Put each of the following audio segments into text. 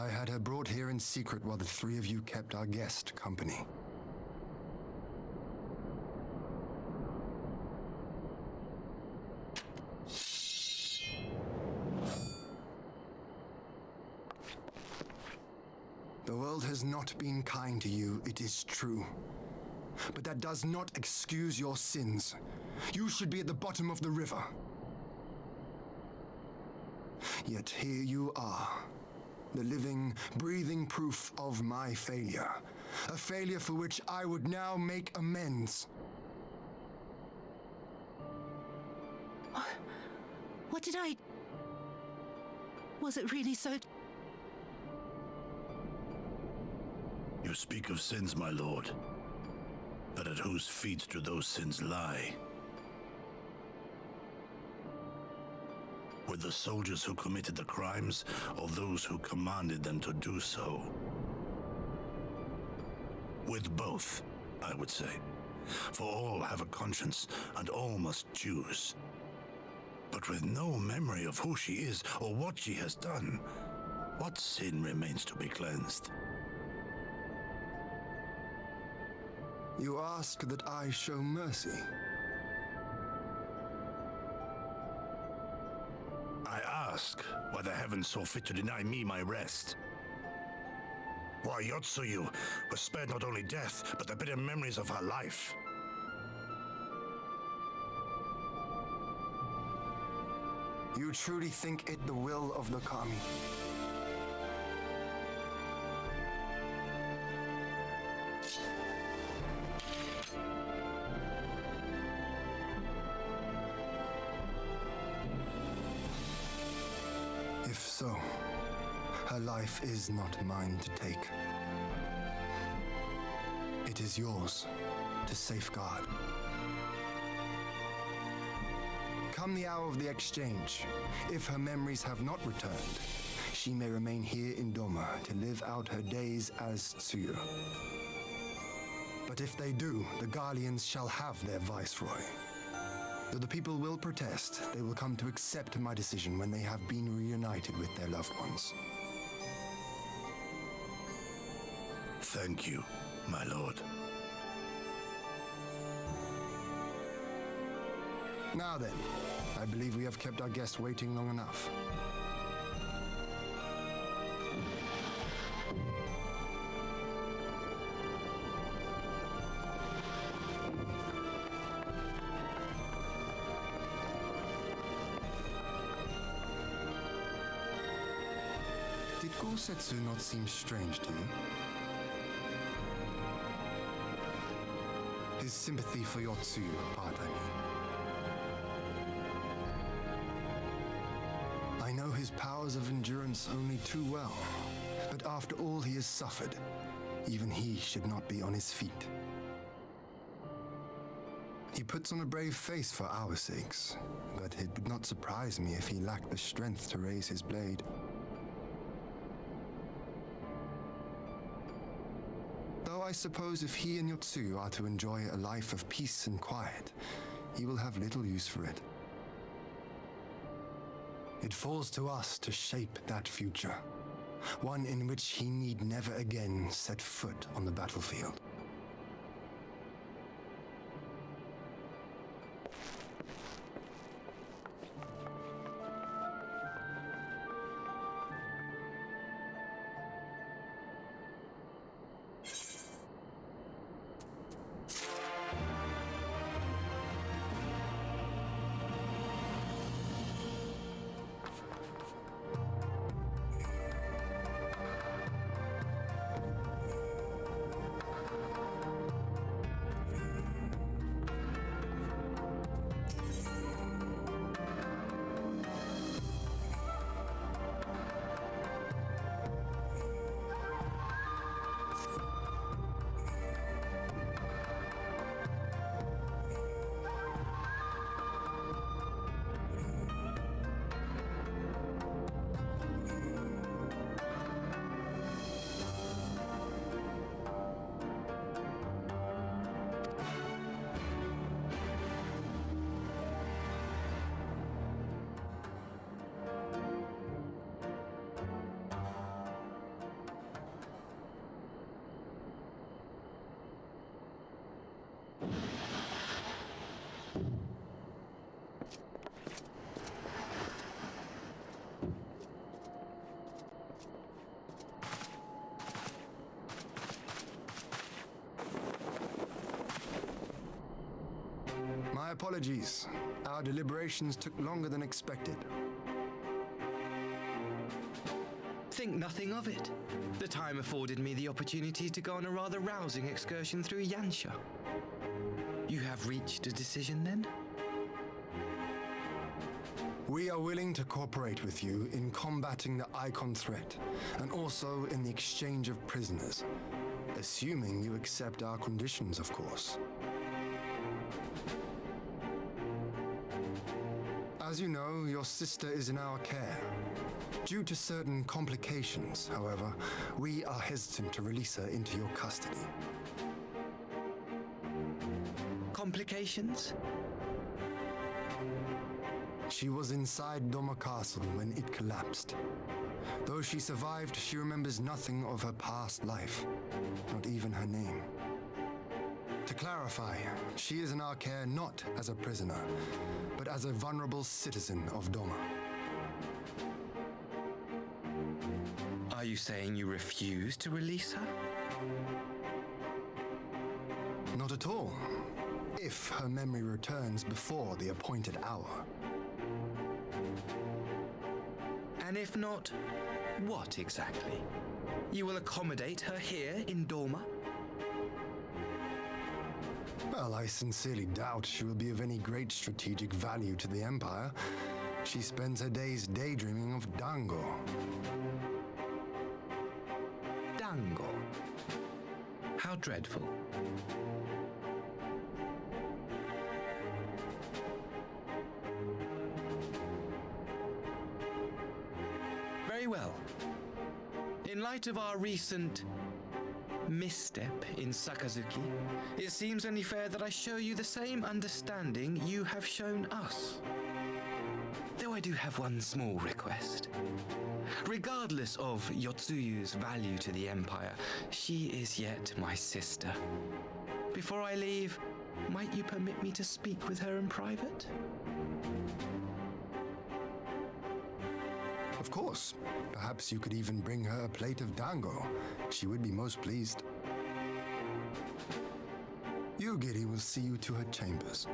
I had her brought here in secret while the three of you kept our guest company. The world has not been kind to you, it is true. But that does not excuse your sins. You should be at the bottom of the river. Yet here you are, the living, breathing proof of my failure. A failure for which I would now make amends. What did I... Was it really so... You speak of sins, my lord. But at whose feet do those sins lie? With the soldiers who committed the crimes, or those who commanded them to do so? With both, I would say. For all have a conscience, and all must choose. But with no memory of who she is, or what she has done, what sin remains to be cleansed? You ask that I show mercy. I ask why the heavens saw fit to deny me my rest. Why Yotsuyu was spared not only death, but the bitter memories of her life. You truly think it the will of the Kami? If so, her life is not mine to take. It is yours to safeguard. Come the hour of the exchange, if her memories have not returned, she may remain here in Doma to live out her days as Tsuyu. But if they do, the Guardians shall have their viceroy. Though the people will protest, they will come to accept my decision when they have been reunited with their loved ones. Thank you, my lord. Now then, I believe we have kept our guest waiting long enough. Did Gosetsu not seem strange to you? His sympathy for Yotsuyu, part I mean. I know his powers of endurance only too well, but after all he has suffered, even he should not be on his feet. He puts on a brave face for our sakes, but it would not surprise me if he lacked the strength to raise his blade. Though I suppose if he and Yotsuyu are to enjoy a life of peace and quiet, he will have little use for it. It falls to us to shape that future, one in which he need never again set foot on the battlefield. apologies. Our deliberations took longer than expected. Think nothing of it. The time afforded me the opportunity to go on a rather rousing excursion through Yansha. You have reached a decision then? We are willing to cooperate with you in combating the Icon threat, and also in the exchange of prisoners. Assuming you accept our conditions, of course. As you know, your sister is in our care. Due to certain complications, however, we are hesitant to release her into your custody. Complications? She was inside Doma Castle when it collapsed. Though she survived, she remembers nothing of her past life, not even her name. To clarify, she is in our care not as a prisoner, but as a vulnerable citizen of Doma. Are you saying you refuse to release her? Not at all. If her memory returns before the appointed hour. And if not, what exactly? You will accommodate her here in Doma? Well, I sincerely doubt she will be of any great strategic value to the Empire. She spends her days daydreaming of Dango. Dango. How dreadful. Very well. In light of our recent misstep in Sakazuki, it seems only fair that I show you the same understanding you have shown us. Though I do have one small request. Regardless of Yotsuyu's value to the Empire, she is yet my sister. Before I leave, might you permit me to speak with her in private? Of course. Perhaps you could even bring her a plate of dango. She would be most pleased. Yugiri will see you to her chambers.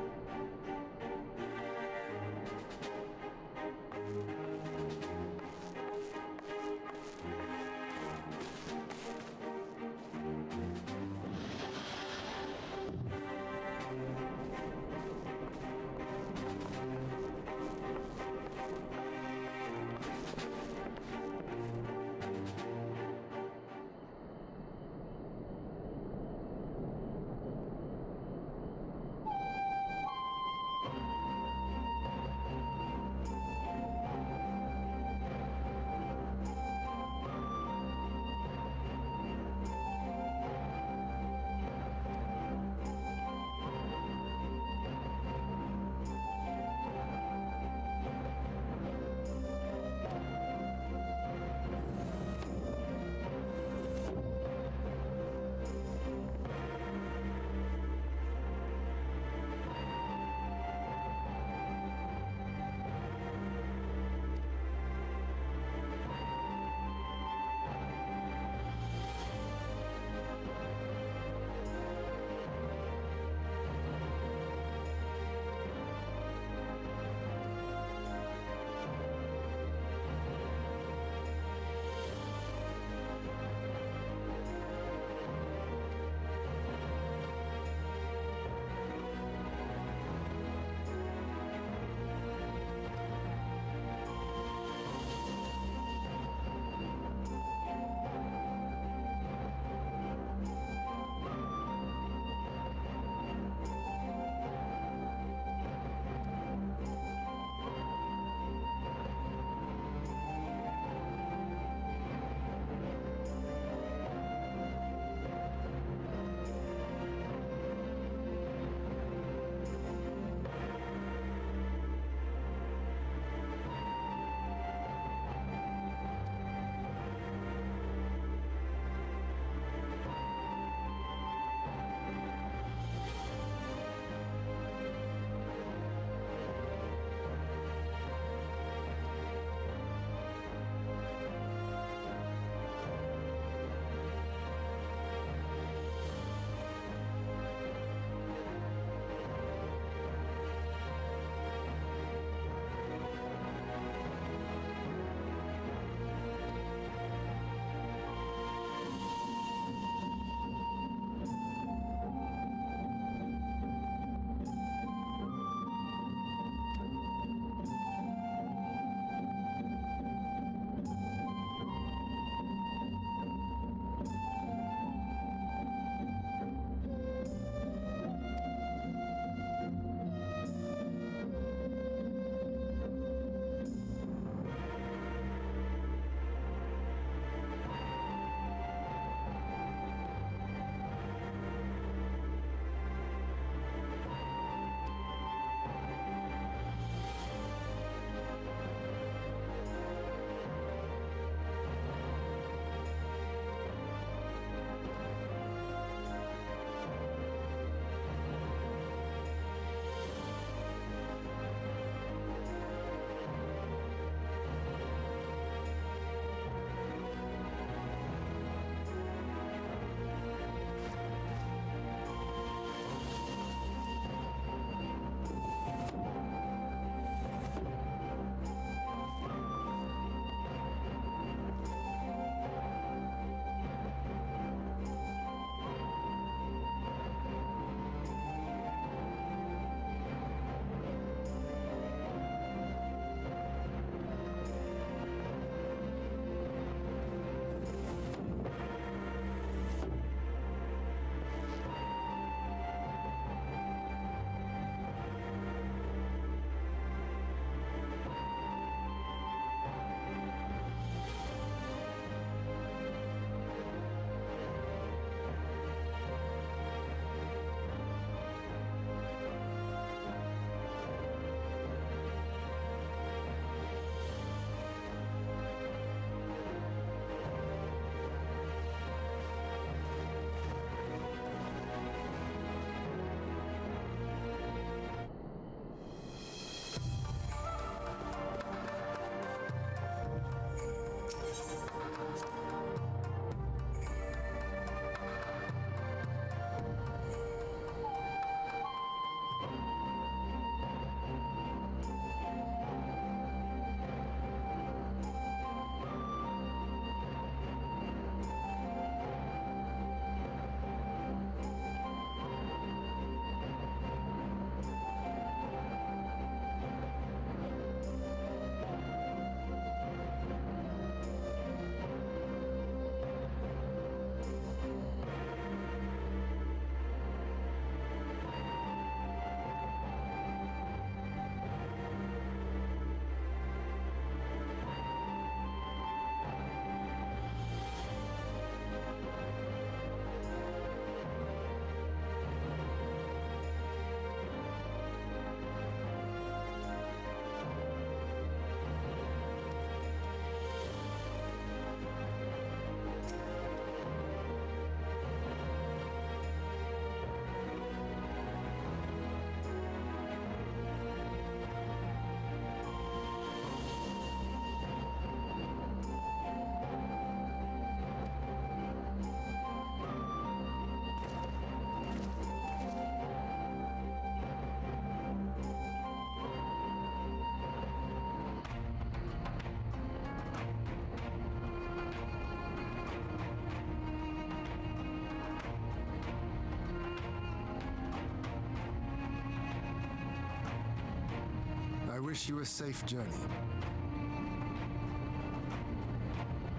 wish you a safe journey.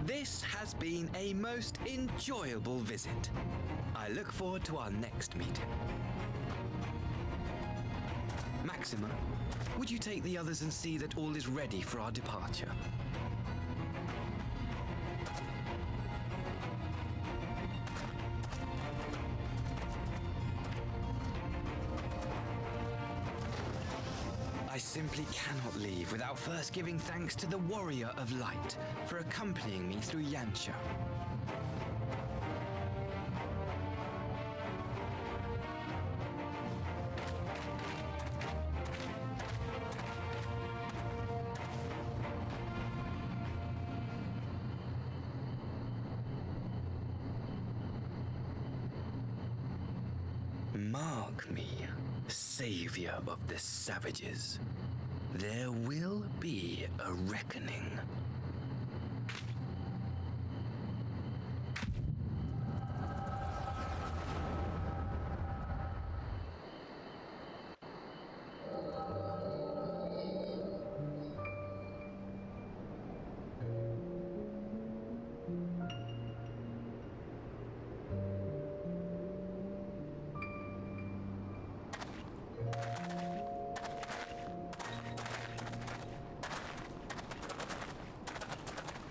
This has been a most enjoyable visit. I look forward to our next meeting. Maxima, would you take the others and see that all is ready for our departure? I simply cannot leave without first giving thanks to the Warrior of Light for accompanying me through Yancha. Mark me, savior of the savages. There will be a reckoning.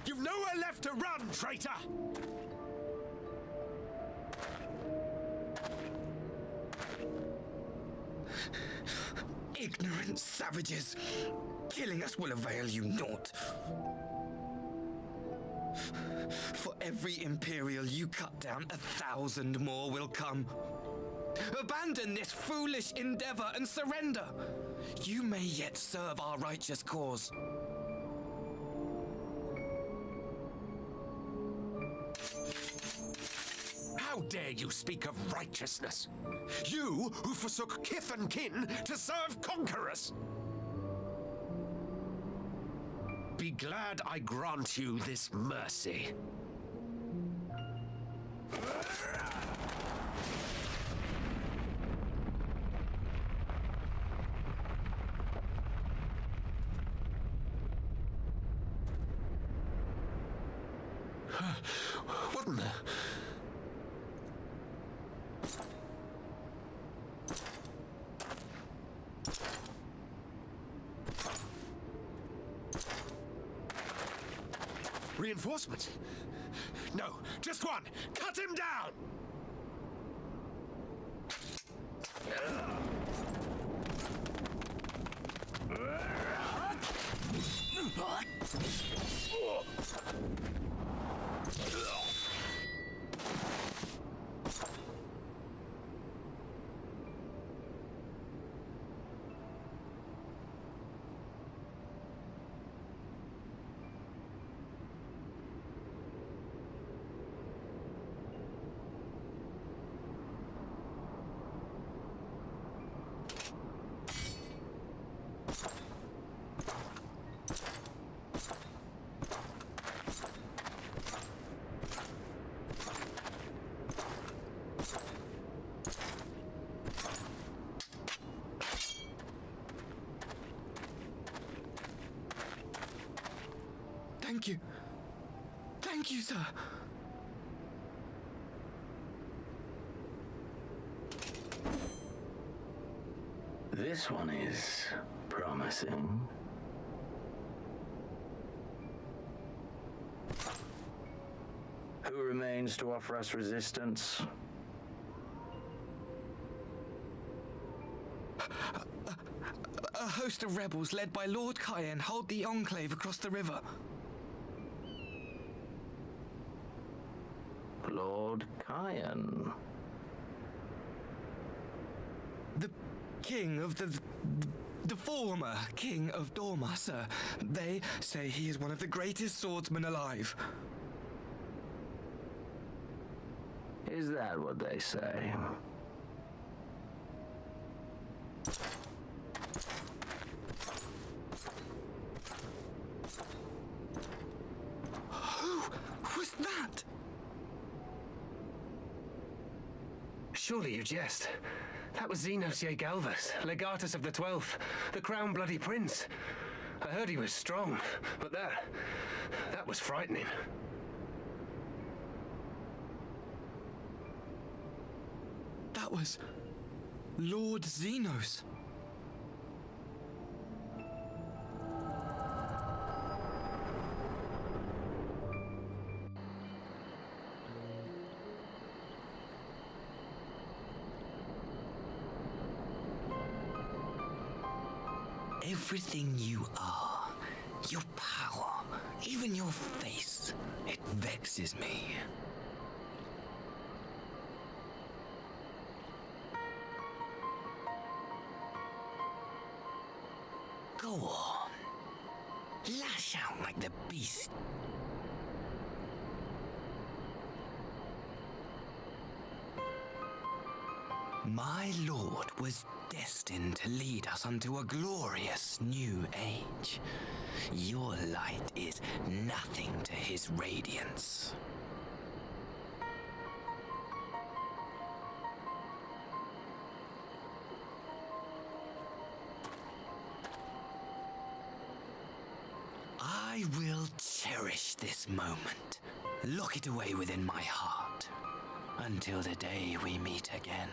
You've nowhere left to run, traitor! Ignorant savages! Killing us will avail you naught. For every Imperial you cut down, 1,000 more will come. Abandon this foolish endeavor and surrender. You may yet serve our righteous cause. How dare you speak of righteousness? You who forsook kith and kin to serve conquerors! Be glad I grant you this mercy. What in the... Reinforcements? No, just one! Cut him down! Thank you. Thank you, sir. This one is promising. Who remains to offer us resistance? A host of rebels led by Lord Cayenne hold the enclave across the river. Lord Cayenne. The king of the former king of Dorma, sir. They say he is one of the greatest swordsmen alive. Is that what they say? Who was that? Surely you jest. That was Xenos Galvus, Legatus of the 12th, the Crown Bloody Prince. I heard he was strong, but that was frightening. That was Lord Xenos. Everything you are, your power, even your face, it vexes me. Go on. Lash out like the beast. My lord was destined to lead us unto a glorious new age. Your light is nothing to his radiance. I will cherish this moment, lock it away within my heart, until the day we meet again.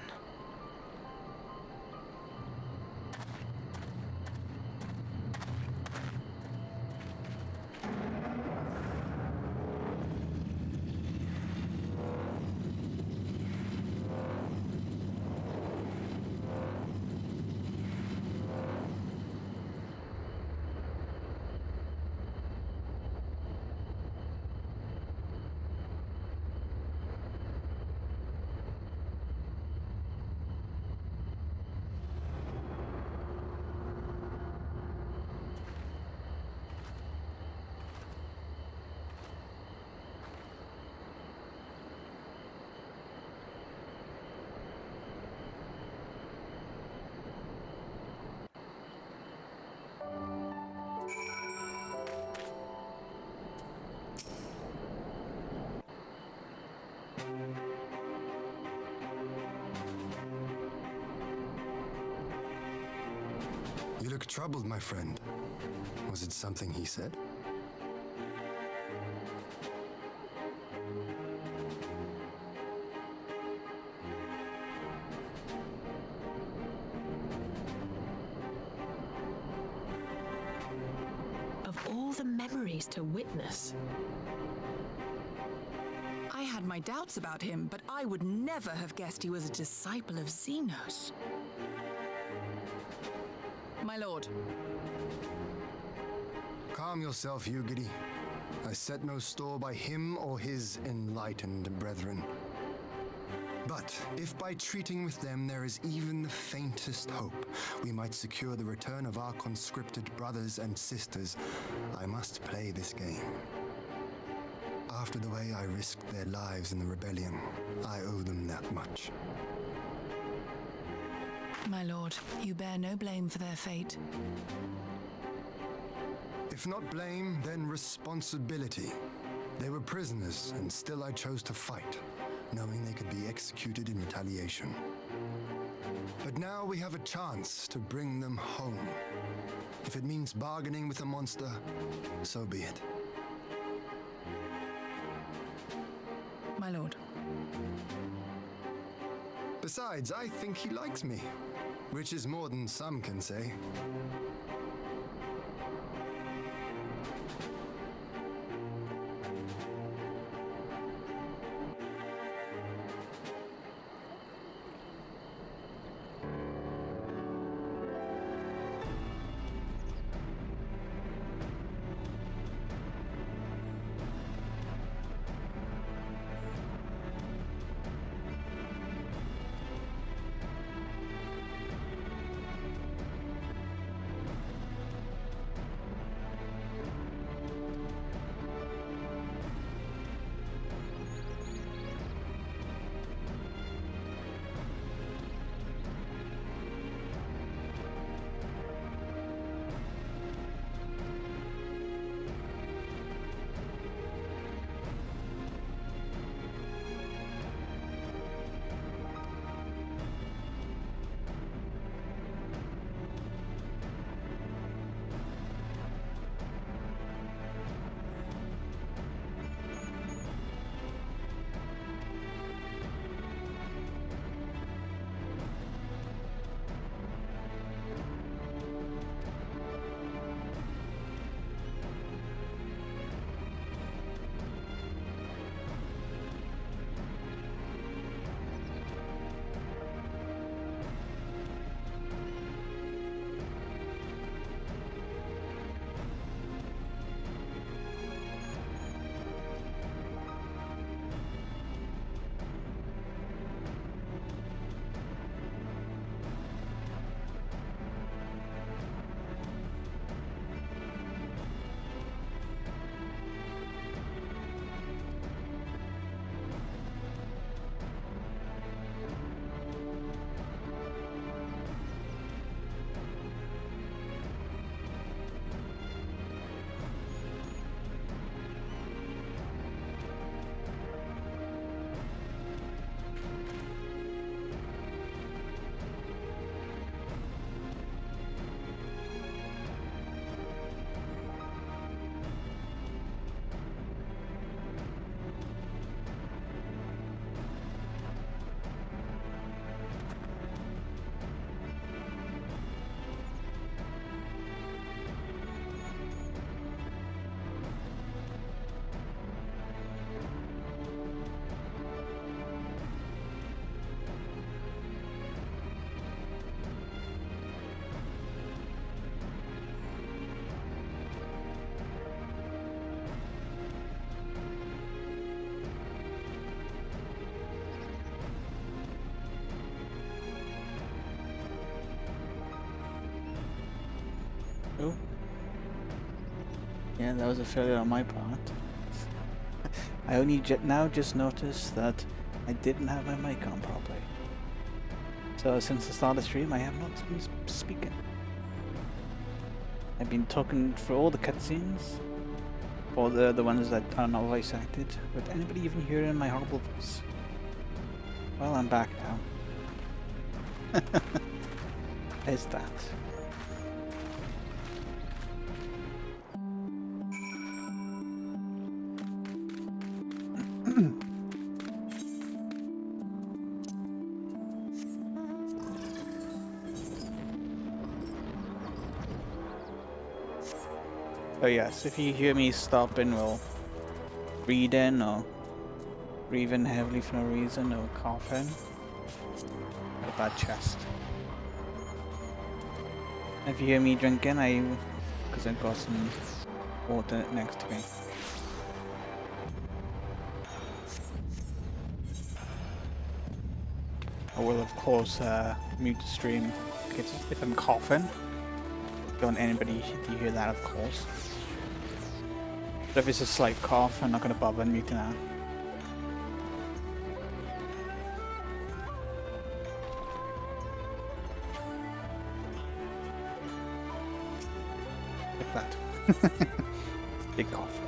You look troubled, my friend. Was it something he said? Of all the memories to witness. I had my doubts about him, but I would never have guessed he was a disciple of Xenos. My lord. Calm yourself, Eugidi. I set no store by him or his enlightened brethren. But if by treating with them there is even the faintest hope, we might secure the return of our conscripted brothers and sisters, I must play this game. After the way I risked their lives in the rebellion, I owe them that much. My lord, you bear no blame for their fate. If not blame, then responsibility. They were prisoners, and still I chose to fight, knowing they could be executed in retaliation. But now we have a chance to bring them home. If it means bargaining with a monster, so be it. My lord. Besides, I think he likes me, which is more than some can say. Oh. Yeah, that was a failure on my part. I only now just noticed that I didn't have my mic on properly. So since the start of the stream, I have not been speaking. I've been talking for all the cutscenes, for the ones that are not voice acted. Would anybody even hear in my horrible voice? Well, I'm back now. Is that? Oh yes, if you hear me stopping or reading or breathing heavily for no reason or coughing, a bad chest. If you hear me drinking, because I've got some water next to me. I will of course mute the stream if I'm coughing. Don't want anybody to hear that, of course. But if it's a slight cough, I'm not going to bother muting that. Like that. Big cough.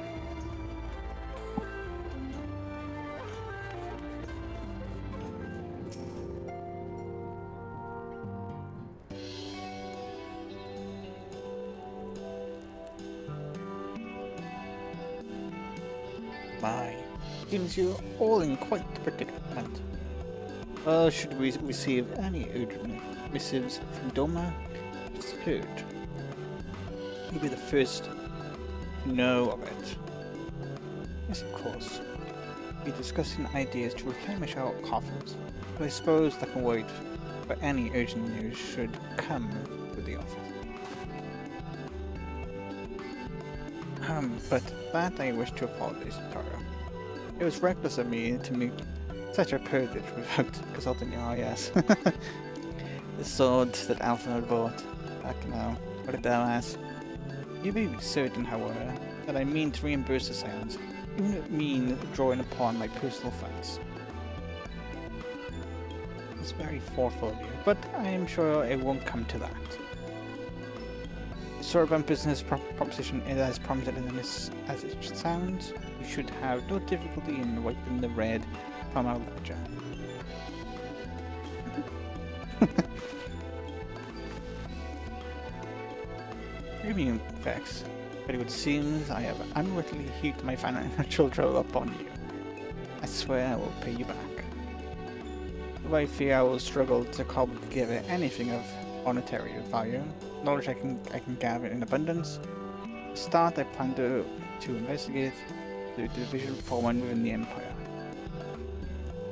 My, seems you're all in quite the predicament. Well, should we receive any urgent missives from Doma? It's good. You'll be the first to know of it. Yes, of course. We're discussing ideas to replenish our coffers, but I suppose that can wait for any urgent news should come with the offer. But that I wish to apologize to Tara. It was reckless of me to make such a purchase without consulting you. Oh yes. The sword that Alpha had bought back now. What a dumbass. You may be certain, however, that I mean to reimburse the Scions, even if it means drawing upon my personal funds. It's very thoughtful of you, but I am sure it won't come to that. Sort of business proposition is as promising as it sounds. You should have no difficulty in wiping the red from our ledger. Forgive me, Vex, but it would seem I have unwittingly heaped my financial trouble upon you. I swear I will pay you back. Though I fear I will struggle to cobble together anything of monetary value. Knowledge I can gather in abundance. To start, I plan to investigate the division formed within the Empire.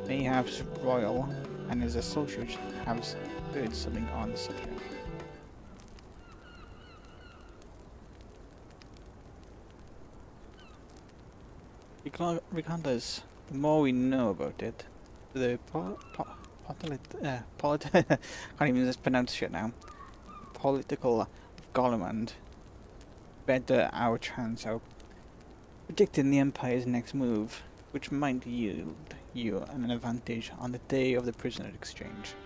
Mayhaps Royal and his associates have heard something on the subject. Regardless, the more we know about it, the can't even just pronounce shit now. Political government, better our chance of predicting the Empire's next move, which might yield you an advantage on the day of the prisoner exchange.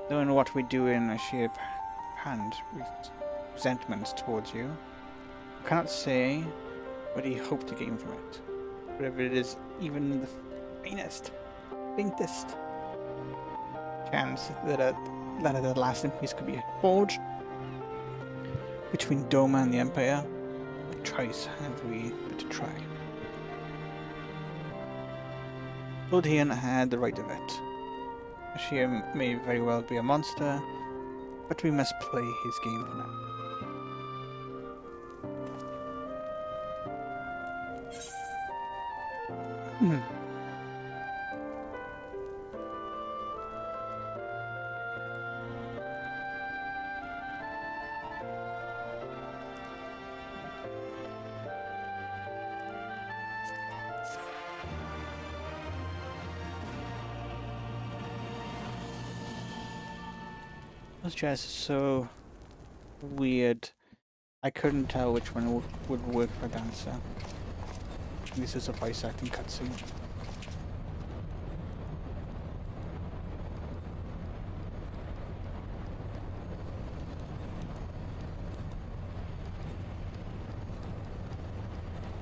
Knowing what we do in a sheer hand resentment towards you, I cannot say what he hoped to gain from it, whatever it is, even the faintest chance that a lasting peace could be forged between Doma and the Empire. What choice have we but to try? Lord Ian had the right of it. Ashir may very well be a monster, but we must play his game for now. Those chests are so weird. I couldn't tell which one would work for Dancer. This is a voice acting cutscene.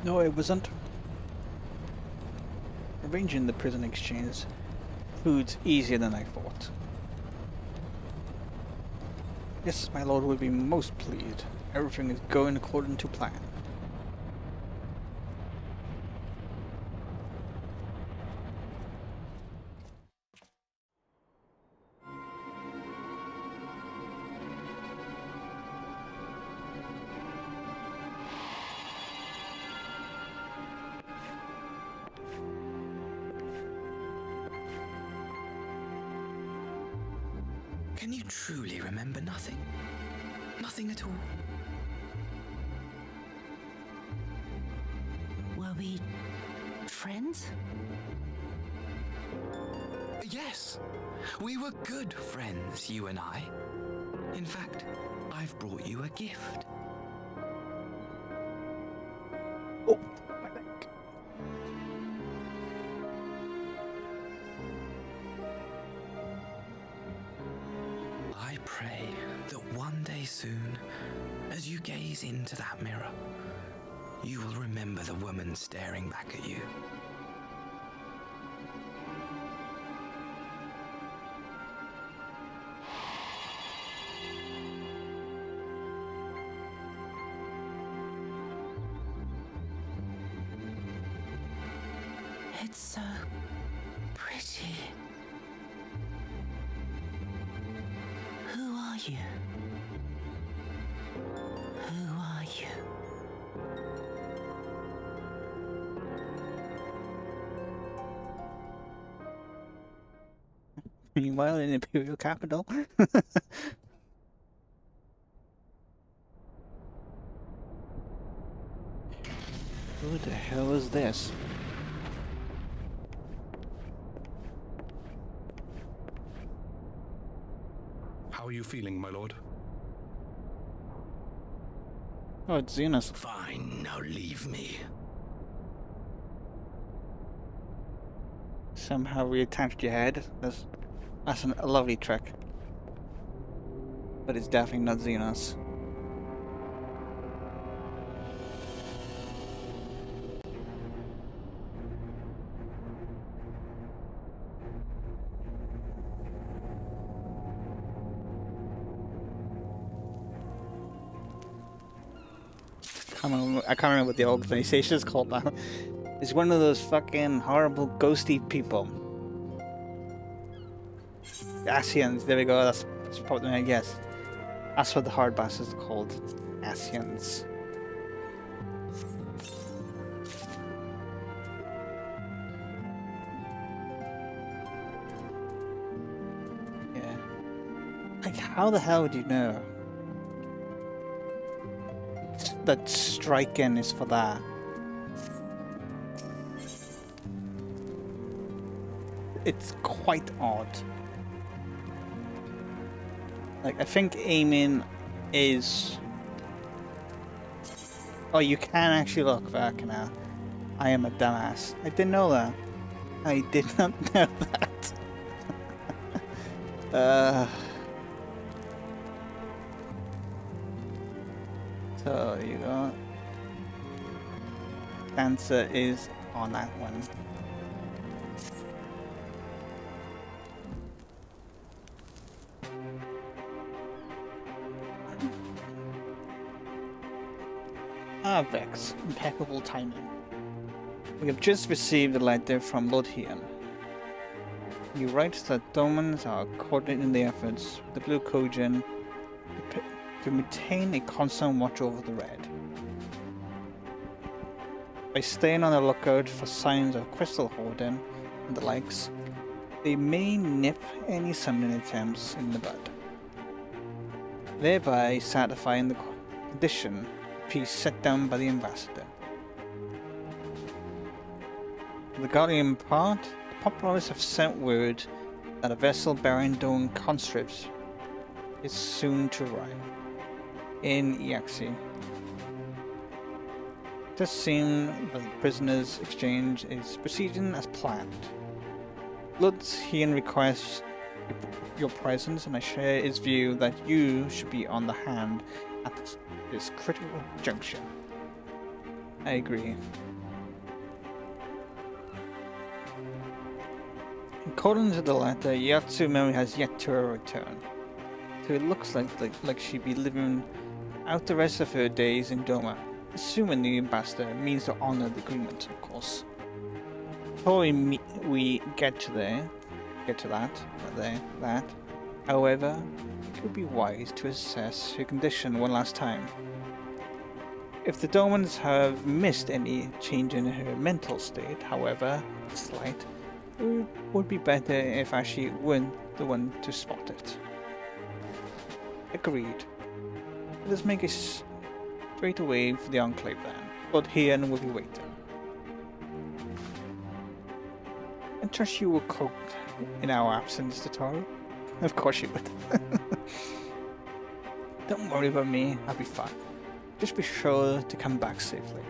No, it wasn't. Arranging the prison exchange proved easier than I thought. Yes, my lord will be most pleased. Everything is going according to plan. Can you truly remember nothing? Nothing at all? Were we friends? Yes, we were good friends, you and I. In fact, I've brought you a gift. Oh, my leg. I pray that one day soon, as you gaze into that mirror, you will remember the woman staring back at you. It's so pretty. Who are you? Who are you? Meanwhile, in Imperial capital. Who the hell is this? How are you feeling, my lord? Oh, it's Xenos. Fine, now leave me. Somehow reattached your head. That's a lovely trick. But it's definitely not Xenos. I can't remember what the organization is called now. It's one of those fucking horrible ghosty people. Asians, there we go, that's probably, yes. That's what the hard bastards are called. Asians. Yeah. Like, how the hell would you know that striking is for that? It's quite odd. Like, I think aiming is... Oh, you can actually look back now. I am a dumbass. I didn't know that. I did not know that. So, there you go. Dancer is on that one. Ah, Vex. Impeccable timing. We have just received a letter from Lodhian. He writes that Domans are coordinating their efforts with the Blue Kojin to maintain a constant watch over the Red. By staying on the lookout for signs of crystal hoarding and the likes, they may nip any summoning attempts in the bud, thereby satisfying the condition piece set down by the ambassador. For the Guardian part, the populace have sent word that a vessel bearing Dawn conscripts is soon to arrive. in EXE. It does seem that the prisoners' exchange is proceeding as planned. Blood's Hean requests your presence, and I share his view that you should be on the hand at this critical juncture. I agree. According to the letter, Yatsu memory has yet to return, so it looks like she'd be living out the rest of her days in Doma, assuming the ambassador means to honor the agreement, of course. Before we get to that, however, it would be wise to assess her condition one last time. If the Domans have missed any change in her mental state, however slight, it would be better if Ashi weren't the one to spot it. Agreed. Let us make a straight away for the Enclave then, but Heian will be waiting. I trust you will cope in our absence, Totoro. Of course you would. Don't worry about me, I'll be fine. Just be sure to come back safely.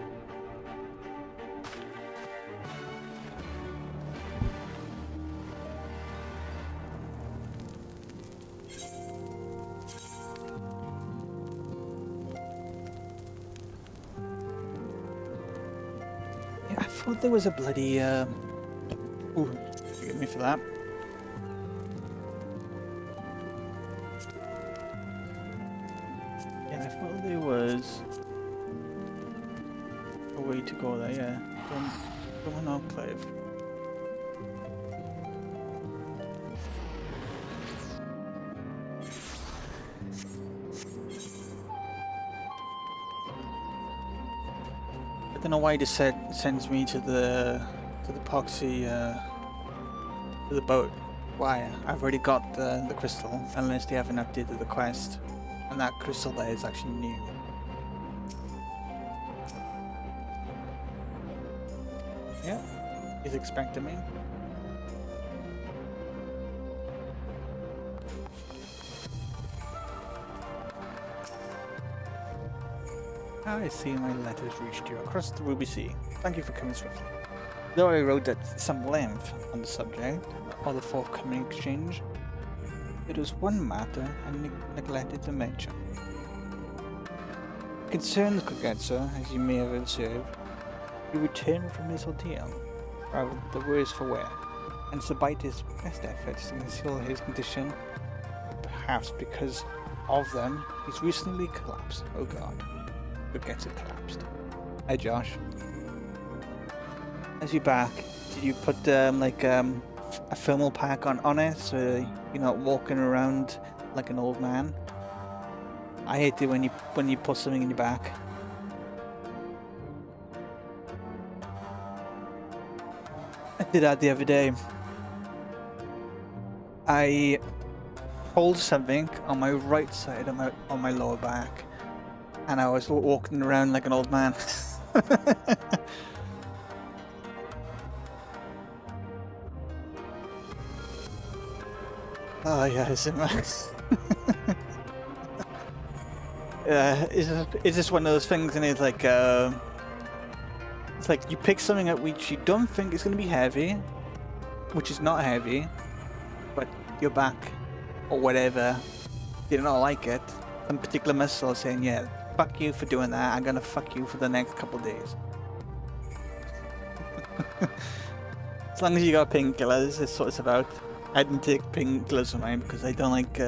Yeah, I thought there was a bloody ooh, forgive me for that. Yeah, I thought there was a way to go there, yeah. From an enclave. I don't know why this sends me to the epoxy to the boat. Why? I've already got the crystal, unless they haven't updated the quest, and that crystal there is actually new. Yeah, he's expecting me. I see my letters reached you across the Ruby Sea. Thank you for coming swiftly. Though I wrote at some length on the subject of the forthcoming exchange, it was one matter I neglected to mention. Concerns Kogetsu, as you may have observed, he returned from his ordeal, rather the worse for wear, and despite his best efforts to conceal his condition, perhaps because of them, he's recently collapsed. Oh god. Kogetsu collapsed. Hi Josh. As you're back, did you put a thermal pack on it so you're not walking around like an old man? I hate it when you put something in your back. I did that the other day. I pulled something on my right side on my lower back, and I was walking around like an old man. Oh yeah, it's a max. It's just one of those things, and it's like you pick something up which you don't think is going to be heavy, which is not heavy, but your back or whatever did not like it. Some particular muscle saying, "Yeah, fuck you for doing that. I'm gonna fuck you for the next couple of days." As long as you got painkillers, it's what it's about. I didn't take painkillers for mine because I don't like.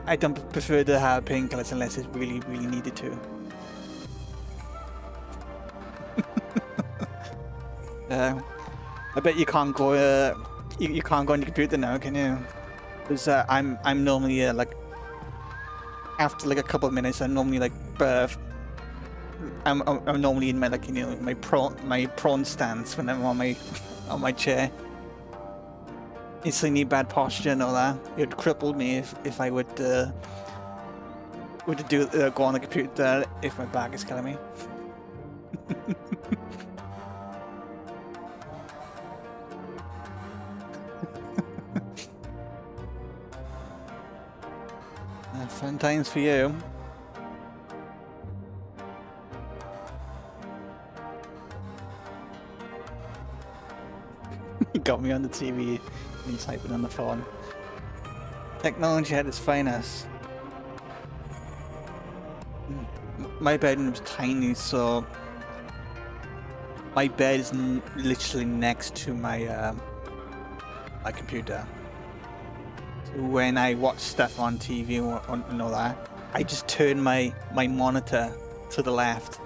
I don't prefer to have painkillers unless it's really, really needed to. I bet you can't go. You can't go on your computer now, can you? Because I'm normally like after like a couple of minutes, I'm normally like I'm normally in my my prone stance when I'm on my chair. Instantly bad posture and all that. It would cripple me if I would go on the computer if my back is killing me. Fun times for you. got me on the TV and typing on the phone. Technology at its finest. My bedroom's tiny, so my bed is literally next to my my computer. So when I watch stuff on TV and all that, I just turn my monitor to the left,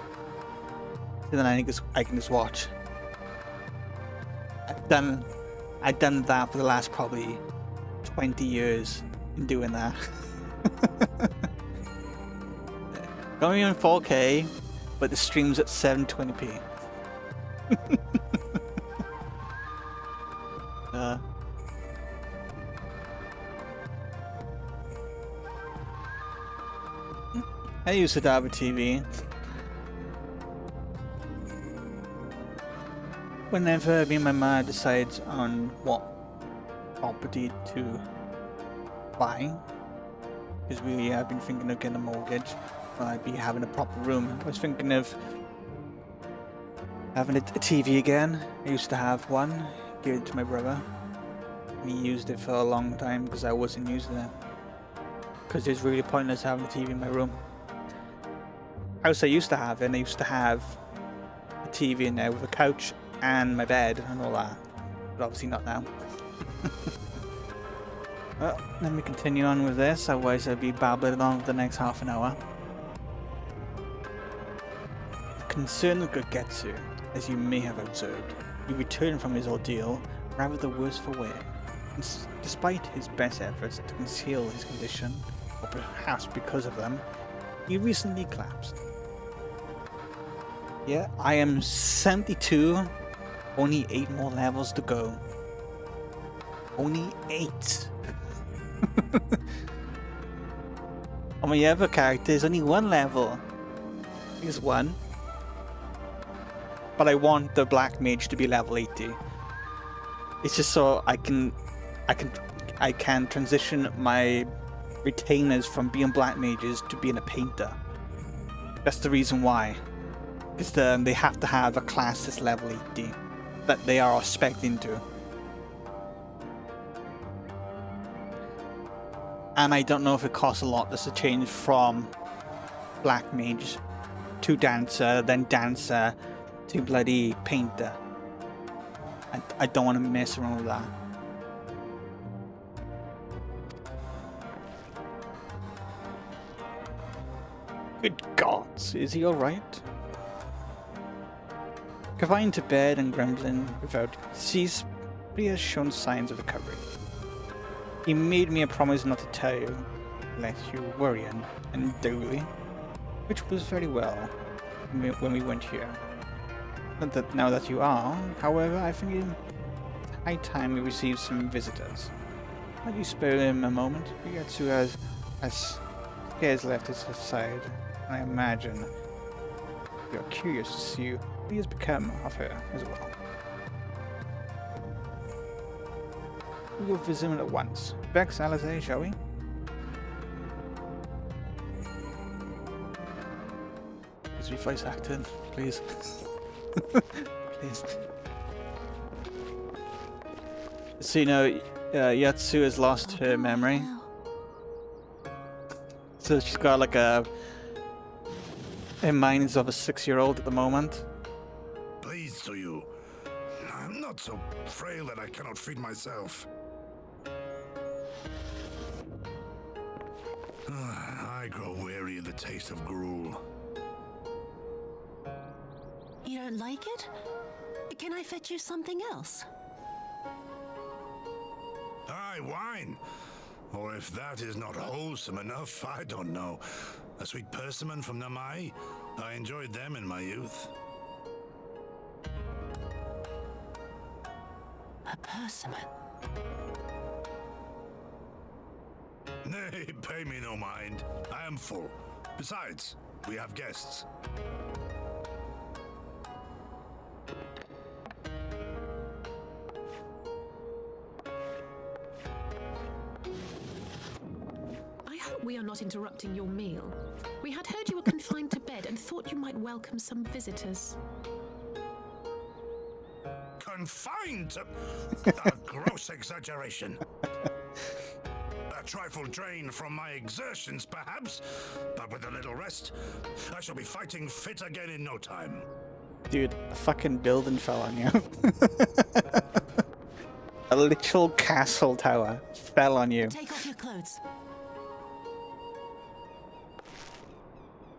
and then I can just watch. I've done that for the last probably 20 years in doing that. Not even 4K, but the stream's at 720p. I used to have a TV. Whenever me and my mom decides on what property to buy, because we have been thinking of getting a mortgage, I'd be having a proper room. I was thinking of having a TV again. I used to have one, gave it to my brother. He used it for a long time because I wasn't using it. Because it's really pointless having a TV in my room. House I used to have, and I used to have a TV in there with a couch and my bed and all that. But obviously not now. Well, let me continue on with this, otherwise I'll be babbling on for the next half an hour. Concerned with Gogetsu, as you may have observed, he returned from his ordeal rather the worse for wear. Despite his best efforts to conceal his condition, or perhaps because of them, he recently collapsed. Yeah, I am 72, only 8 more levels to go. Only 8! On my other characters, only 1 level. I think it's 1. But I want the Black Mage to be level 80. It's just so I can transition my retainers from being Black Mages to being a painter. That's the reason why. Because they have to have a class that's level 80 that they are spec'd into. And I don't know if it costs a lot just to change from Black Mage to Dancer, then Dancer to bloody Painter. I don't want to mess around with that. Good gods, is he alright? Confined to bed and grumbling without cease, he has shown signs of recovery. He made me a promise not to tell you, lest you worry and daily, which was very well when we went here. Not that now that you are, however, I think it's high time we receive some visitors. Might you spare him a moment? Ryatsu has scarce left his side, and I imagine you're curious to see what he has become of her as well. We will visit him at once. Back to Alizé, shall we? Please be voice acting, please. Please. So you know, Yatsu has lost her memory. So she's got like her mind is of a 6-year-old at the moment. Pleased to you. I'm not so frail that I cannot feed myself. I grow weary of the taste of gruel. You don't like it? Can I fetch you something else? Aye, wine. Or if that is not wholesome enough, I don't know. A sweet persimmon from Namai. I enjoyed them in my youth. A persimmon? Nay, pay me no mind. I am full. Besides, we have guests. I hope we are not interrupting your meal. We had heard you were confined to bed and thought you might welcome some visitors. confined to... A gross exaggeration. A trifle drained from my exertions, perhaps, but with a little rest, I shall be fighting fit again in no time. Dude, a fucking building fell on you. A literal castle tower fell on you. Take off your clothes.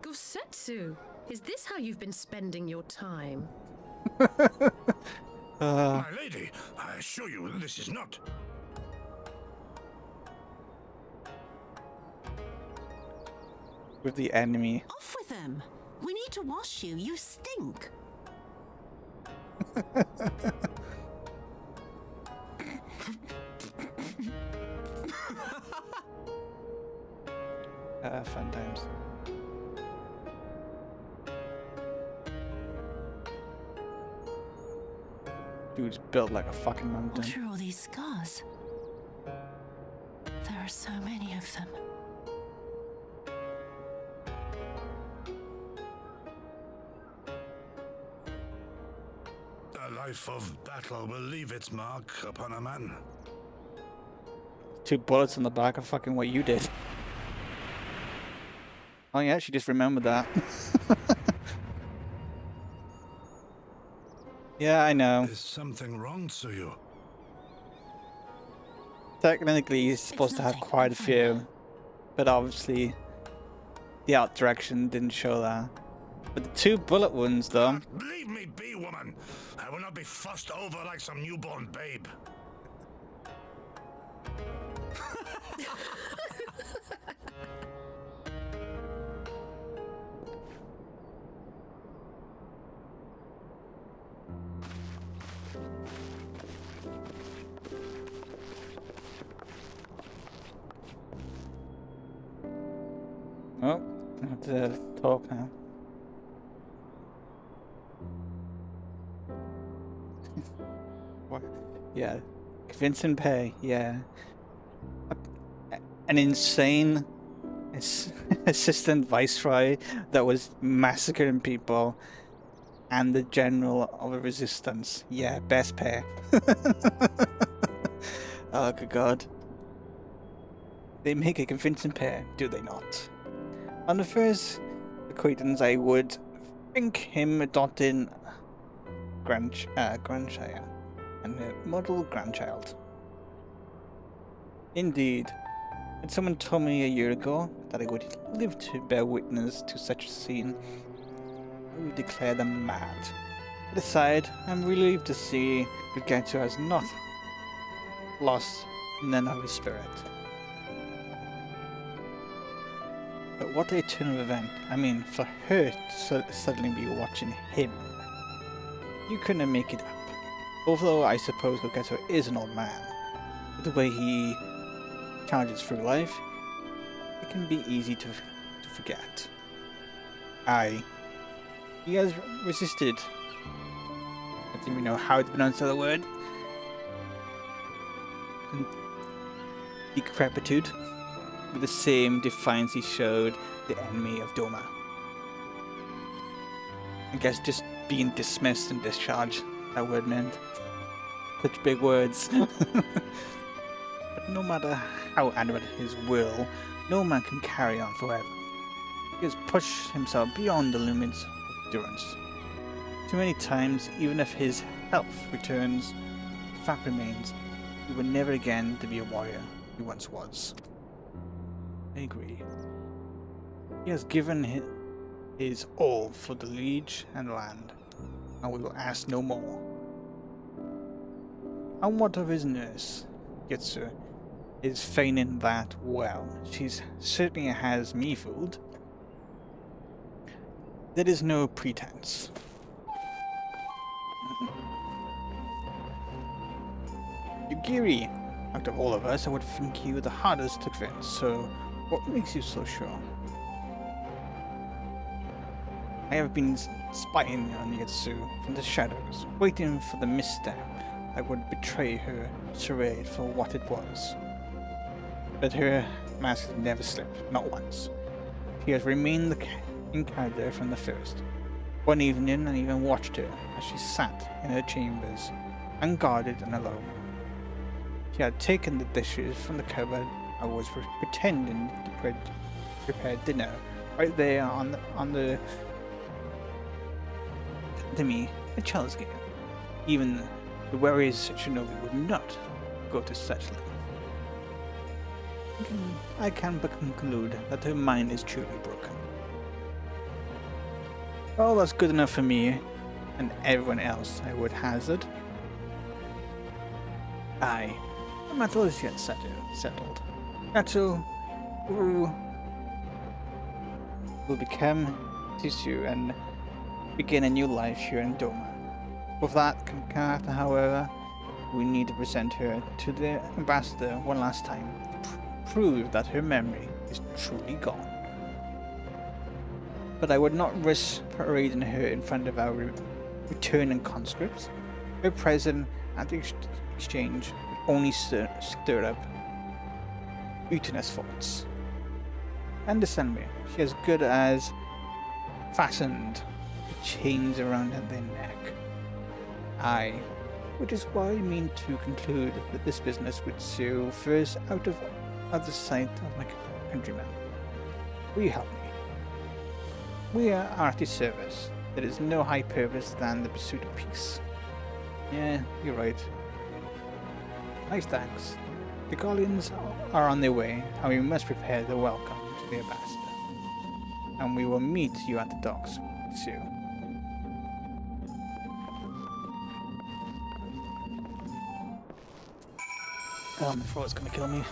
Gosetsu, is this how you've been spending your time? My lady, I assure you this is not. With the enemy. Off with them. We need to wash you. You stink. Fun times. Dude's built like a fucking mountain. What are all these scars? There are so many of them. A life of battle will leave its mark upon a man. 2 bullets in the back of fucking what you did. Oh yeah, she just remembered that. Yeah, I know. Is something wrong to you? Technically, he's supposed to have quite a few, but obviously the art direction didn't show that. But the 2 bullet wounds, though. Leave me be, woman. I will not be fussed over like some newborn babe. Oh, I have to talk now. What? Yeah, convincing pay. Yeah, an insane assistant viceroy that was massacring people, and the general of the resistance. Yeah, best pay. Oh good God. They make a convincing pair, do they not? On the first acquaintance, I would think him adopting grandchild and a model grandchild. Indeed, and someone told me a year ago that I would live to bear witness to such a scene, I would declare them mad. But aside, I'm relieved to see Rigetsu has not lost none of his spirit. But what a turn of event. I mean, for her to suddenly be watching him. You couldn't make it up. Although I suppose Rigetsu is an old man. But the way he charges through life, it can be easy to forget. He has resisted. I don't even know how to pronounce the other word. Decrepitude. With the same defiance he showed the enemy of Doma. I guess just being dismissed and discharged, that word meant. Such big words. But no matter how adamant his will, no man can carry on forever. He has pushed himself beyond the limits of endurance. Too many times, even if his health returns, the fact remains, he will never again to be a warrior he once was. I agree. He has given his all for the liege and land, and we will ask no more. And what of his nurse, Getsu, is feigning that, well, she certainly has me fooled. There is no pretense. Yugiri, out of all of us, I would think you the hardest to convince, so what makes you so sure? I have been spying on Yetsu from the shadows, waiting for the misstep that would betray her charade for what it was. But her mask has never slipped, not once. She has remained in character from the first. One evening I even watched her as she sat in her chambers, unguarded and alone. She had taken the dishes from the cupboard and was pretending to prepare dinner right there on the to me a child's game. Even the wariest shinobi would not go to such length. I can but conclude that her mind is truly broken. Well, that's good enough for me and everyone else, I would hazard. Aye, the matter is yet settled. Nato will become Sisu and begin a new life here in Doma. For that, however, we need to present her to the ambassador one last time. Prove that her memory is truly gone. But I would not risk parading her in front of our returning conscripts. Her presence at the exchange would only stir up mutinous thoughts. Understand me, she as good as fastened the chains around their neck. Aye, which is why I mean to conclude that this business would so first out of the sight of my countrymen. Will you help me? We are at your service. There is no high purpose than the pursuit of peace. Yeah, you're right. Nice thanks. The Guardians are on their way, and we must prepare the welcome to the ambassador. And we will meet you at the docks soon. My throat's gonna kill me.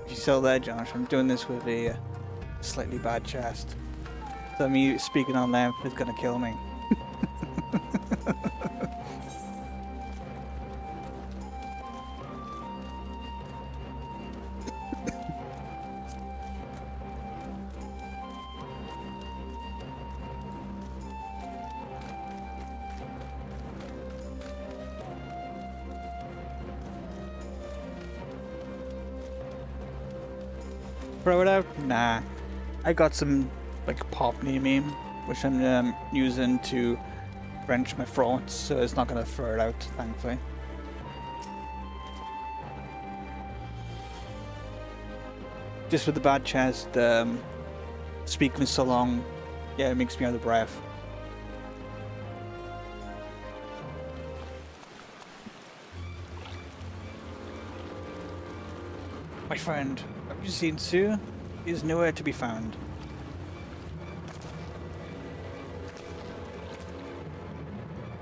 You saw that, Josh. I'm doing this with a slightly bad chest. So me speaking on length is gonna kill me. Throw it out? Nah. I got some like pop near me, which I'm using to wrench my throat, so it's not gonna throw it out, thankfully. Just with the bad chest, speaking so long, yeah, it makes me out of breath. My friend, have you seen Sue? He is nowhere to be found.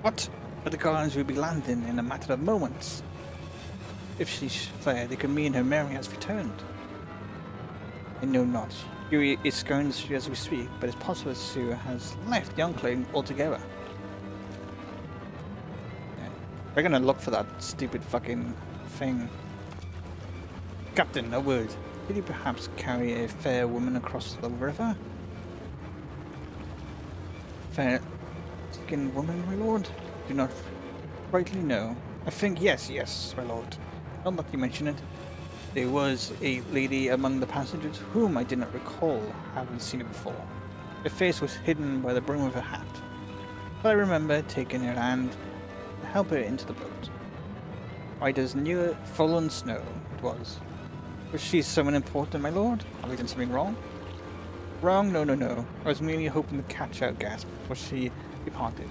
What? But the Guardians will be landing in a matter of moments. If she's fled, it could mean her memory has returned. I know not. Yuri is scouring as we speak, but it's possible Sue has left the Enclave altogether. Yeah. We're gonna look for that stupid fucking thing. Captain, a word. Did you perhaps carry a fair woman across the river? Fair-skinned woman, my lord? Do not rightly know. I think yes, my lord. Not that you mention it. There was a lady among the passengers whom I did not recall having seen her before. Her face was hidden by the brim of her hat. But I remember taking her hand to help her into the boat. Right as near fallen snow it was. Was she someone important, my lord? Have I done something wrong? Wrong? No. I was merely hoping to catch her gasp before she departed.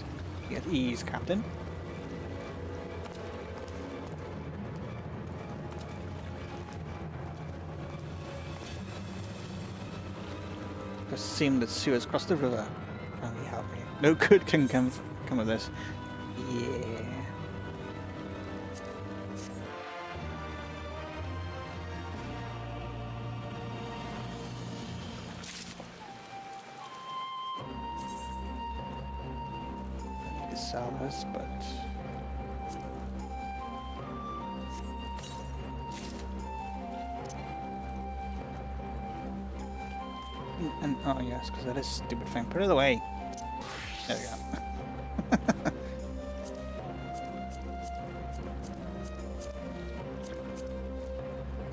Be at ease, Captain. It seemed that Sue has crossed the river. Can you help me? No good can come of this. Yeah. Salvus, but and oh yes, because that is a stupid thing. Put it away. There we go.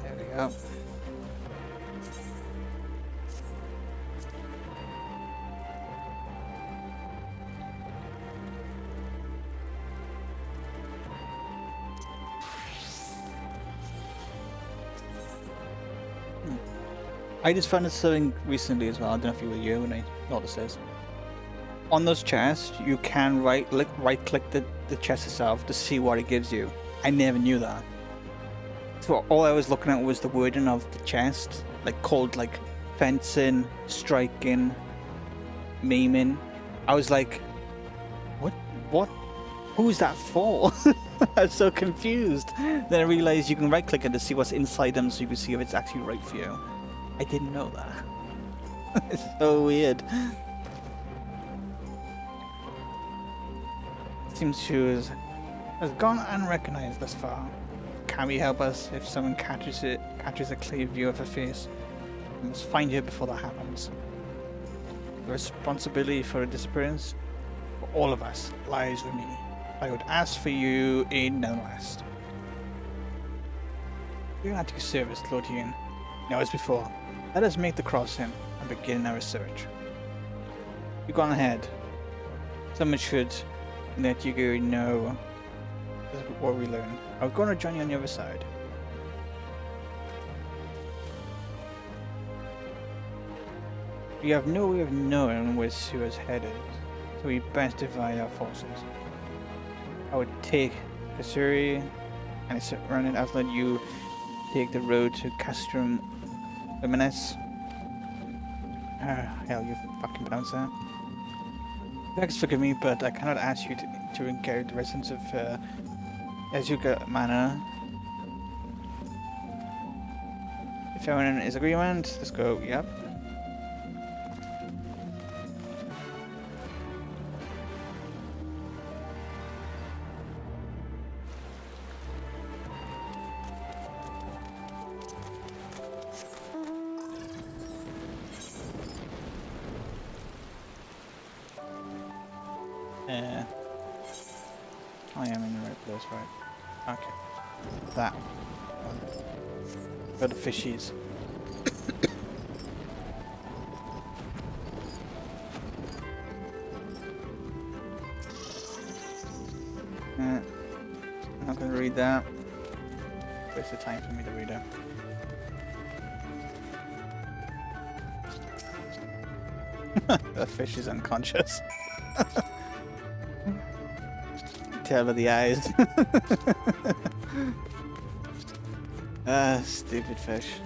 There we go. I just found something recently as well. I don't know if you were here when I noticed this. On those chests, you can right click the chest itself to see what it gives you. I never knew that. So all I was looking at was the wording of the chest, like called like fencing, striking, maiming. I was like, what? Who's that for? I was so confused. Then I realized you can right click it to see what's inside them so you can see if it's actually right for you. I didn't know that. It's so weird. Seems she has gone unrecognized thus far. Can we help us if someone catches a clear view of her face? We must find her before that happens. The responsibility for her disappearance, for all of us, lies with me. I would ask for you in Nelwest. We are at your service, Lord Ian. Now as before, let us make the crossing and begin our search. You've gone ahead. Someone should let you go know what we learn. I'm going to join you on the other side. We have no way of knowing where Sue is headed, so we best divide our forces. I would take Kasuri and surround it. I'll let you take the road to Castrum Luminous. Hell, you fucking pronounce that. Please forgive me, but I cannot ask you to encourage the residents of Azuka Manor. If everyone is agreement, let's go. Yep. I am in the right place, right? Okay. That one. Where the fishies. I'm not going to read that. Waste of time for me to read it. The fish is unconscious. Tell by the eyes. Ah, stupid fish.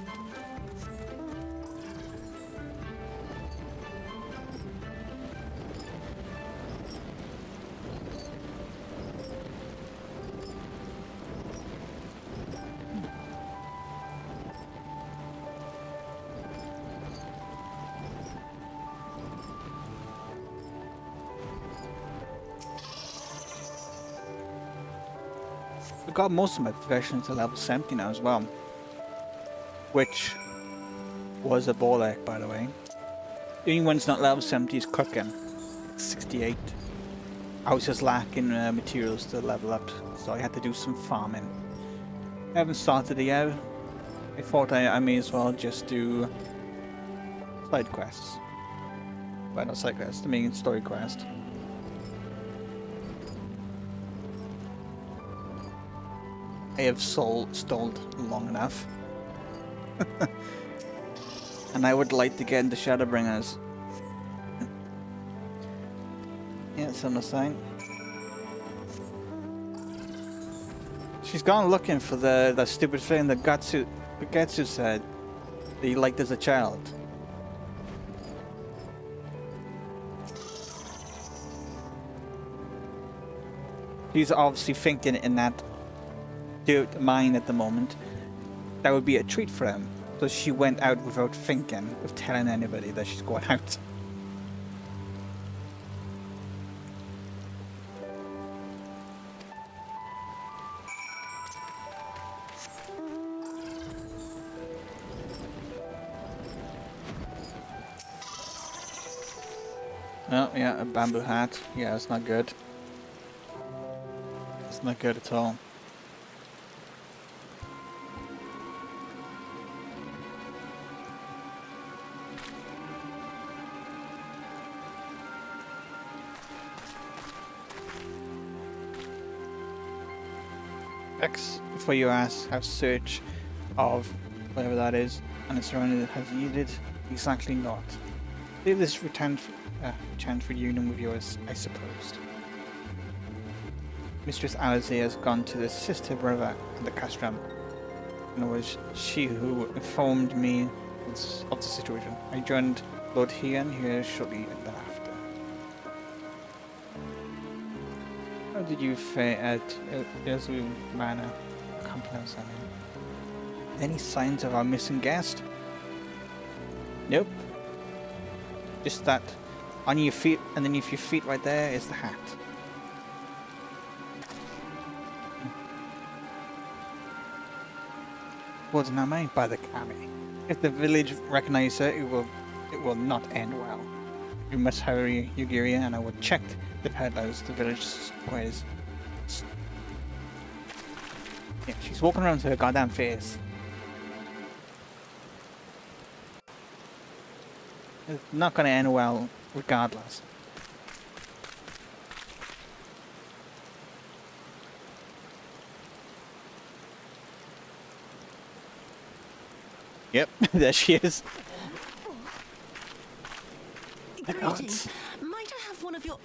I got most of my professions to level 70 now as well, which was a ball ache, by the way. The only one's not level 70 is cooking, 68. I was just lacking materials to level up, so I had to do some farming. I haven't started it yet. I thought I may as well just do side quests. Well, not side quests, the main story quest. I have stalled long enough. And I would like to get into Shadowbringers. Yeah, it's on the sign. She's gone looking for the stupid thing that Getsu said that he liked as a child. He's obviously thinking in that mine at the moment. That would be a treat for him. So she went out without thinking, of telling anybody that she's going out. Oh yeah, a bamboo hat. Yeah, it's not good. It's not good at all. Before you ask, have search of whatever that is. and its owner has yielded exactly not. Leave this chance for union with yours, I suppose. Mistress Alice has gone to the sister brother at the castrum, and it was she who informed me of the situation. I joined Lord Heian here shortly thereafter. How did you fare at Ilzu Manor? I can't pronounce that name. Any signs of our missing guest? Nope. Just that on your feet, and then if your feet right there is the hat. Was not made by the Kami. If the village recognizes her, it will not end well. You must hurry, Yugiria, and I will check the peddlers the village squares. Yeah, she's walking around to her goddamn face. It's not gonna end well, regardless. Yep, there she is. Greetings. Might I have one of your...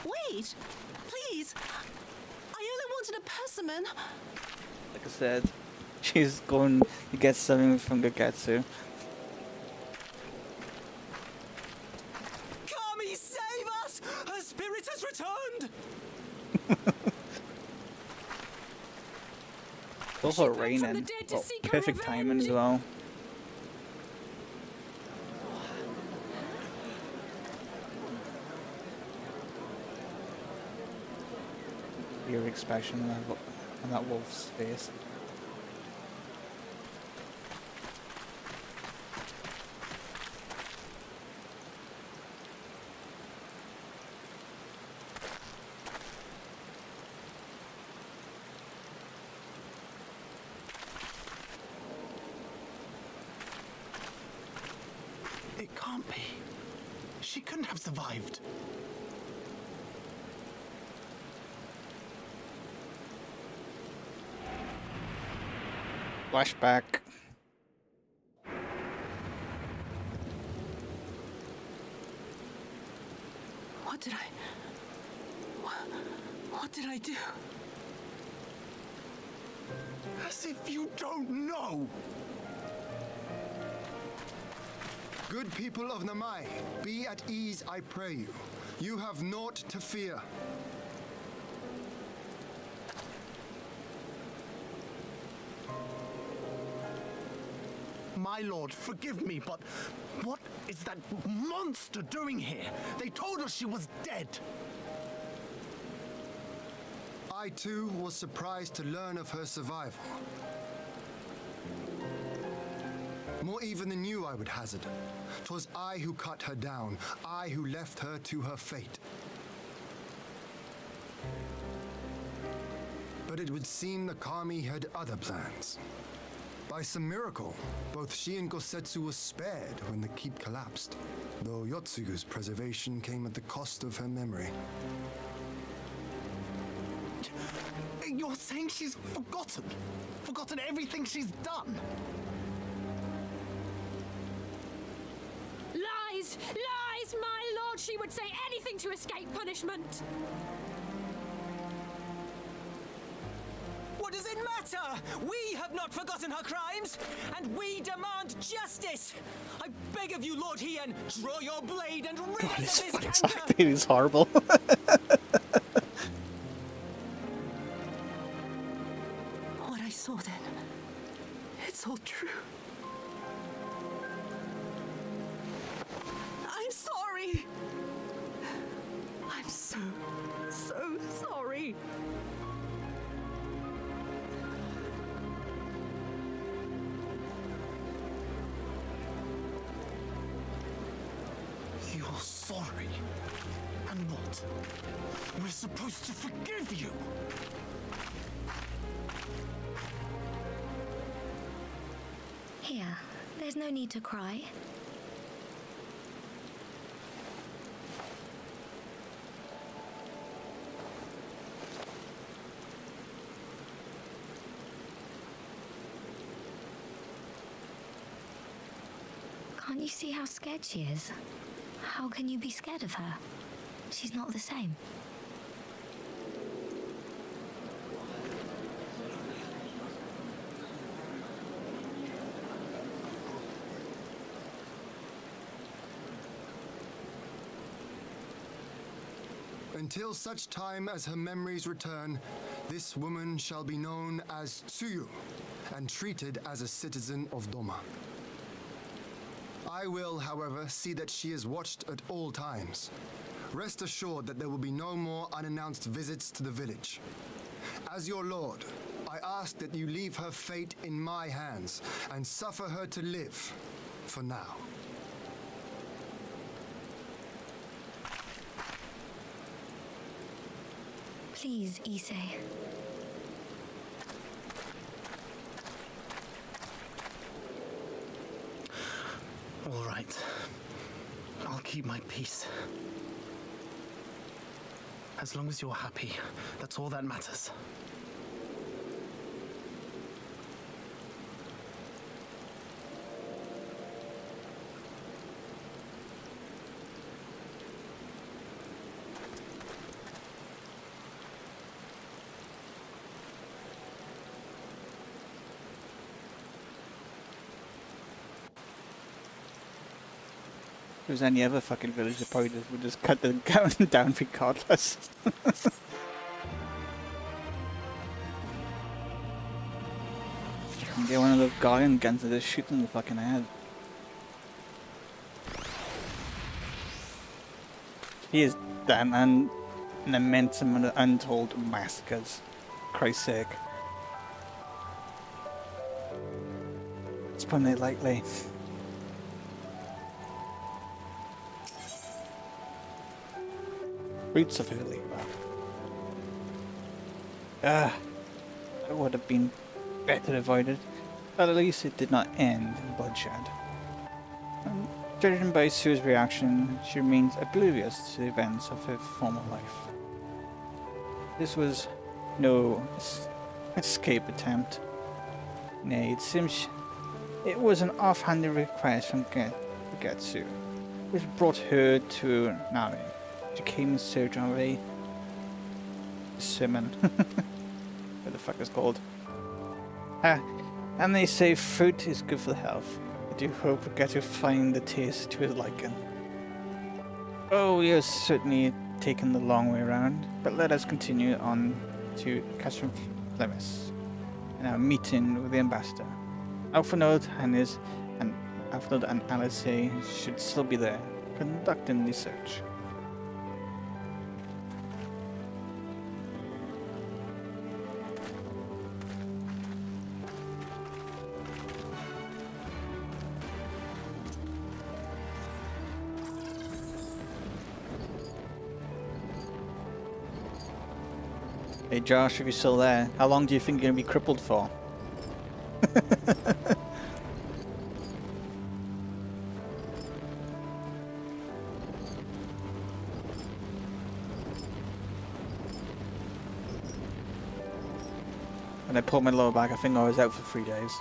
Wait! Please! I only wanted a persimmon. Like I said, she's going to get something from Gagetsu. Kami, save us! Her spirit has returned! It's also raining. Oh, perfect timing as well. Your expression on that wolf's face. It can't be. She couldn't have survived. Flashback. What did I... What did I do? As if you don't know! Good people of Namai, be at ease, I pray you. You have naught to fear. My lord, forgive me, but what is that monster doing here? They told us she was dead. I too was surprised to learn of her survival. More even than you, I would hazard. 'Twas I who cut her down, I who left her to her fate. But it would seem the Kami had other plans. By some miracle, both she and Gosetsu were spared when the keep collapsed, though Yotsugu's preservation came at the cost of her memory. You're saying she's forgotten? Forgotten everything she's done? Lies! Lies! My lord, she would say anything to escape punishment! What does it matter? We have not forgotten her crimes, and we demand justice! I beg of you, Lord Heian, draw your blade and rid us of this canker! It is horrible. What I saw then, it's all true. I'm sorry. I'm so sorry. You're sorry? And what? We're supposed to forgive you? Here, there's no need to cry. you see how scared she is? How can you be scared of her? She's not the same. Until such time as her memories return, this woman shall be known as Tsuyu and treated as a citizen of Doma. I will, however, see that she is watched at all times. Rest assured that there will be no more unannounced visits to the village. As your lord, I ask that you leave her fate in my hands and suffer her to live, for now. Please, Issei. All right. I'll keep my peace. As long as you're happy, that's all that matters. If there was any other fucking village, they probably would just cut the gun down regardless. Get one of those guardian guns that just shoot them in the fucking head. He has done an immense amount of untold massacres. Christ's sake. Let's put it lightly. Roots of early. That would have been better avoided, but at least it did not end in bloodshed. Judging by Sue's reaction, she remains oblivious to the events of her former life. This was no escape attempt. Nay, it seems it was an offhanded request from Getsu, which brought her to Nari. She came in search of a sermon. What the fuck is called? And they say fruit is good for the health. I do hope we get to find the taste to his liking. Oh, we have certainly taken the long way around, but let us continue on to Castrum Flemis and our meeting with the ambassador. Alphanode and Alice should still be there, conducting the search. Hey Josh, if you're still there, how long do you think you're going to be crippled for? When I pulled my lower back, I think I was out for 3 days.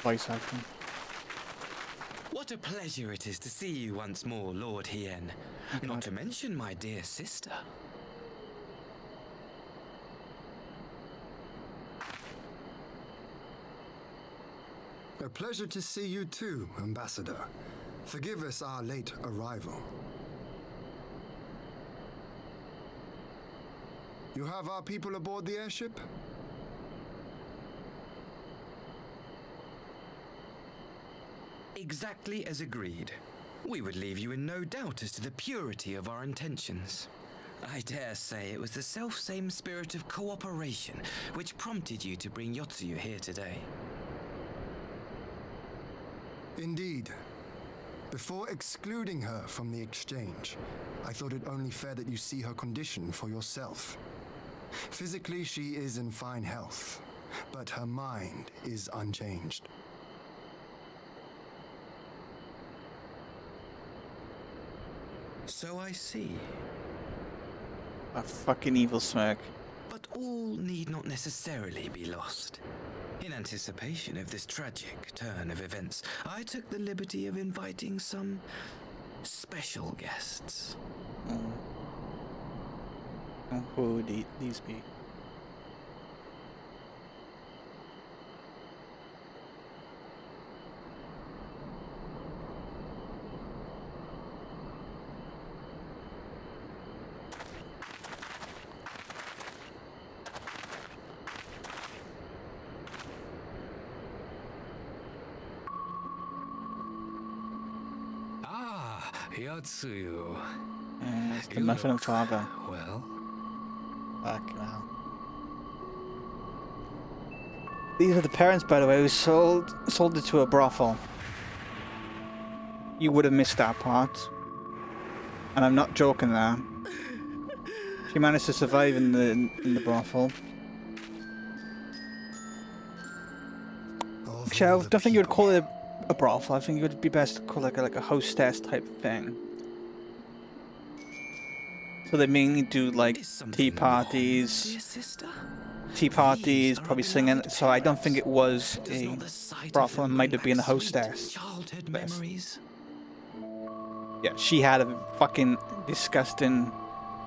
Voice acting. What a pleasure it is to see you once more, Lord Hien. Not to mention my dear sister. A pleasure to see you too, Ambassador. Forgive us our late arrival. You have our people aboard the airship? Exactly as agreed. we would leave you in no doubt as to the purity of our intentions. I dare say it was the self-same spirit of cooperation which prompted you to bring Yotsuyu here today. Indeed. Before excluding her from the exchange, I thought it only fair that you see her condition for yourself. Physically, she is in fine health, but her mind is unchanged. So I see. A fucking evil smirk. But all need not necessarily be lost. In anticipation of this tragic turn of events, I took the liberty of inviting some special guests. Who would these be? Yotsuyu. It's the mother and father. Well. Fuck now. These are the parents, by the way, who sold it to a brothel. You would have missed that part. And I'm not joking there. She managed to survive in the brothel. Actually, I don't think you would call it a brothel. I think it would be best to call it like a hostess type thing. So they mainly do like tea parties, probably singing. So I don't think it was a brothel. It might have been a hostess. Yeah, she had a fucking disgusting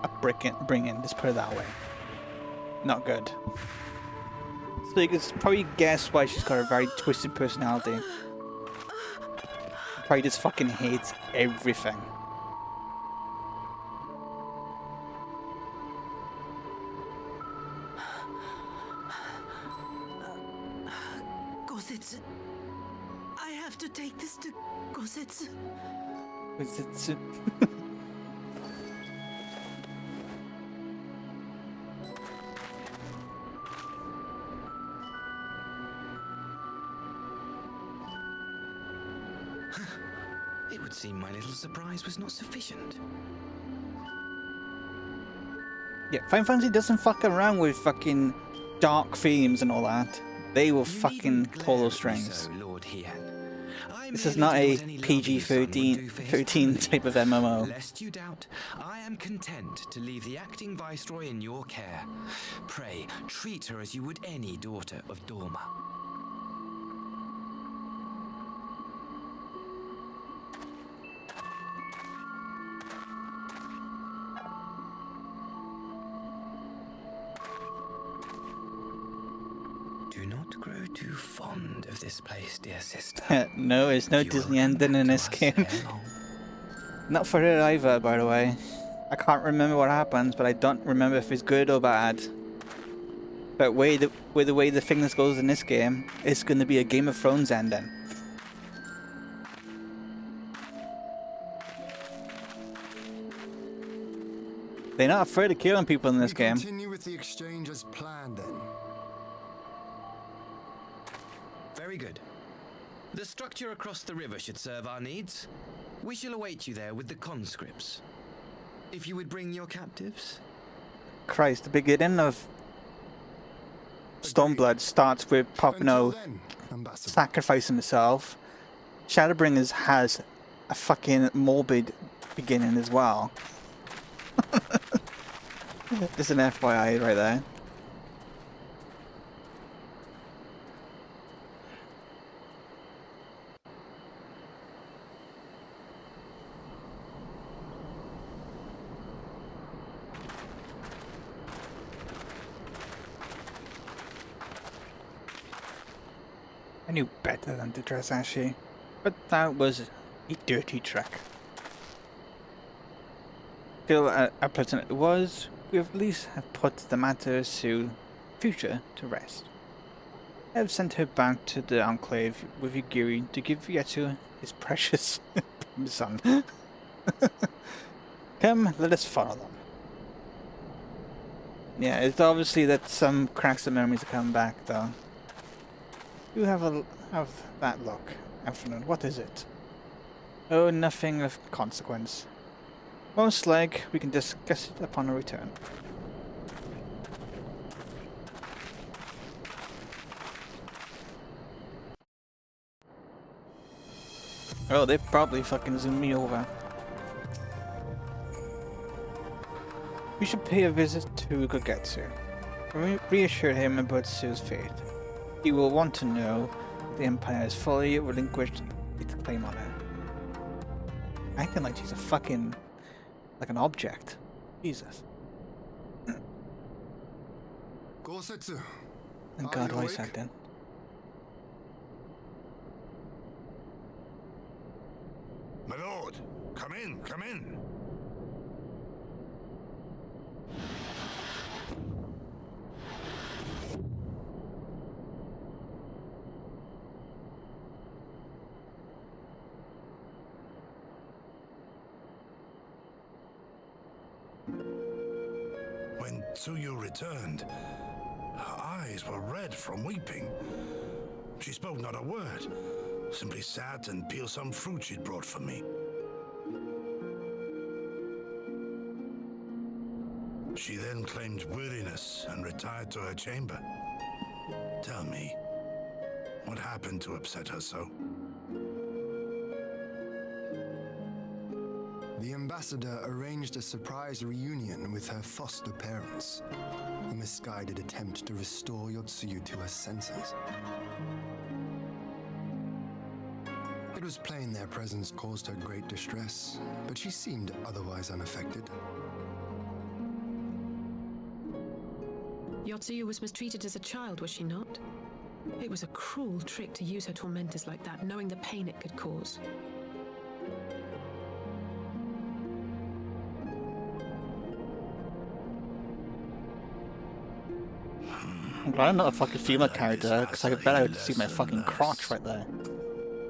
upbringing. Let's put it that way. Not good. So you can probably guess why she's got a very twisted personality. Probably just fucking hates everything. Gosetsu. I have to take this to Gosetsu. Gosetsu. It would seem my little surprise was not sufficient. Yeah, Final Fantasy doesn't fuck around with fucking dark themes and all that. They will fucking pull those strings. This is not a PG-13 type of MMO. Lest you doubt, I am content to leave the acting viceroy in your care. Pray, treat her as you would any daughter of Dorma. Do not grow too fond of this place, dear sister. No, there's no Disney ending in this game. Not for it either, by the way. I can't remember what happens, but I don't remember if it's good or bad. But with the way the things goes in this game, it's going to be a Game of Thrones ending. They're not afraid of killing people in this game. Continue with the exchange as planned, then. Very good. The structure across the river should serve our needs. We shall await you there with the conscripts. If you would bring your captives. Christ, the beginning of Stormblood starts with Popino sacrificing himself. Shadowbringers has a fucking morbid beginning as well. Just an FYI right there. I knew better than to dress ashy, but that was a dirty trick. Still, how pleasant it was, we at least have put the matters to future to rest. I have sent her back to the Enclave with Yugiri to give Yetu his precious son. Come, let us follow them. Yeah, it's obviously that some cracks of memories are coming back, though. You have that look, Afternoon. What is it? Oh, nothing of consequence. Most like we can discuss it upon our return. Oh, they probably fucking zoomed me over. We should pay a visit to Gogetsu. Reassure him about Sue's fate. He will want to know the Empire has fully relinquished its claim on her. Acting like she's a fucking... like an object. Jesus. Thank God why is that then? My lord, come in, come in. When Tsuyu returned, her eyes were red from weeping. She spoke not a word, simply sat and peeled some fruit she'd brought for me. She then claimed weariness and retired to her chamber. Tell me, what happened to upset her so? The ambassador arranged a surprise reunion with her foster parents. A misguided attempt to restore Yotsuyu to her senses. It was plain their presence caused her great distress, but she seemed otherwise unaffected. Yotsuyu was mistreated as a child, was she not? It was a cruel trick to use her tormentors like that, knowing the pain it could cause. I'm glad I'm not a fucking female character, because I bet I would see my fucking crotch right there.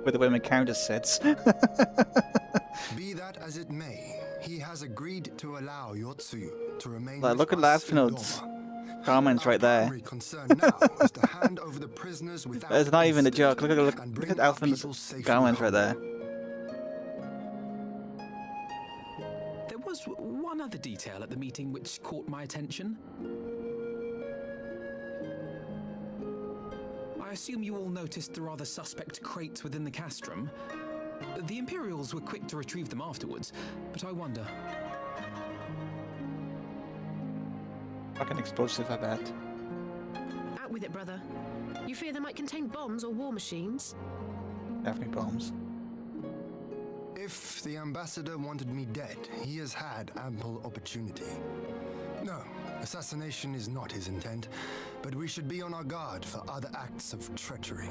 With the way my character sits. Be that as it may, he has agreed to allow Yotsuyu to remain Like, look at with us in Lathnode's Doma. comments right there. Primary concern now is to hand over the prisoners without It's not even a incident joke. Look and at bring our Alpha's people safely comments right home. there. There was one other detail at the meeting which caught my attention. I assume you all noticed the rather suspect crates within the castrum. The Imperials were quick to retrieve them afterwards, but I wonder... Fucking explosive, I bet. Out with it, brother. You fear they might contain bombs or war machines? Definitely bombs. If the ambassador wanted me dead, he has had ample opportunity. No, assassination is not his intent, but we should be on our guard for other acts of treachery.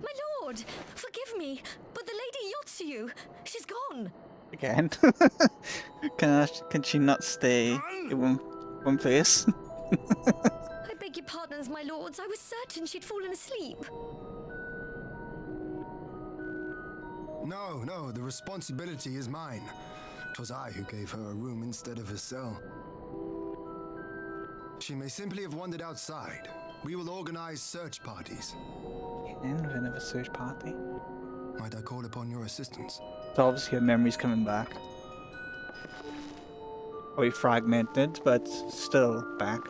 My lord, forgive me, but the Lady Yotsuyu, she's gone. Again? Can she not stay in one place? I beg your pardons, my lords. I was certain she'd fallen asleep. No, the responsibility is mine. 'Twas I who gave her a room instead of a cell. She may simply have wandered outside. We will organize search parties. End with another search party. Might I call upon your assistance? So obviously her memory's coming back. Very fragmented, but still back.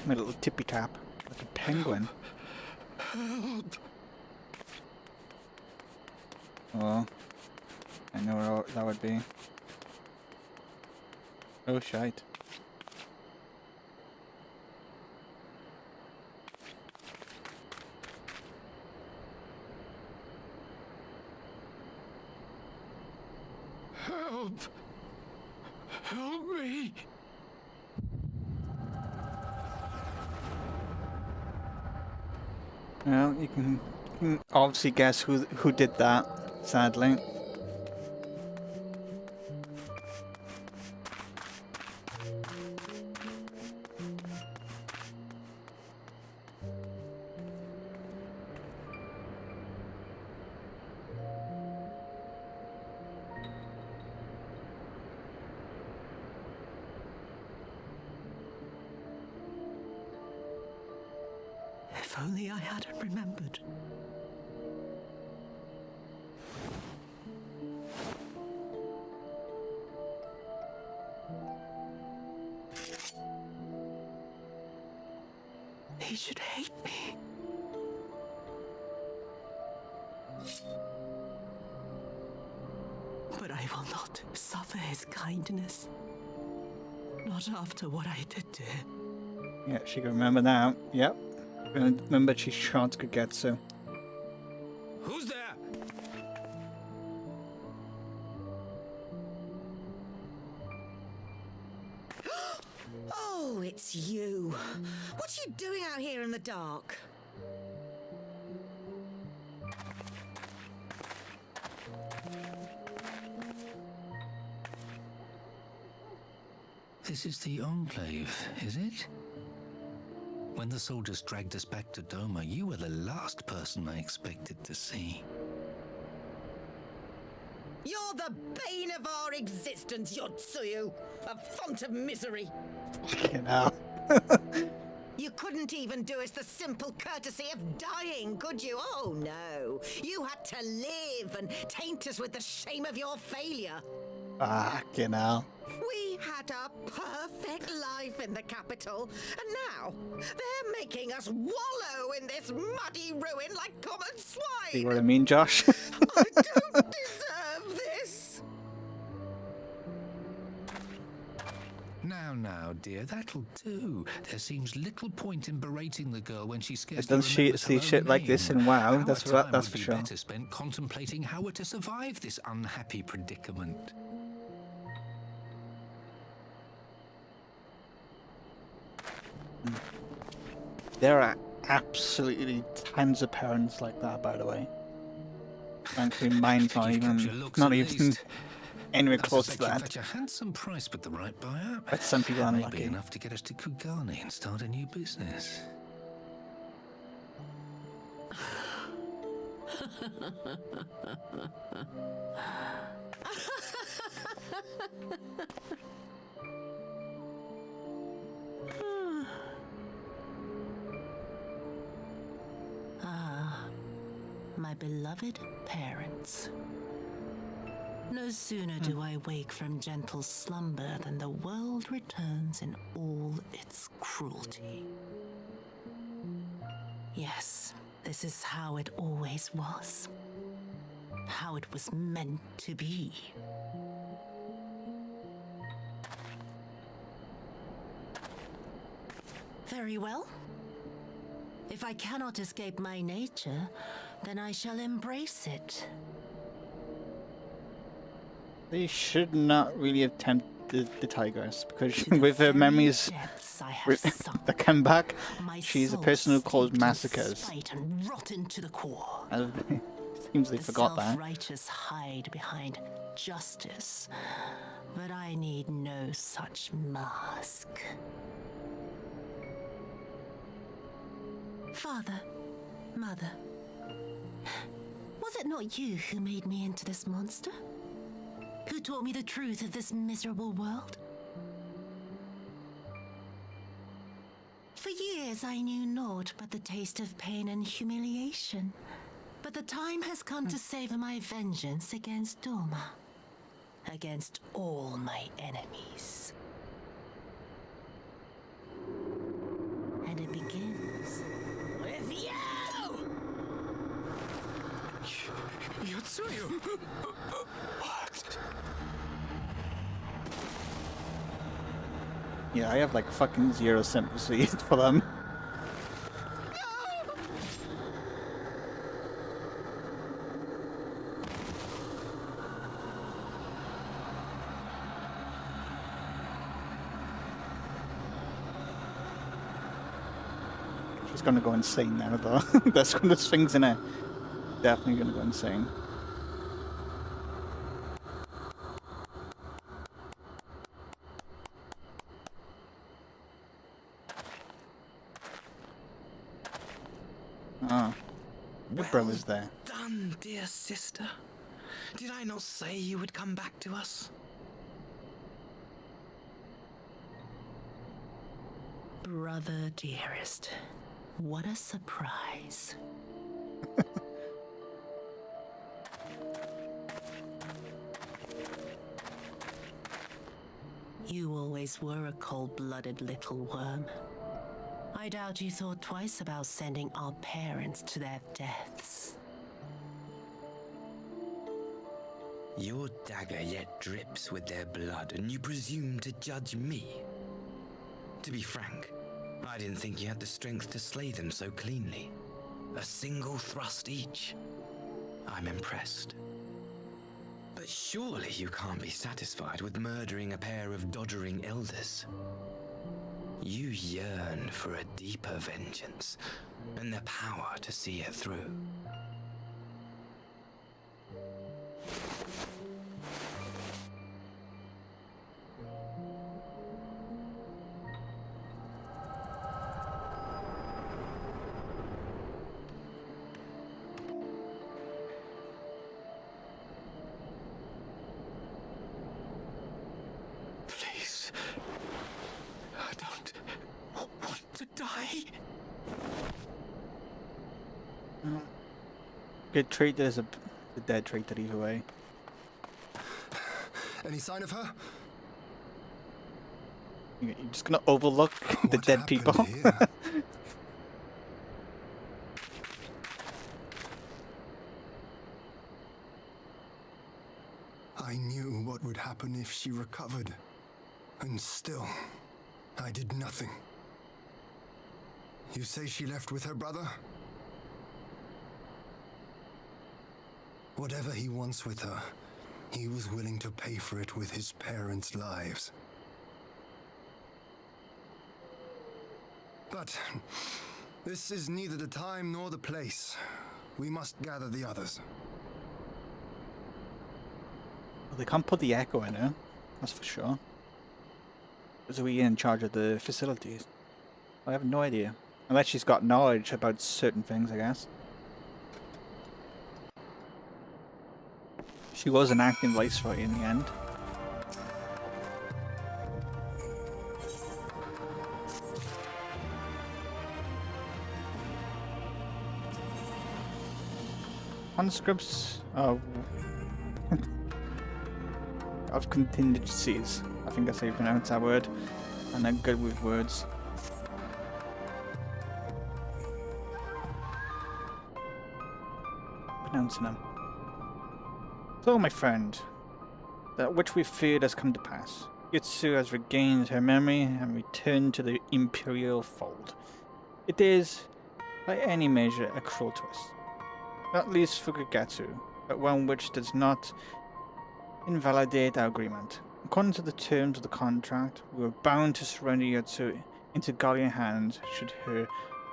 My little tippy tap, like a penguin. Help! Oh, I know where that would be. Oh shite. Help! Help me! Well, you can obviously guess who did that, sadly. If only I hadn't remembered. He should hate me. But I will not suffer his kindness. Not after what I did to him. Yeah, she can remember now. Yep. Remember she's trying to get so. Who's there? Oh, it's you. What are you doing out here in the dark? This is the Enclave, is it? When the soldiers dragged us back to Doma, you were the last person I expected to see. You're the bane of our existence, Yotsuyu. A font of misery. You know. You couldn't even do us the simple courtesy of dying, could you? Oh, no. You had to live and taint us with the shame of your failure. Fucking hell. We had a perfect life in the capital, and now they're making us wallow in this muddy ruin like common swine. See what I mean, Josh? I don't deserve this. Now, dear, that'll do. There seems little point in berating the girl when she scarcely Does she remembers see her shit own like this name. in WoW? Our That's time for would be sure. better spent contemplating how we're to survive this unhappy predicament. There are absolutely tons of parents like that, by the way. Frankly, mine's not even anywhere close to that. Fetch a handsome price with the right buyer. But some people are Maybe unlucky. enough to get us to Kugane and start a new business. Ah, my beloved parents. No sooner do I wake from gentle slumber than the world returns in all its cruelty. Yes, this is how it always was. How it was meant to be. Very well. If I cannot escape my nature, then I shall embrace it. They should not really have tempted the tigress, because with her memories that come back, she's a person who caused massacres. And rotten to the core. It seems they forgot that. Self-righteous hide behind justice, but I need no such mask. Father, Mother, was it not you who made me into this monster? Who taught me the truth of this miserable world? For years I knew naught but the taste of pain and humiliation. But the time has come to savor my vengeance against Doma. Against all my enemies. And it begins with you! Yotsuyu! What? Yeah, I have like fucking zero sympathy for them. She's gonna go insane now, though. That's when the swings in her. Definitely gonna go insane. Ah, your brother's there. Done, dear sister. Did I not say you would come back to us? Brother dearest, what a surprise. You always were a cold-blooded little worm. I doubt you thought twice about sending our parents to their deaths. Your dagger yet drips with their blood, and you presume to judge me. To be frank, I didn't think you had the strength to slay them so cleanly. A single thrust each. I'm impressed. But surely you can't be satisfied with murdering a pair of doddering elders. You yearn for a deeper vengeance, and the power to see it through. Please. I don't want to die. Get treated as a dead traitor either way. Any sign of her? You're just gonna overlook the dead people. I knew what would happen if she recovered. And still, I did nothing. You say she left with her brother? Whatever he wants with her, he was willing to pay for it with his parents' lives. But this is neither the time nor the place. We must gather the others. Well, they can't put the echo in her, that's for sure. Is we in charge of the facilities? I have no idea. Unless she's got knowledge about certain things, I guess. She was an acting viceroy in the end. Conscripts of contingencies. I think that's how you pronounce that word. And they're good with words. Pronouncing them. So, my friend, that which we feared has come to pass. Yutsu has regained her memory and returned to the Imperial fold. It is, by any measure, a cruel twist. Not least for Kagetsu, but one which does not invalidate our agreement. According to the terms of the contract, we were bound to surrender Yutsu into Guardian hands should her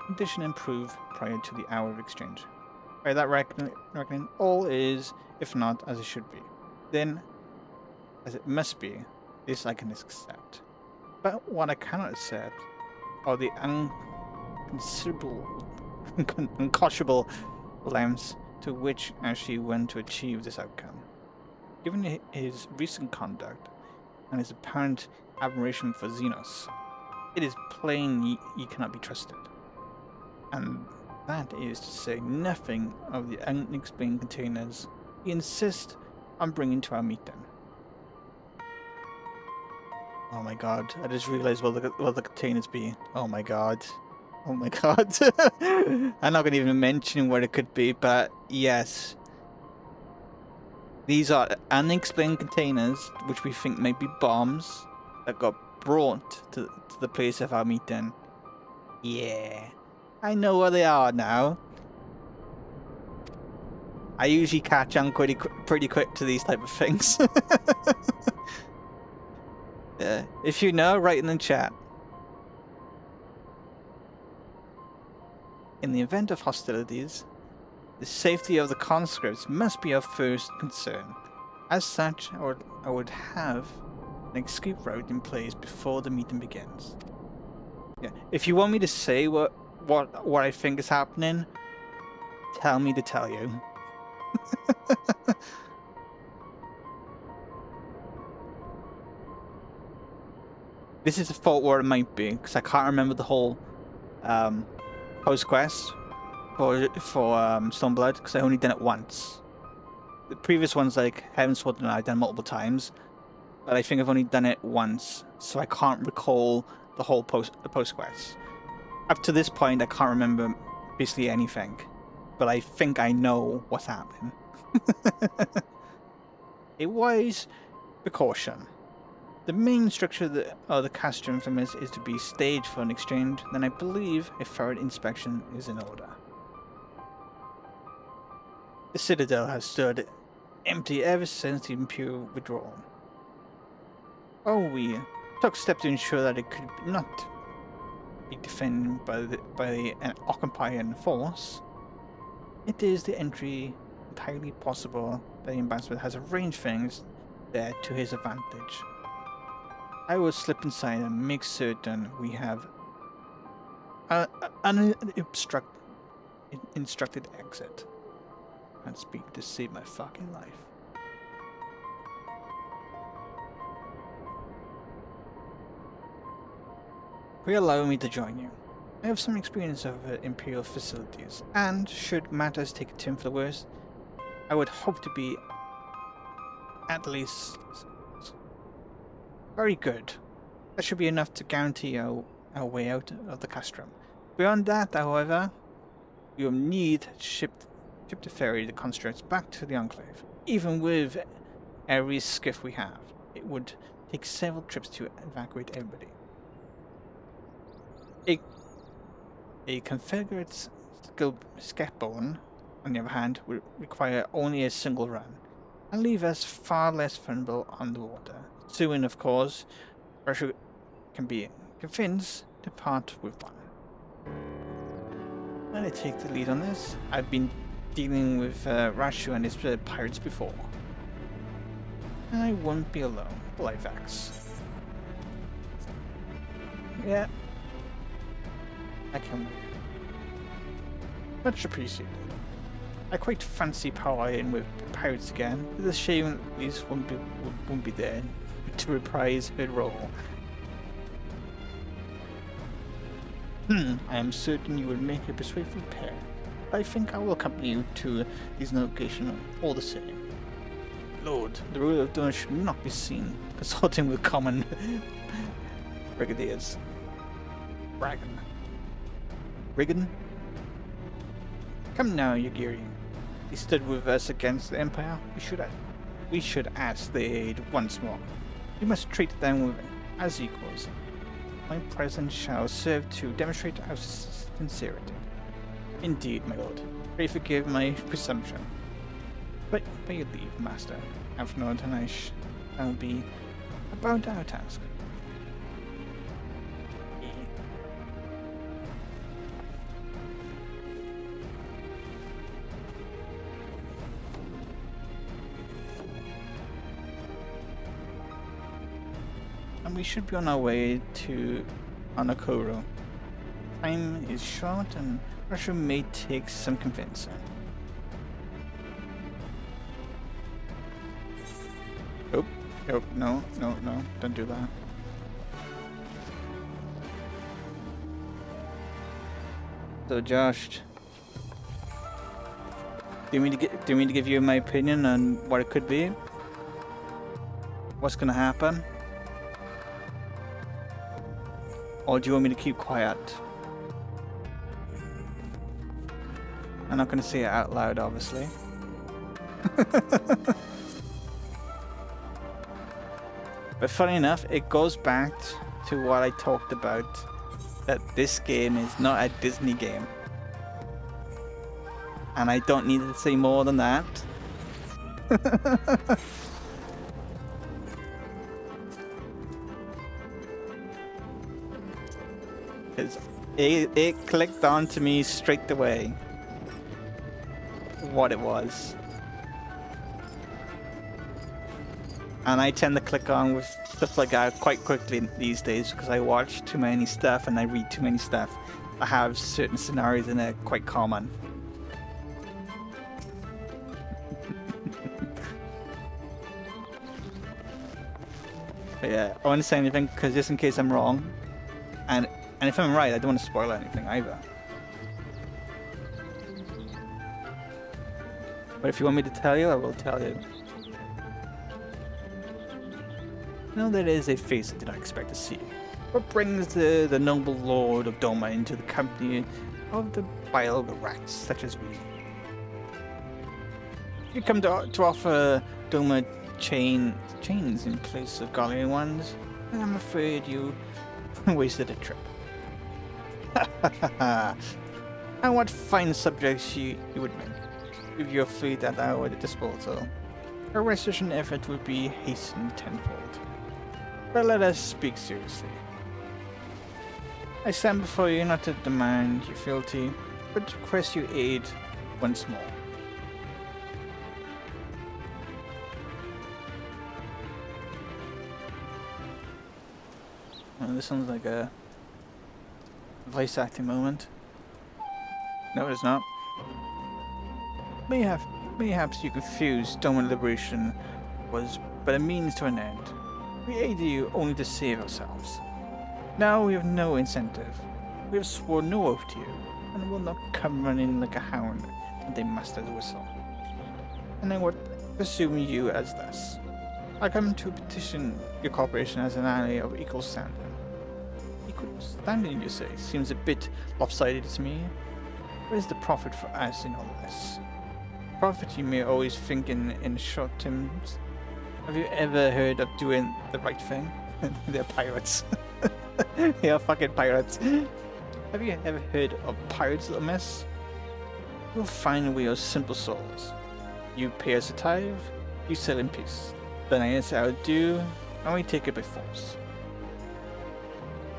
condition improve prior to the hour of exchange. By that reckoning, all is, if not, as it should be. Then, as it must be, this I can accept. But what I cannot accept are the unconscionable lengths to which she went to achieve this outcome. Given his recent conduct and his apparent admiration for Xenos, it is plain he cannot be trusted. And that is to say nothing of the unexplained containers he insists on bringing to our meeting. Oh my god, I just realized what the containers be. Oh my god. Oh my god. I'm not going to even mention what it could be, but yes. These are unexplained containers, which we think might be bombs, that got brought to the place of our meeting. Yeah. I know what they are now. I usually catch on pretty quick to these type of things. Yeah. If you know, write in the chat. In the event of hostilities, the safety of the conscripts must be our first concern. As such, I would have an escape route in place before the meeting begins. Yeah, if you want me to say what I think is happening, tell me to tell you. This is a fault where it might be, because I can't remember the whole post quest for Stormblood, because I only done it once. The previous ones, like Heaven's Sword and I've done multiple times, but I think I've only done it once, so I can't recall the whole post quest. Up to this point, I can't remember basically anything, but I think I know what's happening. A wise precaution. The main structure of the castrum from is to be staged for an exchange, then I believe a thorough inspection is in order. The citadel has stood empty ever since the Imperial withdrawal. Oh, we took steps to ensure that it could not be defended by an occupying force. It is the entry entirely possible that the ambassador has arranged things there to his advantage. I will slip inside and make certain we have an instructed exit. Can't speak to save my fucking life. Will you allow me to join you? I have some experience of Imperial facilities, and should matters take a turn for the worse, I would hope to be at least very good. That should be enough to guarantee our way out of the castrum. Beyond that, however, we will need to ship to ferry the constructs back to the Enclave. Even with every skiff we have, it would take several trips to evacuate everybody. A Confederate scapegoat, on the other hand, would require only a single run, and leave us far less vulnerable on the water. Soon, of course, Russia can be convinced to part with one. Let me take the lead on this. I've been dealing with Rashu and his pirates before. And I won't be alone. Blyvax. Yeah. I can wait. Much appreciated. I quite fancy powering with pirates again. It's a shame these won't be there to reprise her role. I am certain you will make a persuasive pair. I think I will accompany you to this location all the same. Lord, the ruler of Duna should not be seen consulting with common brigadiers. Riggin? Come now, Yagiri. He stood with us against the Empire. We should ask their aid once more. We must treat them as equals. My presence shall serve to demonstrate our sincerity. Indeed, my lord. Pray forgive my presumption. But by your leave, master, Alfnord and I shall be about our task. And we should be on our way to Anakoro. Time is short and Russia may take some convincing. Oh, no, don't do that. So Josh, do you mean to give you my opinion on what it could be? What's gonna happen? Or do you want me to keep quiet? I'm not going to say it out loud, obviously. But funny enough, it goes back to what I talked about, that this game is not a Disney game. And I don't need to say more than that. Because It clicked on to me straight away what it was. And I tend to click on with stuff like that quite quickly these days because I watch too many stuff and I read too many stuff. I have certain scenarios in it quite common. But yeah, I won't say anything because just in case I'm wrong. And if I'm right, I don't want to spoil anything either. But if you want me to tell you, I will tell you. Now there is a face I did not expect to see. What brings the noble lord of Doma into the company of the vile rats such as we? You come to offer Doma chains in place of Gallian ones, and I'm afraid you wasted a trip. And what fine subjects you would make, with your fleet at our disposal. Our restoration effort would be hastened tenfold. But let us speak seriously. I stand before you not to demand your fealty, but to request your aid once more. Oh, this sounds like a voice acting moment. No, it's not. Mayhaps you confused Doma liberation was but a means to an end. We aided you only to save ourselves. Now we have no incentive. We have sworn no oath to you, and will not come running like a hound at a master's whistle. And I would pursue you as thus. I come to petition your cooperation as an ally of equal standing. Equal standing, you say? Seems a bit lopsided to me. What is the profit for us in all this? Profit you may always think in short terms. Have you ever heard of doing the right thing? They're pirates. They are fucking pirates. Have you ever heard of pirates, little miss? You'll find we are simple souls. You pay us a tithe, you sell in peace. Then us our due, and we take it by force.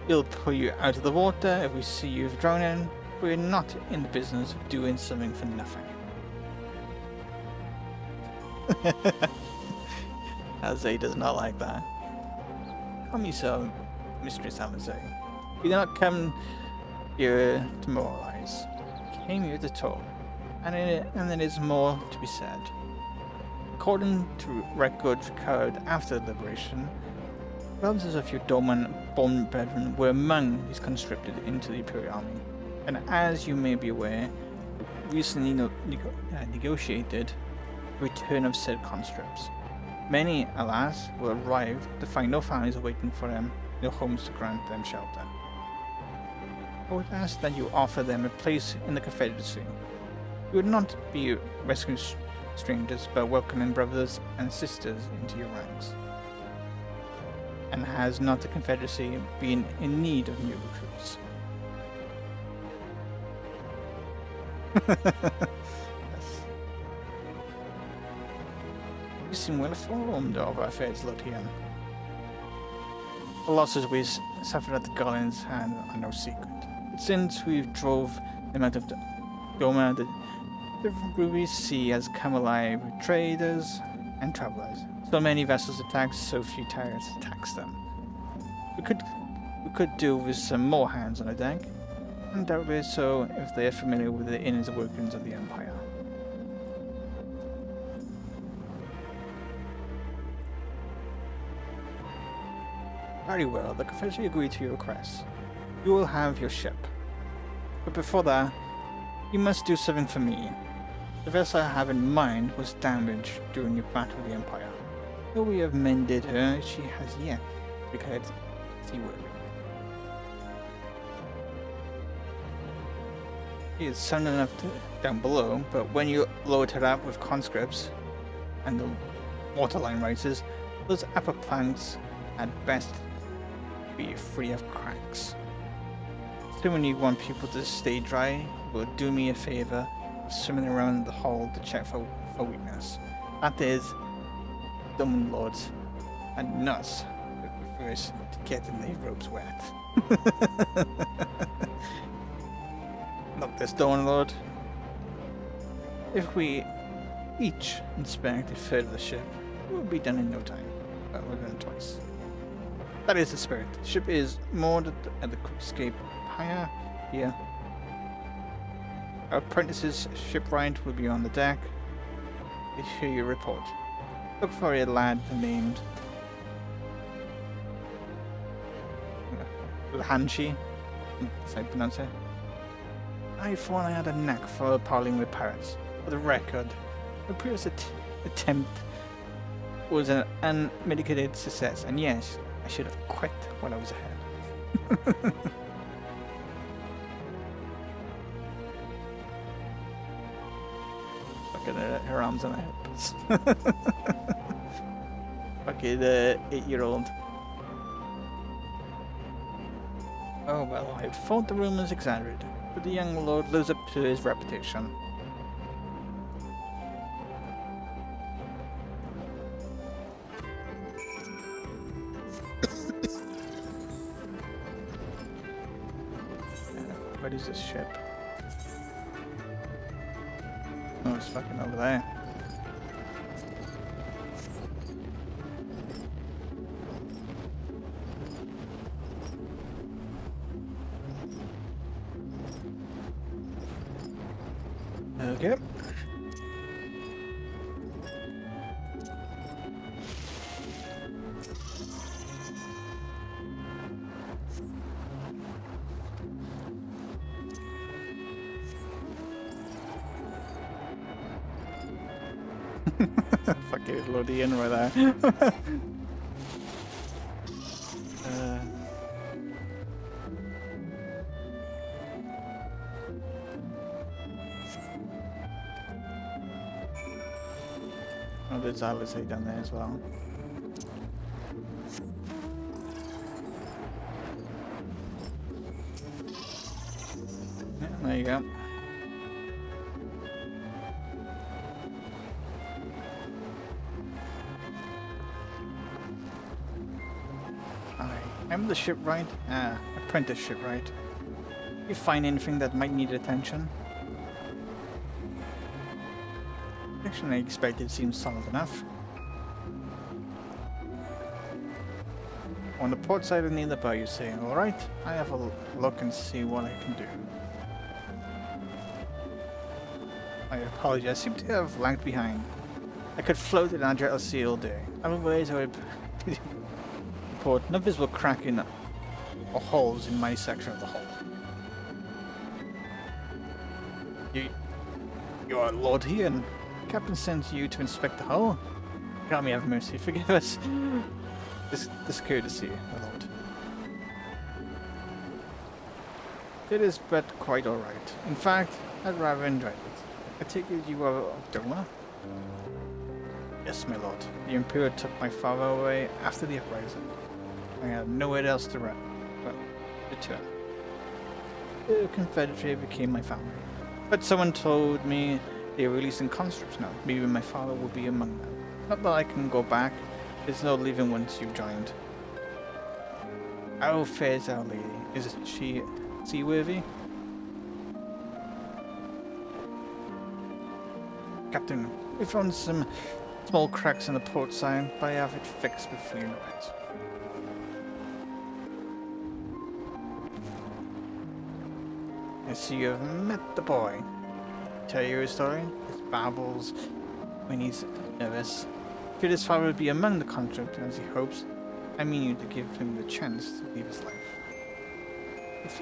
We'll pull you out of the water if we see you drowning. We're not in the business of doing something for nothing. Alzay does not like that. Come yourself, Mistress Alzay. We did not come here to moralize. We came here to talk, and there is more to be said. According to records recovered after the liberation, relatives of your Doman-born brethren were among these conscripted into the Imperial Army, and as you may be aware, recently negotiated the return of said conscripts. Many, alas, will arrive to find no families awaiting for them, no homes to grant them shelter. I would ask that you offer them a place in the Confederacy. You would not be rescuing strangers, but welcoming brothers and sisters into your ranks. And has not the Confederacy been in need of new recruits? Yes. You seem well informed of our affairs, Lord Ian. The losses we suffered at the Garland's hand are no secret. But since we drove them out of Doma, the Ruby Sea has come alive with traders and travelers. So many vessels attacked, so few pirates attacks them. We could do with some more hands on the deck, and doubtless so if they are familiar with the inner workings of the Empire. Very well, the Confederacy agreed to your request. You will have your ship. But before that, you must do something for me. The vessel I have in mind was damaged during your battle with the Empire. Though we have mended her, she has yet become seaworthy. She is sound enough down below, but when you load her up with conscripts and the waterline rises, those upper planks at best be free of cracks. Assuming you want people to stay dry, will do me a favor of swimming around the hull to check for weakness. That is, Doman Lords and nuts that prefers to getting the ropes wet. Look, this Stormblood. If we each inspect a third of the ship, we'll be done in no time. Well, we're done twice. That is the spirit. The ship is moored at the escape higher here. Our apprentice's shipwright will be on the deck. I hear your report. Look for a lad named Hanshi. That's how I pronounce it. I thought I had a knack for parleying with pirates. For the record, my previous attempt was an unmitigated success, and yes, I should have quit when I was ahead. Look at her arms and her hips. Okay, the 8-year-old. Oh well, I thought the rumors exaggerated, but the young lord lives up to his reputation. What is this ship? Oh, it's fucking over there. Okay. Fuck it, load the in right there. Oh, there's Alice down there as well. Yeah, there you go. I'm the shipwright. Apprentice shipwright. You find anything that might need attention? Actually, I expected seems solid enough. On the port side of the bow, you say, alright, I have a look and see what I can do. I apologize, I seem to have lagged behind. I could float in Agile Sea all day. Otherwise, I would report no visible cracking or holes in my section of the hull. You are Lord here, and Captain sends you to inspect the hull? God may have mercy, forgive us. This courtesy, my lord. It is but quite alright. In fact, I'd rather enjoy it. I take it you are Doma? Yes, my lord. The Emperor took my father away after the uprising. I had nowhere else to run. Well, return. The Confederacy became my family. But someone told me they are releasing conscripts now. Maybe my father will be among them. Not that I can go back. There's no leaving once you've joined. How fares our lady? Is she seaworthy? Captain, we found some small cracks in the port side, but I have it fixed before you know it. I see you have met the boy. Tell you his story? His babbles when he's nervous. Should his father be among the conscript as he hopes, I mean you to give him the chance to leave his life.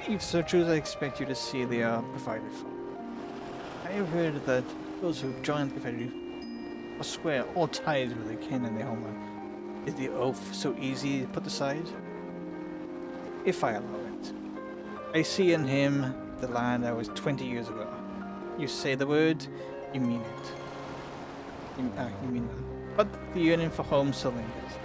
If so choose, I expect you to see they are provided for. I have heard that those who join the Confederacy will swear all ties with their kin and their homeland. Is the oath so easy to put aside? If I allow it. I see in him the lad I was 20 years ago. You say the word, you mean it. You mean them. But the yearning for home still lingers.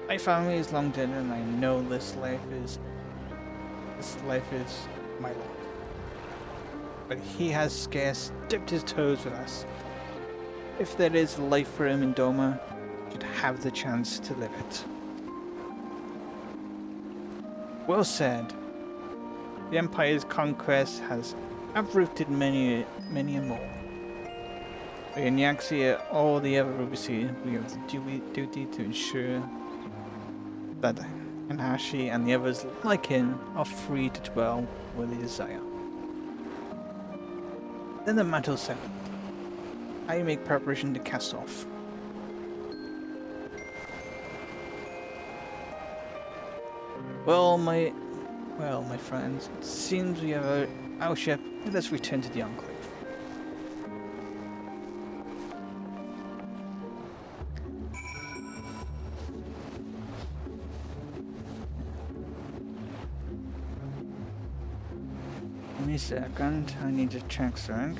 My family is long dead, and I know this life is my lord. But he has scarce dipped his toes with us. If there is life for him in Doma, he should have the chance to live it. Well said. The Empire's conquest has uprooted many a more. In Yaxia or the other overseas, we have the duty to ensure that Hashi and the others like him are free to dwell where they desire. Then the matter is settled. I make preparation to cast off. Well, my friends, it seems we have our ship. Let's return to the Enclave. Give me a second, I need to check something.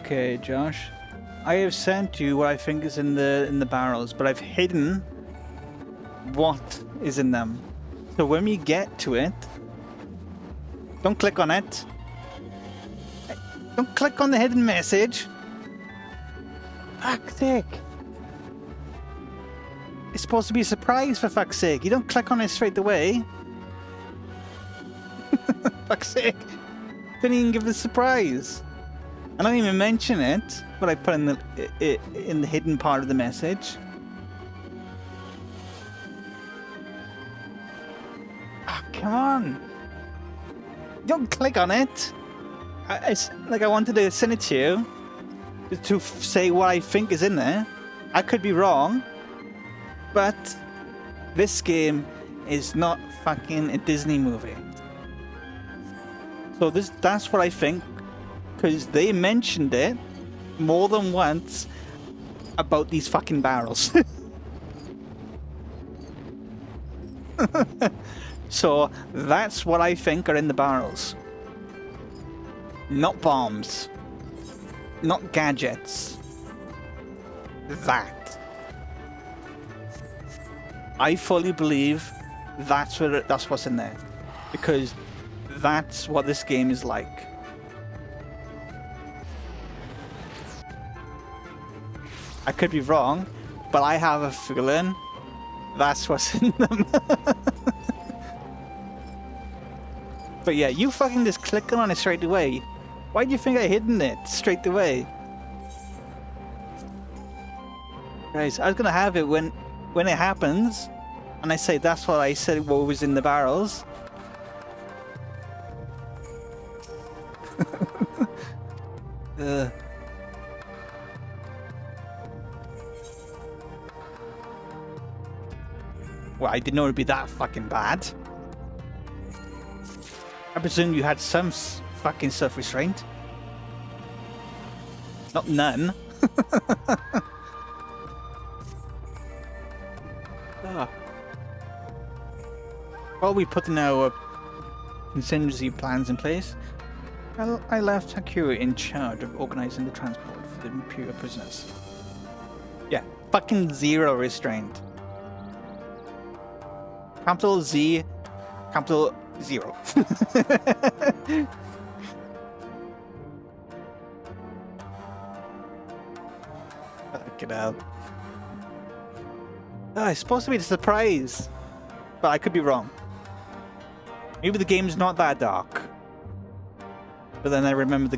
Okay, Josh. I have sent you what I think is in the barrels, but I've hidden what is in them. So when we get to it, don't click on it. Don't click on the hidden message. Fuck's sake. It's supposed to be a surprise, for fuck's sake. You don't click on it straight away. Fuck's sake. Didn't even give the surprise. I don't even mention it, but I put in the hidden part of the message. Oh, come on! Don't click on it. It's like I wanted to send it to you to say what I think is in there. I could be wrong, but this game is not fucking a Disney movie. So that's what I think. Because they mentioned it more than once about these fucking barrels. So that's what I think are in the barrels. Not bombs. Not gadgets. That. I fully believe that's what's in there. Because that's what this game is like. I could be wrong, but I have a feeling that's what's in them. But yeah, you fucking just clicking on it straight away. Why do you think I hidden it straight away? Guys, I was gonna have it when it happens, and I say that's what I said what was in the barrels. Well, I didn't know it'd be that fucking bad. I presume you had some fucking self-restraint. Not none. While we putting our contingency plans in place, I left Hakura in charge of organizing the transport for the Imperial prisoners. Yeah, fucking zero restraint. Capital Z, capital 0. Get out. It's supposed to be a surprise, but I could be wrong. Maybe the game's not that dark. But then I remember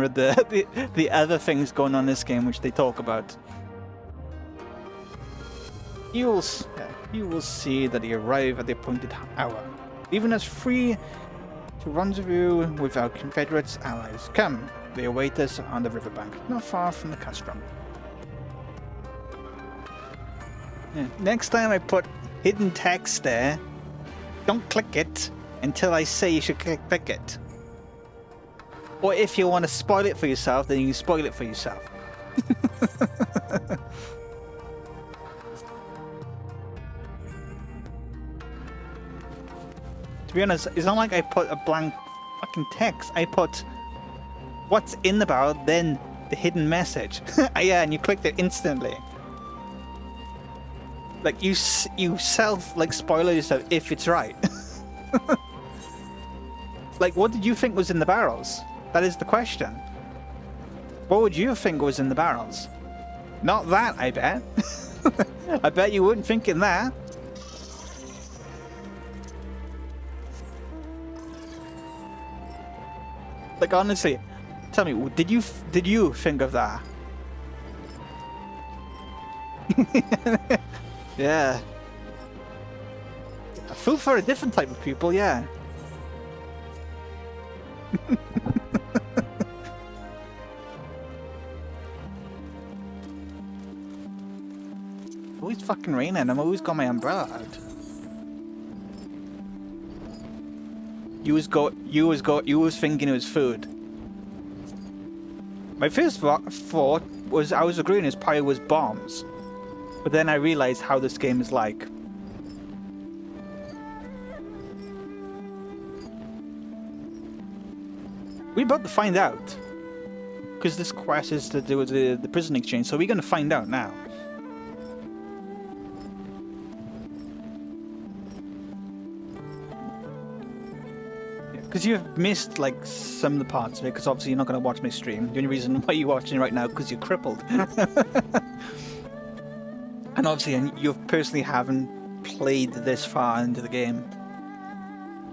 the other things going on in this game which they talk about. You will see that you arrive at the appointed hour, leaving us free to rendezvous with our Confederates allies. Come, they await us on the riverbank, not far from the castrum. Yeah. Next time I put hidden text there, don't click it until I say you should click it. Or if you want to spoil it for yourself, then you can spoil it for yourself. To be honest, it's not like I put a blank fucking text. I put what's in the barrel, then the hidden message. Yeah, and you clicked it instantly. Like you self spoil yourself if it's right. Like, what did you think was in the barrels? That is the question. What would you think was in the barrels? Not that, I bet. I bet you wouldn't think in that. Like, honestly, tell me, did you think of that? Yeah. Food for a different type of people, yeah. Always fucking raining. I've always got my umbrella out. You was thinking it was food. My first thought was I was agreeing it probably was bombs, but then I realized how this game is like. We're about to find out, because this quest is to do with the prison exchange, so we're going to find out now. Because you've missed like some of the parts of it, because obviously you're not going to watch my stream. The only reason why you're watching right now because you're crippled. And obviously you personally haven't played this far into the game,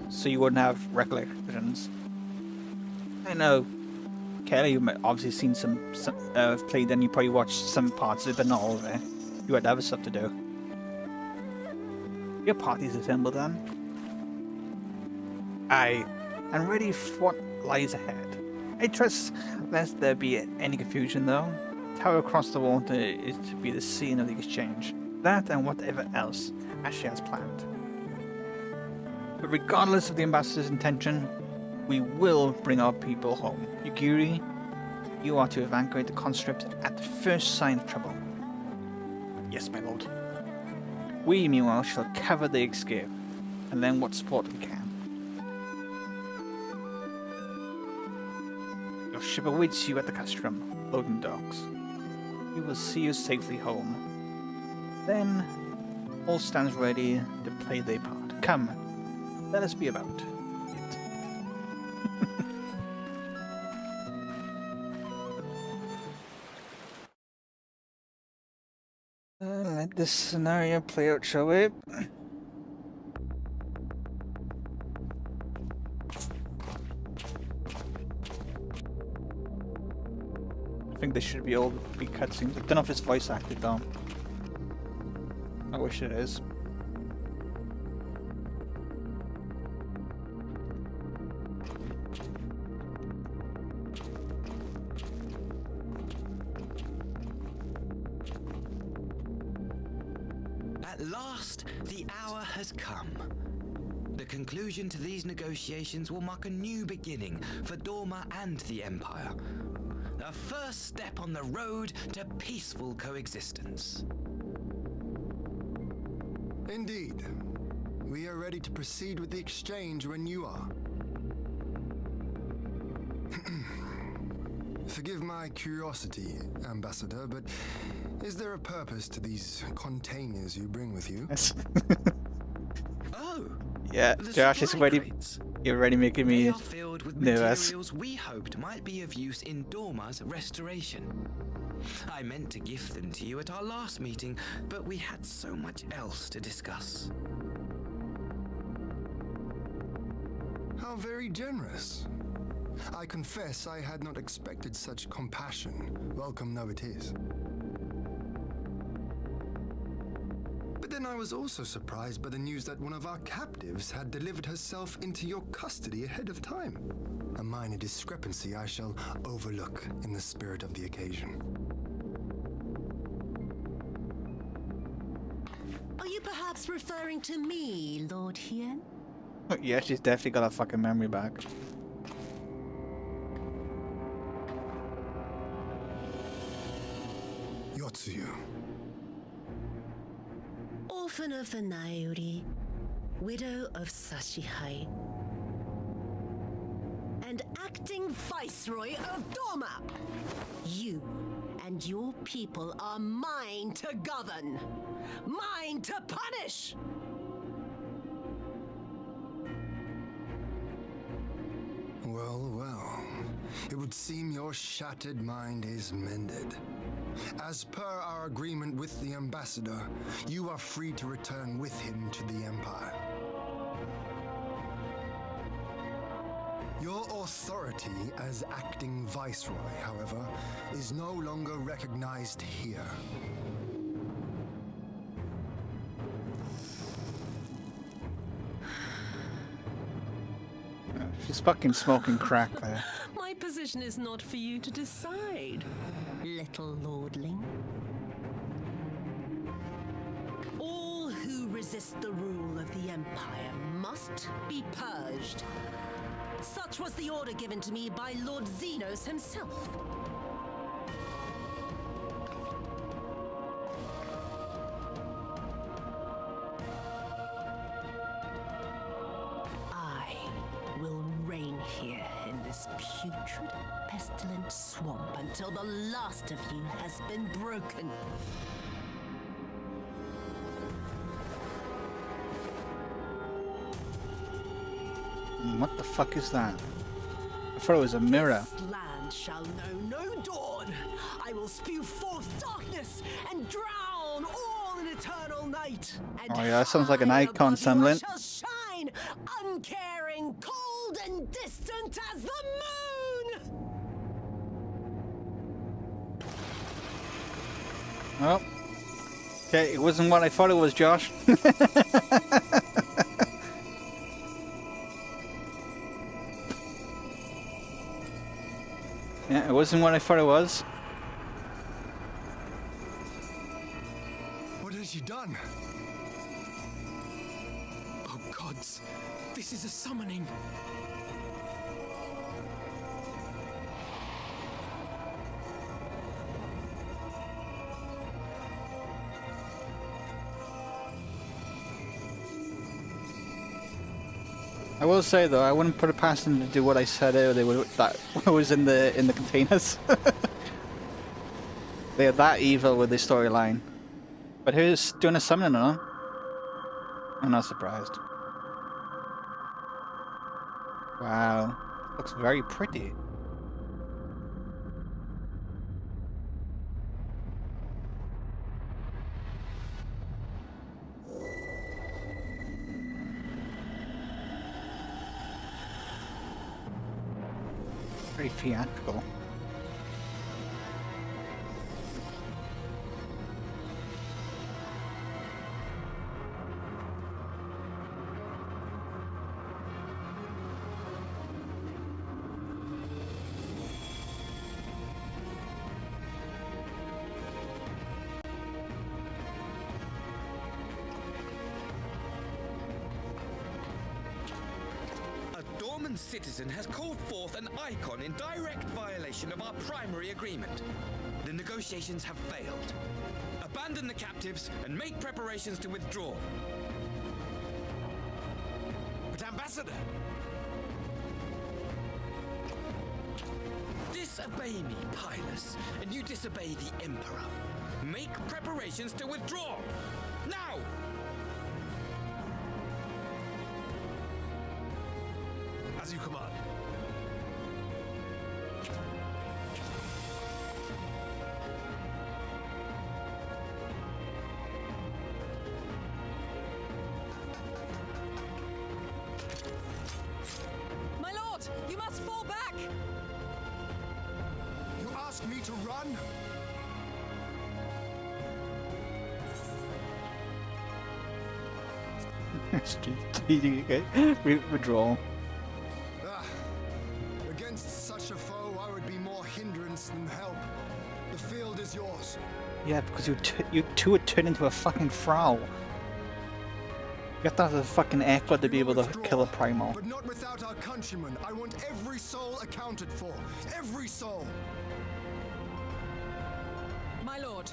so you wouldn't have recollections. I know, Kelly, you might obviously seen some played, and you probably watched some parts of it, but not all of it. You had other stuff to do. Your party's assembled then. Aye, and ready for what lies ahead. I trust lest there be any confusion though. Tower across the water is to be the scene of the exchange. That and whatever else Ashley has planned. But regardless of the ambassador's intention, we will bring our people home. Yugiri, you are to evacuate the conscript at the first sign of trouble. Yes, my lord. We, meanwhile, shall cover the escape, and lend what support we can. Your ship awaits you at the castrum, loading docks. We will see you safely home. Then, all stands ready to play their part. Come, let us be about it. Let this scenario play out, shall we? I think this should be all be cutscenes. I don't know if it's voice acted though. I wish it is. At last, the hour has come. The conclusion to these negotiations will mark a new beginning for Dorma and the Empire. A first step on the road to peaceful coexistence. Indeed. We are ready to proceed with the exchange when you are. Forgive my curiosity, Ambassador, but is there a purpose to these containers you bring with you? Yes. Oh! Yeah, Josh is ready. You're already making me They are filled with nervous. materials we hoped might be of use in Dorma's restoration. I meant to gift them to you at our last meeting, but we had so much else to discuss. How very generous. I confess I had not expected such compassion, welcome though it is. But then I was also surprised by the news that one of our captives had delivered herself into your custody ahead of time. A minor discrepancy I shall overlook in the spirit of the occasion. Are you perhaps referring to me, Lord Hien? Yeah, she's definitely got her fucking memory back. Yotsuyu. Orphan of the Naori, widow of Sashihai, and acting viceroy of Doma. You and your people are mine to govern, mine to punish. Well, well. It would seem your shattered mind is mended. As per our agreement with the ambassador, you are free to return with him to the Empire. Your authority as acting viceroy, however, is no longer recognized here. She's fucking smoking crack there. My position is not for you to decide, little lordling. All who resist the rule of the Empire must be purged. Such was the order given to me by Lord Xenos himself. I will reign here in this putrid, pestilent swamp until the last of you has been broken. What the fuck is that? I thought it was a mirror. This land shall know no dawn. I will spew forth darkness and drown all in eternal night. And Oh yeah, that sounds like an icon semblance. semblant. Shall shine, uncaring, cold and distant as the moon. Oh. Okay, it wasn't what I thought it was, Josh. Yeah, it wasn't what I thought it was. What has she done? Oh gods, this is a summoning. I will say though, I wouldn't put it past them to do what I said earlier that was in the containers. They are that evil with this storyline. But who's doing a summoning on them? I'm not surprised. Wow, looks very pretty. Very theatrical. Citizen has called forth an icon in direct violation of our primary agreement. The negotiations have failed. Abandon the captives and make preparations to withdraw. But Ambassador! Disobey me, Pilus, and you disobey the Emperor. Make preparations to withdraw! Now! As you command. My lord, you must fall back! ask me to run? Withdrawal. Against such a foe, I would be more hindrance than help. The field is yours. Yeah, because you two would turn into a fucking Frau. You have to have a fucking echo to be able to kill a Primal. But not without our countrymen. I want every soul accounted for. Every soul. My lord.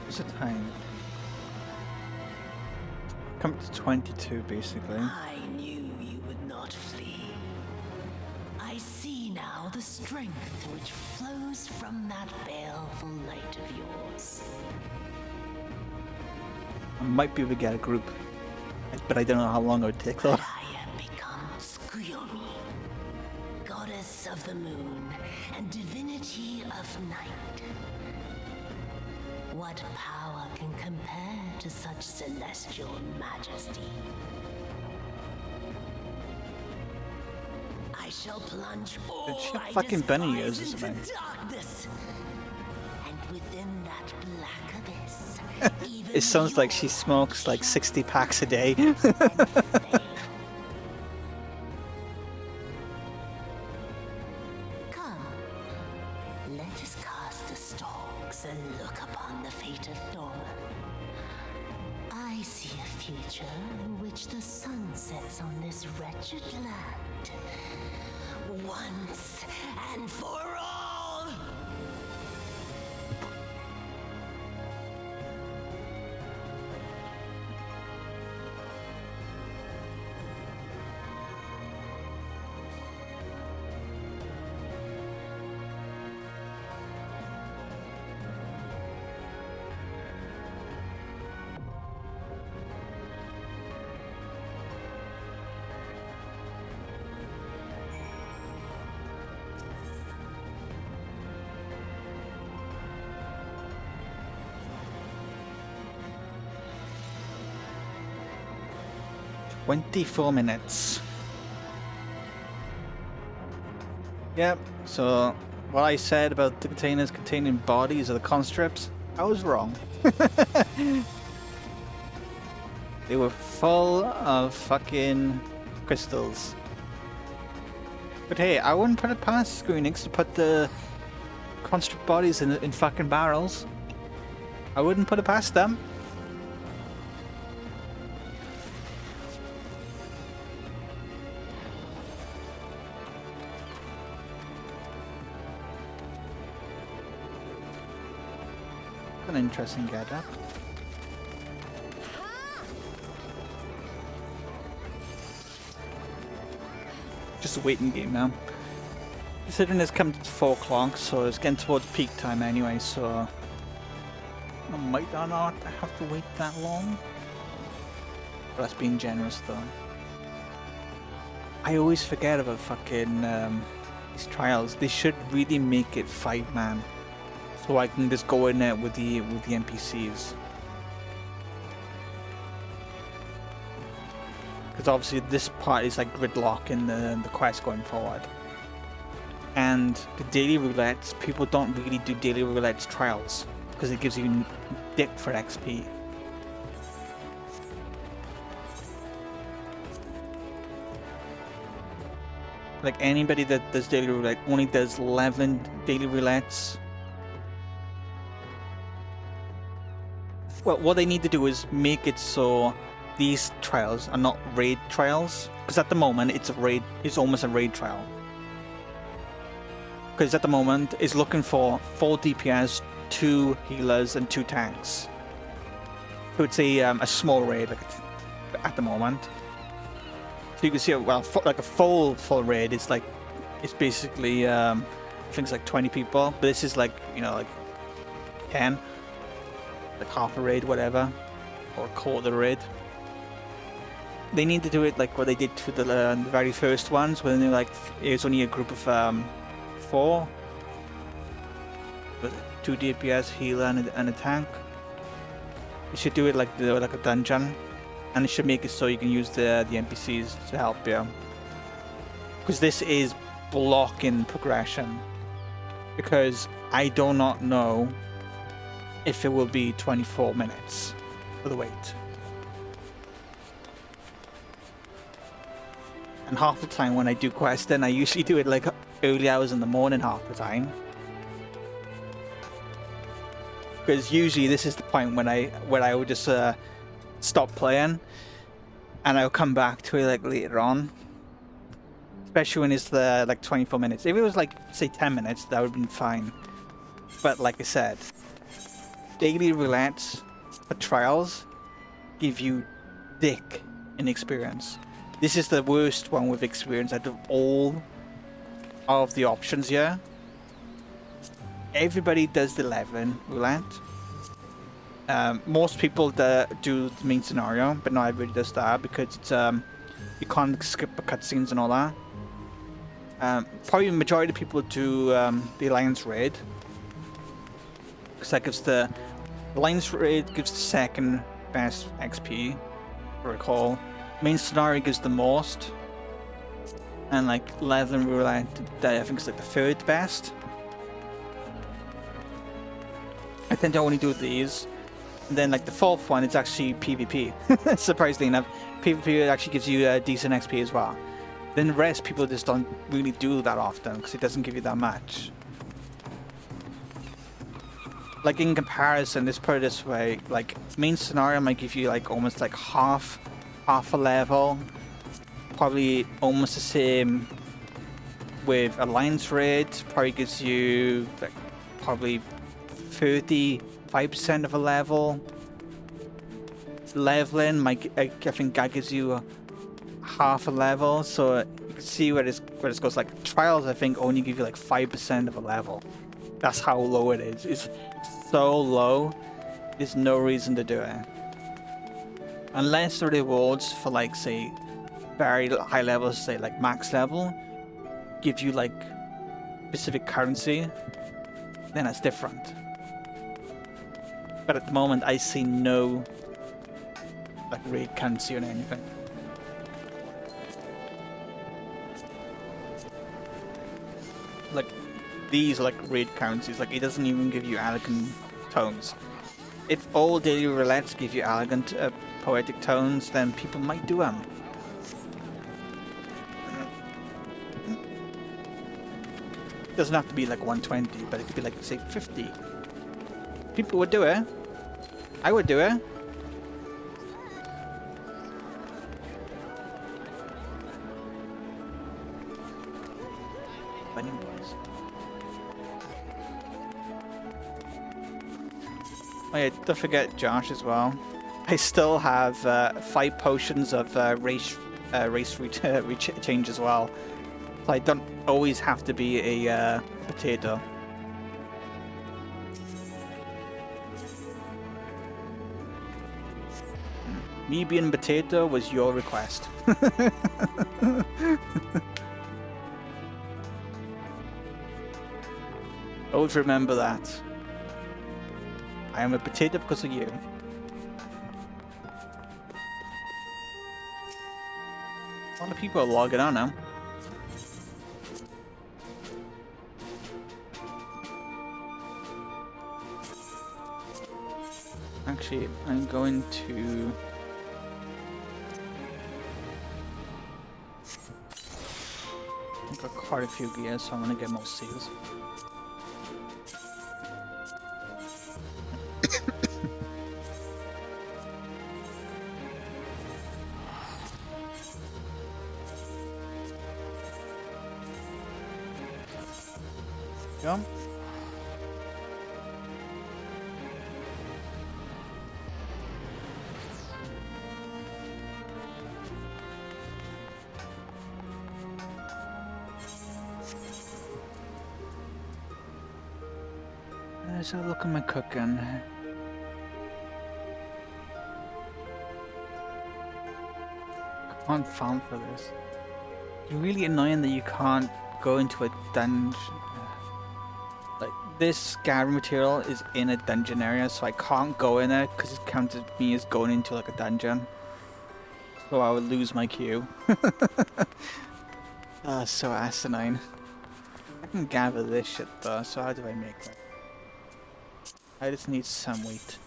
What's the time? Come to 22, basically. I knew you would not flee. I see now the strength which flows from that baleful light of yours. I might be able to get a group, but I don't know how long it would take though. I have become Tsukuyomi, goddess of the moon and divinity of night. What power can compare to such celestial majesty? I shall plunge all She I fucking bunny despise ears or into something. darkness. And within that black abyss, even It sounds like she smokes like 60 packs a day. Come, let us cast the stalks and look upon the fate of Dorma. I see a future in which the sun sets on this wretched land. Once and for all! "24 minutes. Yep, so what I said about the containers containing bodies of the conscripts, I was wrong. They were full of fucking crystals. But hey, I wouldn't put it past Squeenix to put the conscript bodies in fucking barrels. I wouldn't put it past them. An interesting get-up. Just a waiting game now. Considering it's come to 4 o'clock, so it's getting towards peak time anyway, so I might not have to wait that long. But that's being generous though. I always forget about fucking these trials. They should really make it 5-man. So I can just go in there with the NPCs. Because obviously this part is like gridlock in the quest going forward. And the daily roulettes, people don't really do daily roulettes trials because it gives you dick for XP. Like anybody that does daily roulette only does 11 daily roulettes. Well, what they need to do is make it so these trials are not raid trials, because at the moment it's almost a raid trial. Because at the moment it's looking for 4 DPS, 2 healers, and 2 tanks. So it's a small raid at the moment. So you can see, well, like a full raid is like, it's basically I think it's like 20 people, but this is like, you know, like 10. Like half a raid, whatever, or a quarter raid. They need to do it like what they did to the very first ones, when they like it was only a group of 4, with 2 DPS, healer, and a tank. You should do it like a dungeon, and it should make it so you can use the NPCs to help you. because this is blocking progression. Because I do not know if it will be 24 minutes for the wait. And half the time when I do questing, I usually do it like early hours in the morning half the time. Because usually this is the point when I would just stop playing and I'll come back to it like later on. Especially when it's the like 24 minutes. If it was like say 10 minutes, that would have been fine. But like I said, daily roulettes for trials give you dick in experience. This is the worst one with experience out of all of the options here. Everybody does the 11 roulette. Most people do the main scenario, but not everybody does that because it's you can't skip the cutscenes and all that. Probably the majority of people do the Alliance Raid, because that gives the Alliance Raid gives the second best XP, if I recall. Main scenario gives the most, and like 11 roulette, I think is like the third best. I tend to only do these. And then like the fourth one, it's actually PvP. Surprisingly enough, PvP actually gives you a decent XP as well. Then the rest people just don't really do that often because it doesn't give you that much. Like in comparison, let's put it this way, like main scenario might give you like almost like half a level. Probably almost the same with Alliance Raid. Probably gives you like probably 35% of a level. Leveling, I think that gives you half a level, so you can see where this goes. Like trials, I think only give you like 5% of a level. That's how low it is. It's so low. There's no reason to do it unless the rewards for like say very high levels, say like max level, give you like specific currency. Then that's different. But at the moment, I see no like raid currency or anything. Like these like raid currencies, like it doesn't even give you elegant tones. If all daily roulettes give you elegant poetic tones, then people might do them. It doesn't have to be like 120, but it could be like say 50. People would do it. I would do it. Bunny boys. Oh yeah, don't forget Josh as well. I still have 5 potions of race change as well. So I don't always have to be a potato. Me being potato was your request. Always remember that. I am a potato because of you. A lot of people are logging on now. Actually, I'm going to... I've got quite a few gears, so I'm going to get more seals. Go. Let's have a look at my cooking. Can't farm for this. It's really annoying that you can't go into a dungeon. Like, this gathering material is in a dungeon area, so I can't go in there because it counted me as going into like a dungeon. So I would lose my queue. that's so asinine. I can gather this shit though, so how do I make that? I just need some wheat.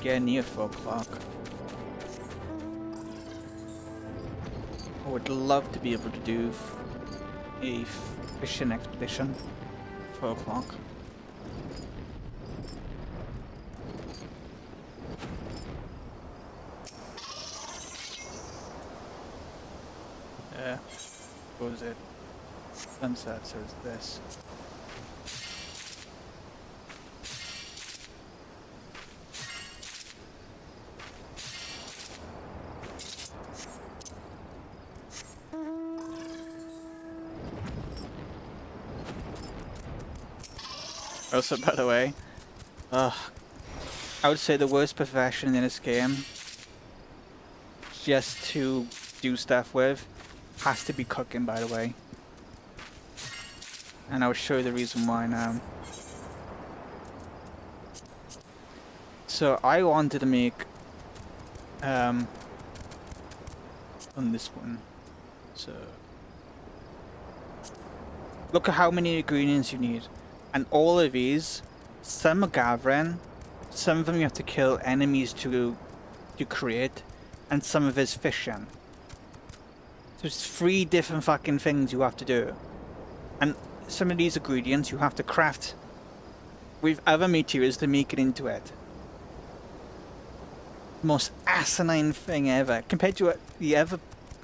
Get near 4 o'clock. I would love to be able to do a fishing expedition. 4 o'clock. What was it? Sunset, so it's this. Also, by the way, I would say the worst profession in this game, just to do stuff with, has to be cooking, by the way. And I'll show you the reason why now. So I wanted to make on this one. So look at how many ingredients you need. And all of these, some are gathering, some of them you have to kill enemies to create, and some of it is fishing. So it's 3 different fucking things you have to do. And some of these ingredients you have to craft with other materials to make it into it. Most asinine thing ever. Compared to the other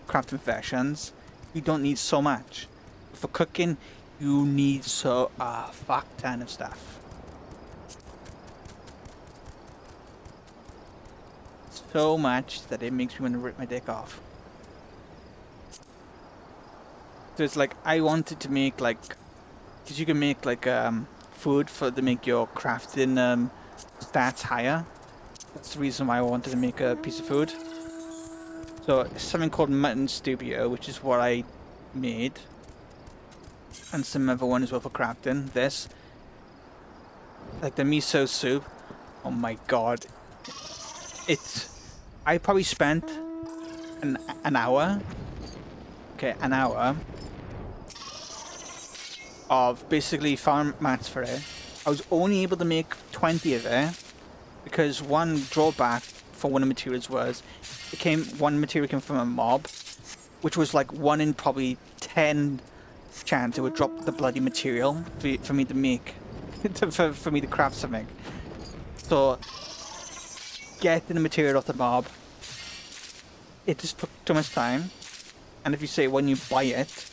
crafting versions, you don't need so much. For cooking, you need a fuck ton of stuff. So much that it makes me want to rip my dick off. So it's like, I wanted to make like, because you can make like food to make your crafting stats higher. That's the reason why I wanted to make a piece of food. So it's something called mutton stubio, which is what I made. And some other one as well for crafting. This, like the miso soup. Oh my god! I probably spent an hour. Okay, an hour of basically farm mats for it. I was only able to make 20 of it because one drawback for one of the materials was one material came from a mob, which was like 1 in probably 10 chance it would drop the bloody material for me to make for me to craft something. So getting the material off the mob, it just took too much time. And if you say when you buy it,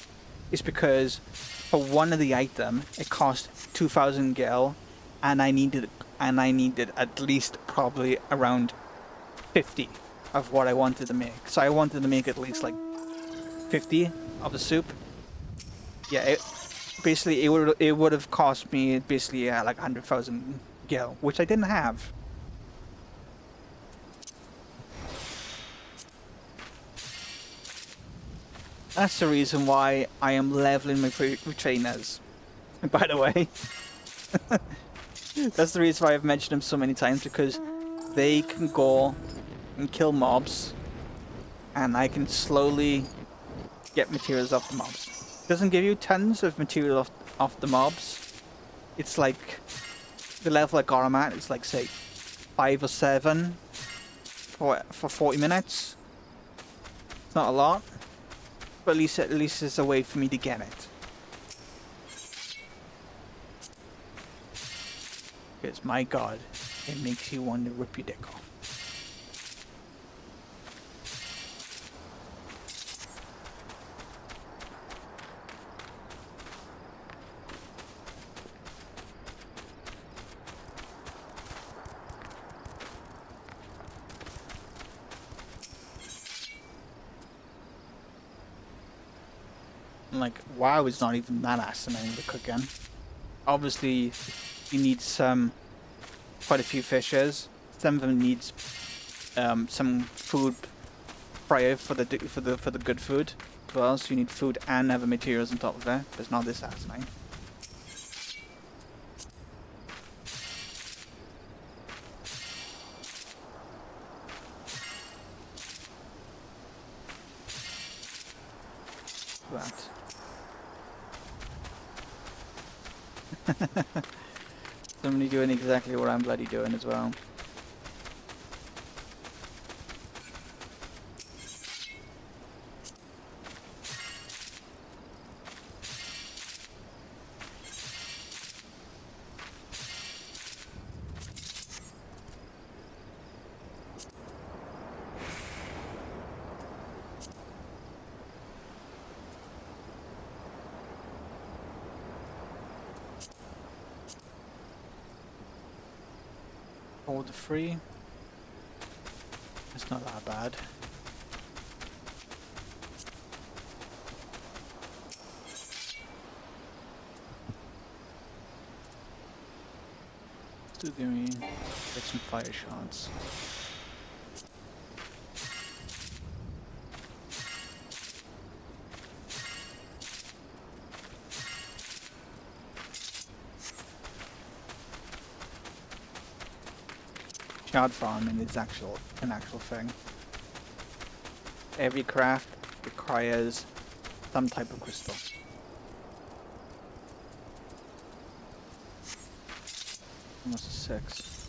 it's because for one of the item it cost 2,000 gil, and I needed at least probably around 50 of what I wanted to make. So I wanted to make at least like 50 of the soup. Yeah, it would have cost me basically like 100,000 gil, which I didn't have. That's the reason why I am leveling my trainers. By the way, that's the reason why I've mentioned them so many times, because they can go and kill mobs, and I can slowly get materials off the mobs. It doesn't give you tons of material off the mobs. It's like the level I got them at is like say 5 or 7 for 40 minutes. It's not a lot. But at least it's a way for me to get it. Because my god, it makes you want to rip your dick off. Like, WoW is not even that asinine with the cooking. Obviously, you need quite a few fishes. Some of them needs some food prior for the good food. as well, so you need food and other materials on top of it. But it's not this satisfying. That. Somebody doing exactly what I'm bloody doing as well. Hold the free. It's not that bad. Still give me get some fire shots. Shard farming is an actual thing. Every craft requires some type of crystal. Almost a 6.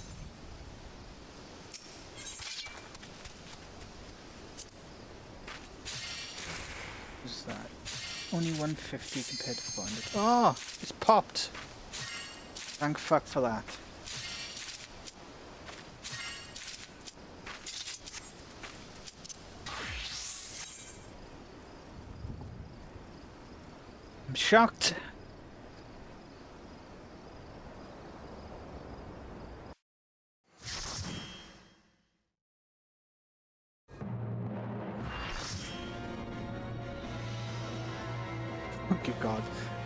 What's that? Only 150 compared to 400. Oh! It's popped! Thank fuck for that. I'm shocked. Oh good god.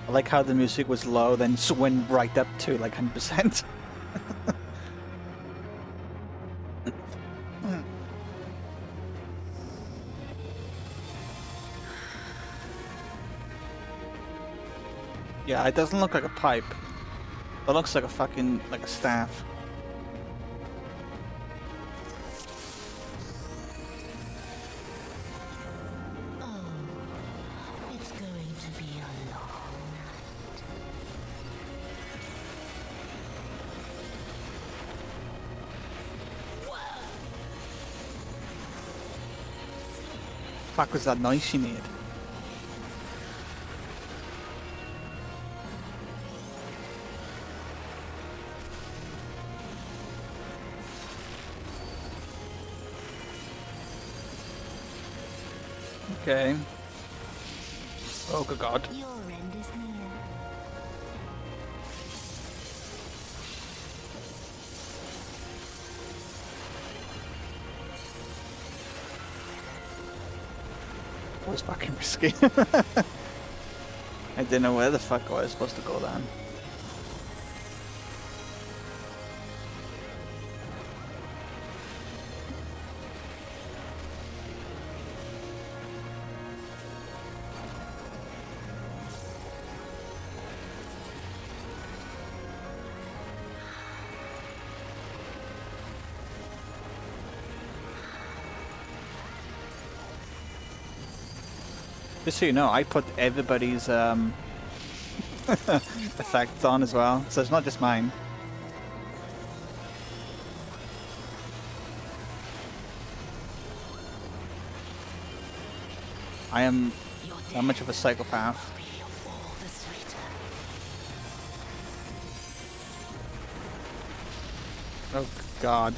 I like how the music was low, then just went right up to like 100%. Yeah, it doesn't look like a pipe. It looks like a fucking, like a staff. Oh, it's going to be a long night. Fuck was that noise she made? Okay. Oh good god. Your end is near. That was fucking risky. I didn't know where the fuck I was supposed to go then. Just so you know, I put everybody's effects on as well, so it's not just mine. I am that much of a psychopath. Oh god.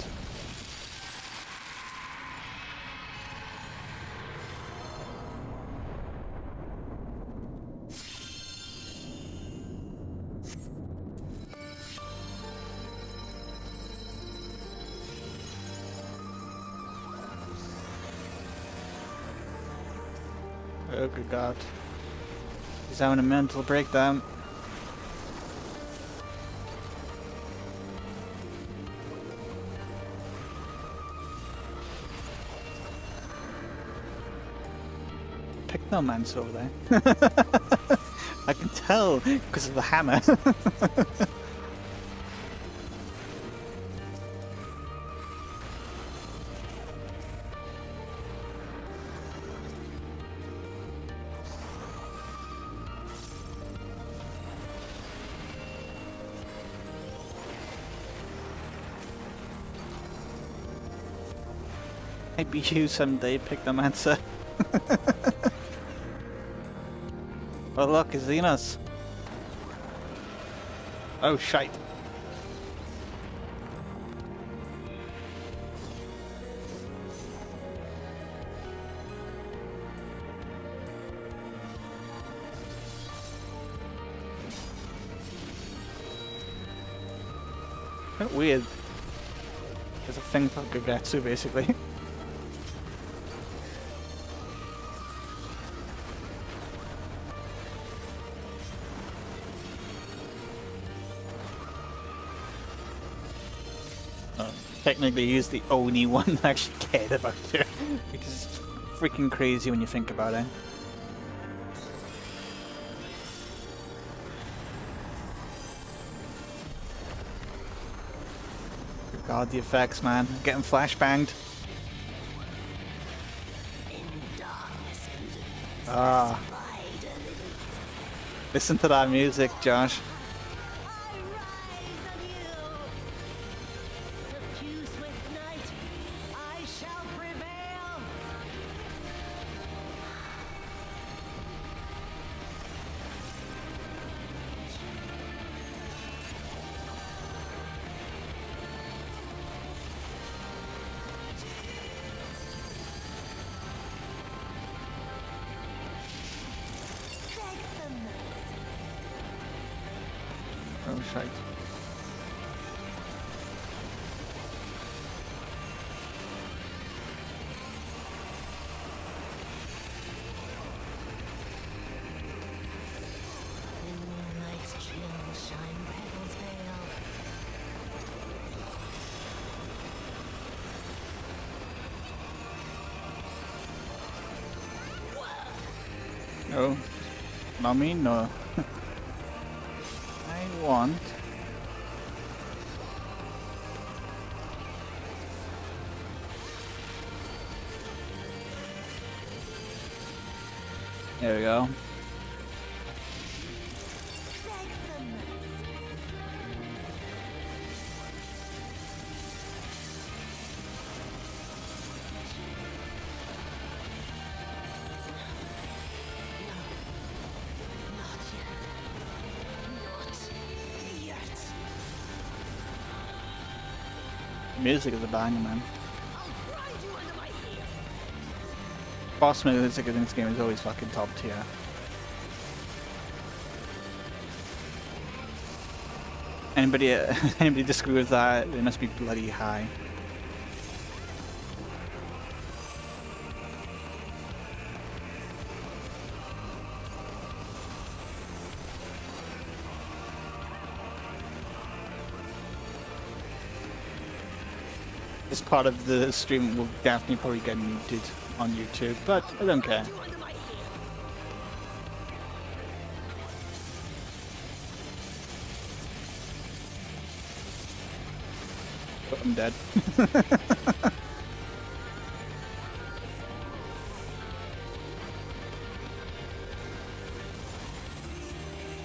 Oh good god. He's having a mental breakdown. Pick No man's over there. I can tell because of the hammer. Maybe you someday pick the answer. Oh look, it's Xenos. Oh shite. Kind of weird. There's a thing for Gagetsu basically. Technically, he's the only one that actually cared about her, which is freaking crazy when you think about it. God, the effects, man. I'm getting flashbanged. Ah. Listen to that music, Josh. Oh shite. No, not me, no. I want. There we go. Music is a banger, man. Boss music in this game is always fucking top tier. Anybody disagree with that? They must be bloody high. This part of the stream will definitely probably get muted on YouTube, but I don't care. But I'm dead.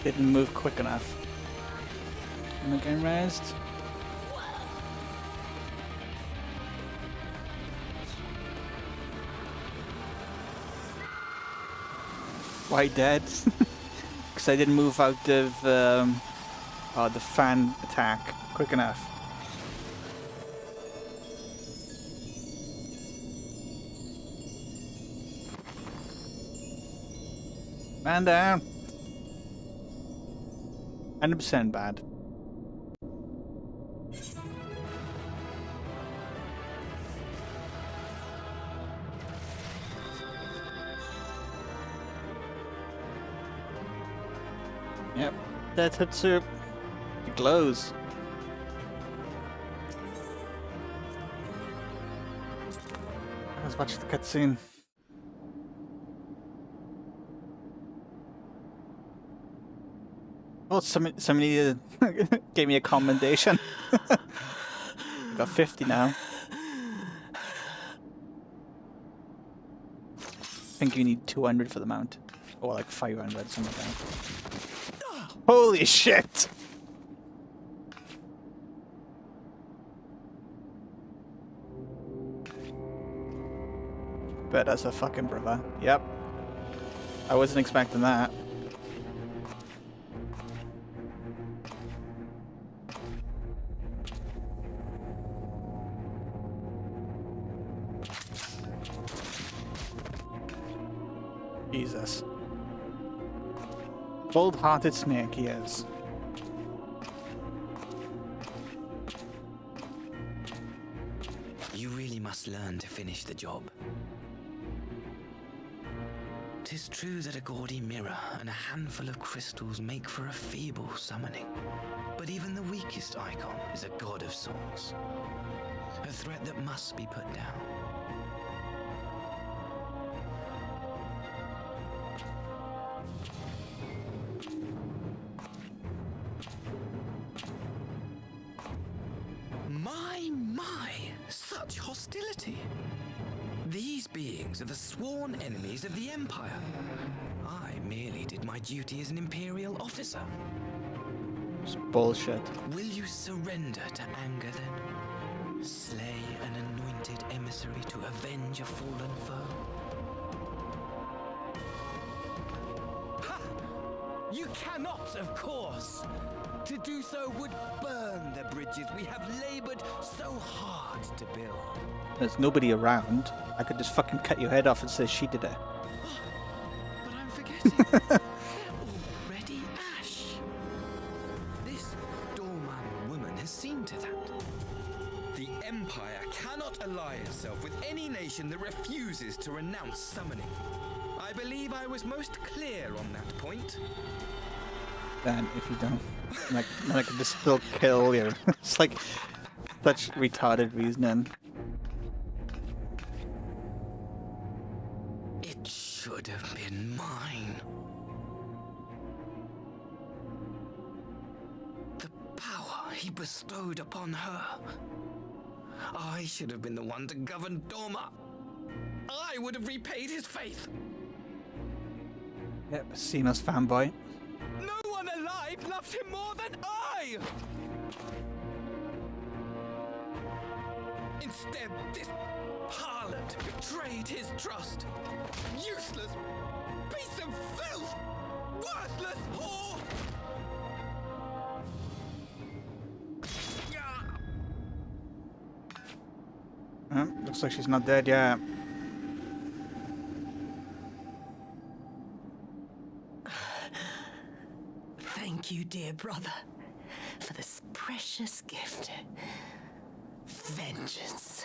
Didn't move quick enough. Am I getting raised? Why dead? Because I didn't move out of the fan attack quick enough. Man down. 100% bad. Yep, that's it too. It glows. Let's watch the cutscene. Oh, somebody gave me a commendation. Got 50 now. I think you need 200 for the mount. Or like 500, something like that. Holy shit! Bet that's a fucking brother. Yep. I wasn't expecting that. Jesus. Cold-hearted snake he is. You really must learn to finish the job. 'Tis true that a gaudy mirror and a handful of crystals make for a feeble summoning. But even the weakest icon is a god of sorts. A threat that must be put down. My, such hostility. These beings are the sworn enemies of the Empire. I merely did my duty as an Imperial officer. It's bullshit. Will you surrender to anger then? Slay an anointed emissary to avenge a fallen foe? Ha! You cannot, of course. To do so would burn the bridges we have labored so hard to build. There's nobody around. I could just fucking cut your head off and say she did it. But I'm forgetting. They're already ash. This Dorman woman has seen to that. The Empire cannot ally itself with any nation that refuses to renounce summoning. I believe I was most clear on that point. Then, if you don't, like I can just still kill you. It's like such retarded reasoning. It should have been mine. The power he bestowed upon her. I should have been the one to govern Doma. I would have repaid his faith. Yep, Xenos fanboy. No one alive loves him more than I! Instead, this harlot betrayed his trust. Useless piece of filth! Worthless whore! Looks like she's not dead yet. Thank you, dear brother, for this precious gift. Vengeance.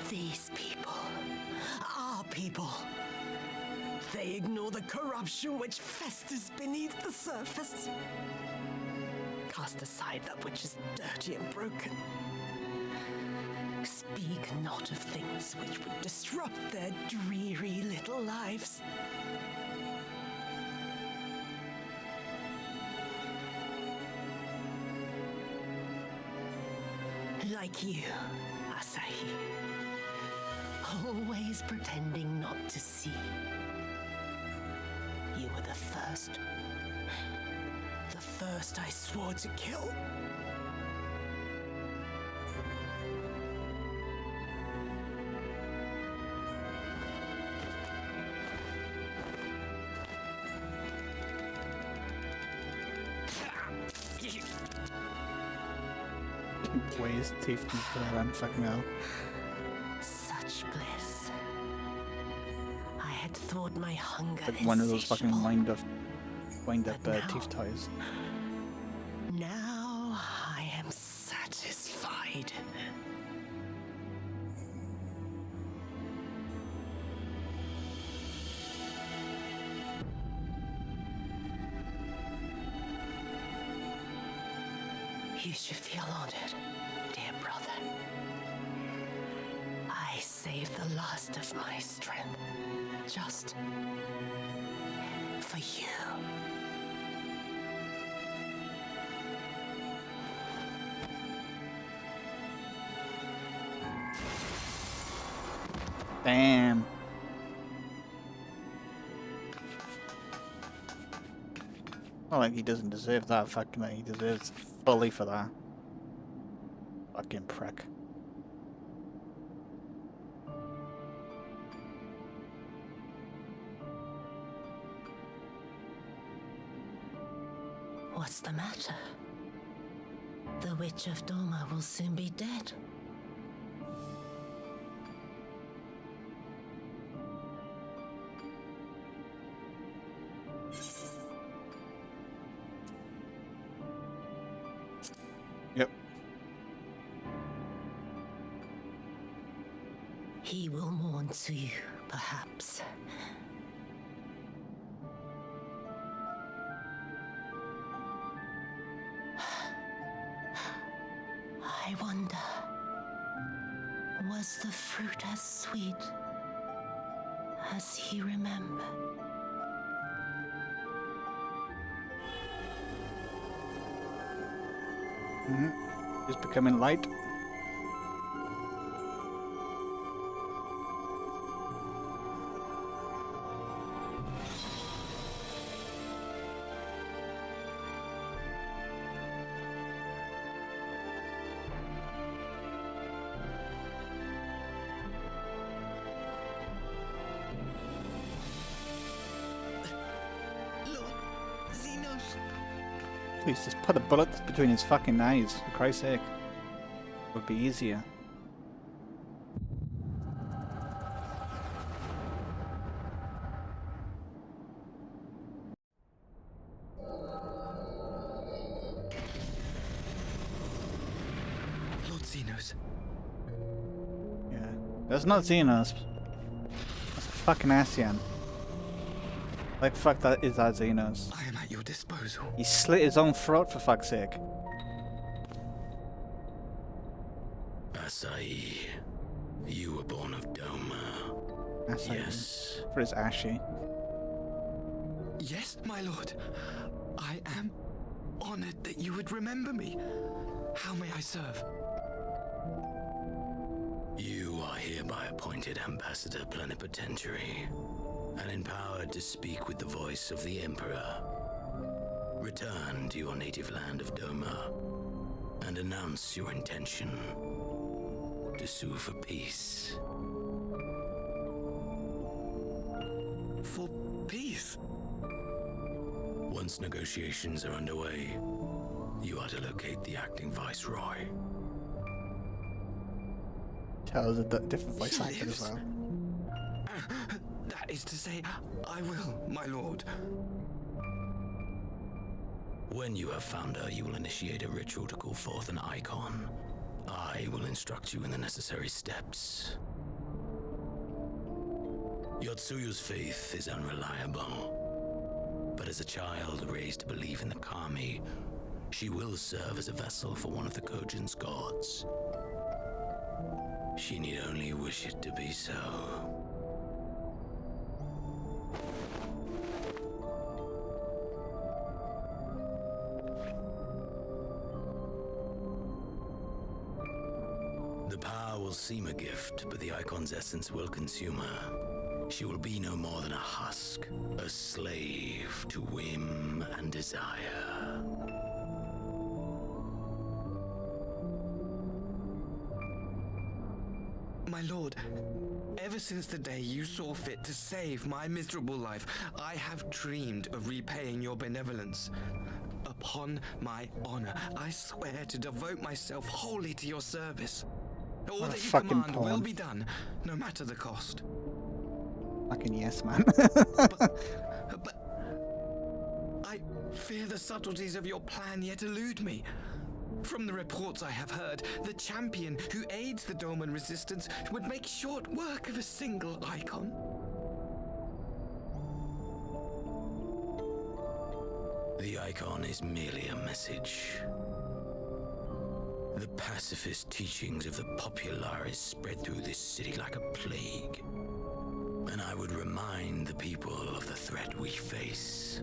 These people, our people, they ignore the corruption which festers beneath the surface. Cast aside that which is dirty and broken. Speak not of things which would disrupt their dreary little lives. Like you, Asahi. Always pretending not to see. You were the first. The first I swore to kill. Ways teeth and fucking hell. Such bliss. I had thought my hunger Like one of those insatiable. fucking wind up teeth ties. Now I am satisfied. You should feel honored, dear brother. I saved the last of my strength just for you. Damn. Not like he doesn't deserve that, fucking he deserves fully for that. Fucking prick. What's the matter? The Witch of Doma will soon be dead. Yep. He will mourn too, perhaps. I wonder, was the fruit as sweet as he remembered? He's becoming light. Please just put a bullet between his fucking eyes, for Christ's sake. It would be easier. Lord Xenos. Yeah. That's not Xenos. That's a fucking Asian. Like, fuck, that is our Xenos. I am at your disposal. He slit his own throat, for fuck's sake. Asai, you were born of Doma. Asai. Yes. For his ashy. Yes, my lord. I am honored that you would remember me. How may I serve? You are hereby appointed Ambassador Plenipotentiary and empowered to speak with the voice of the Emperor. Return to your native land of Doma and announce your intention to sue for peace. For peace? Once negotiations are underway, you are to locate the acting Viceroy. Tells a different voice actor as well. That is to say, I will, my lord. When you have found her, you will initiate a ritual to call forth an icon. I will instruct you in the necessary steps. Yotsuyu's faith is unreliable, but as a child raised to believe in the Kami, she will serve as a vessel for one of the Kojin's gods. She need only wish it to be so. The power will seem a gift, but the icon's essence will consume her. She will be no more than a husk, a slave to whim and desire. My lord, ever since the day you saw fit to save my miserable life, I have dreamed of repaying your benevolence. Upon my honor, I swear to devote myself wholly to your service. All that you command will be done, no matter the cost. Fucking yes, man. but I fear the subtleties of your plan yet elude me. From the reports I have heard, the champion who aids the Doman resistance would make short work of a single icon. The icon is merely a message. The pacifist teachings of the Populares spread through this city like a plague. And I would remind the people of the threat we face.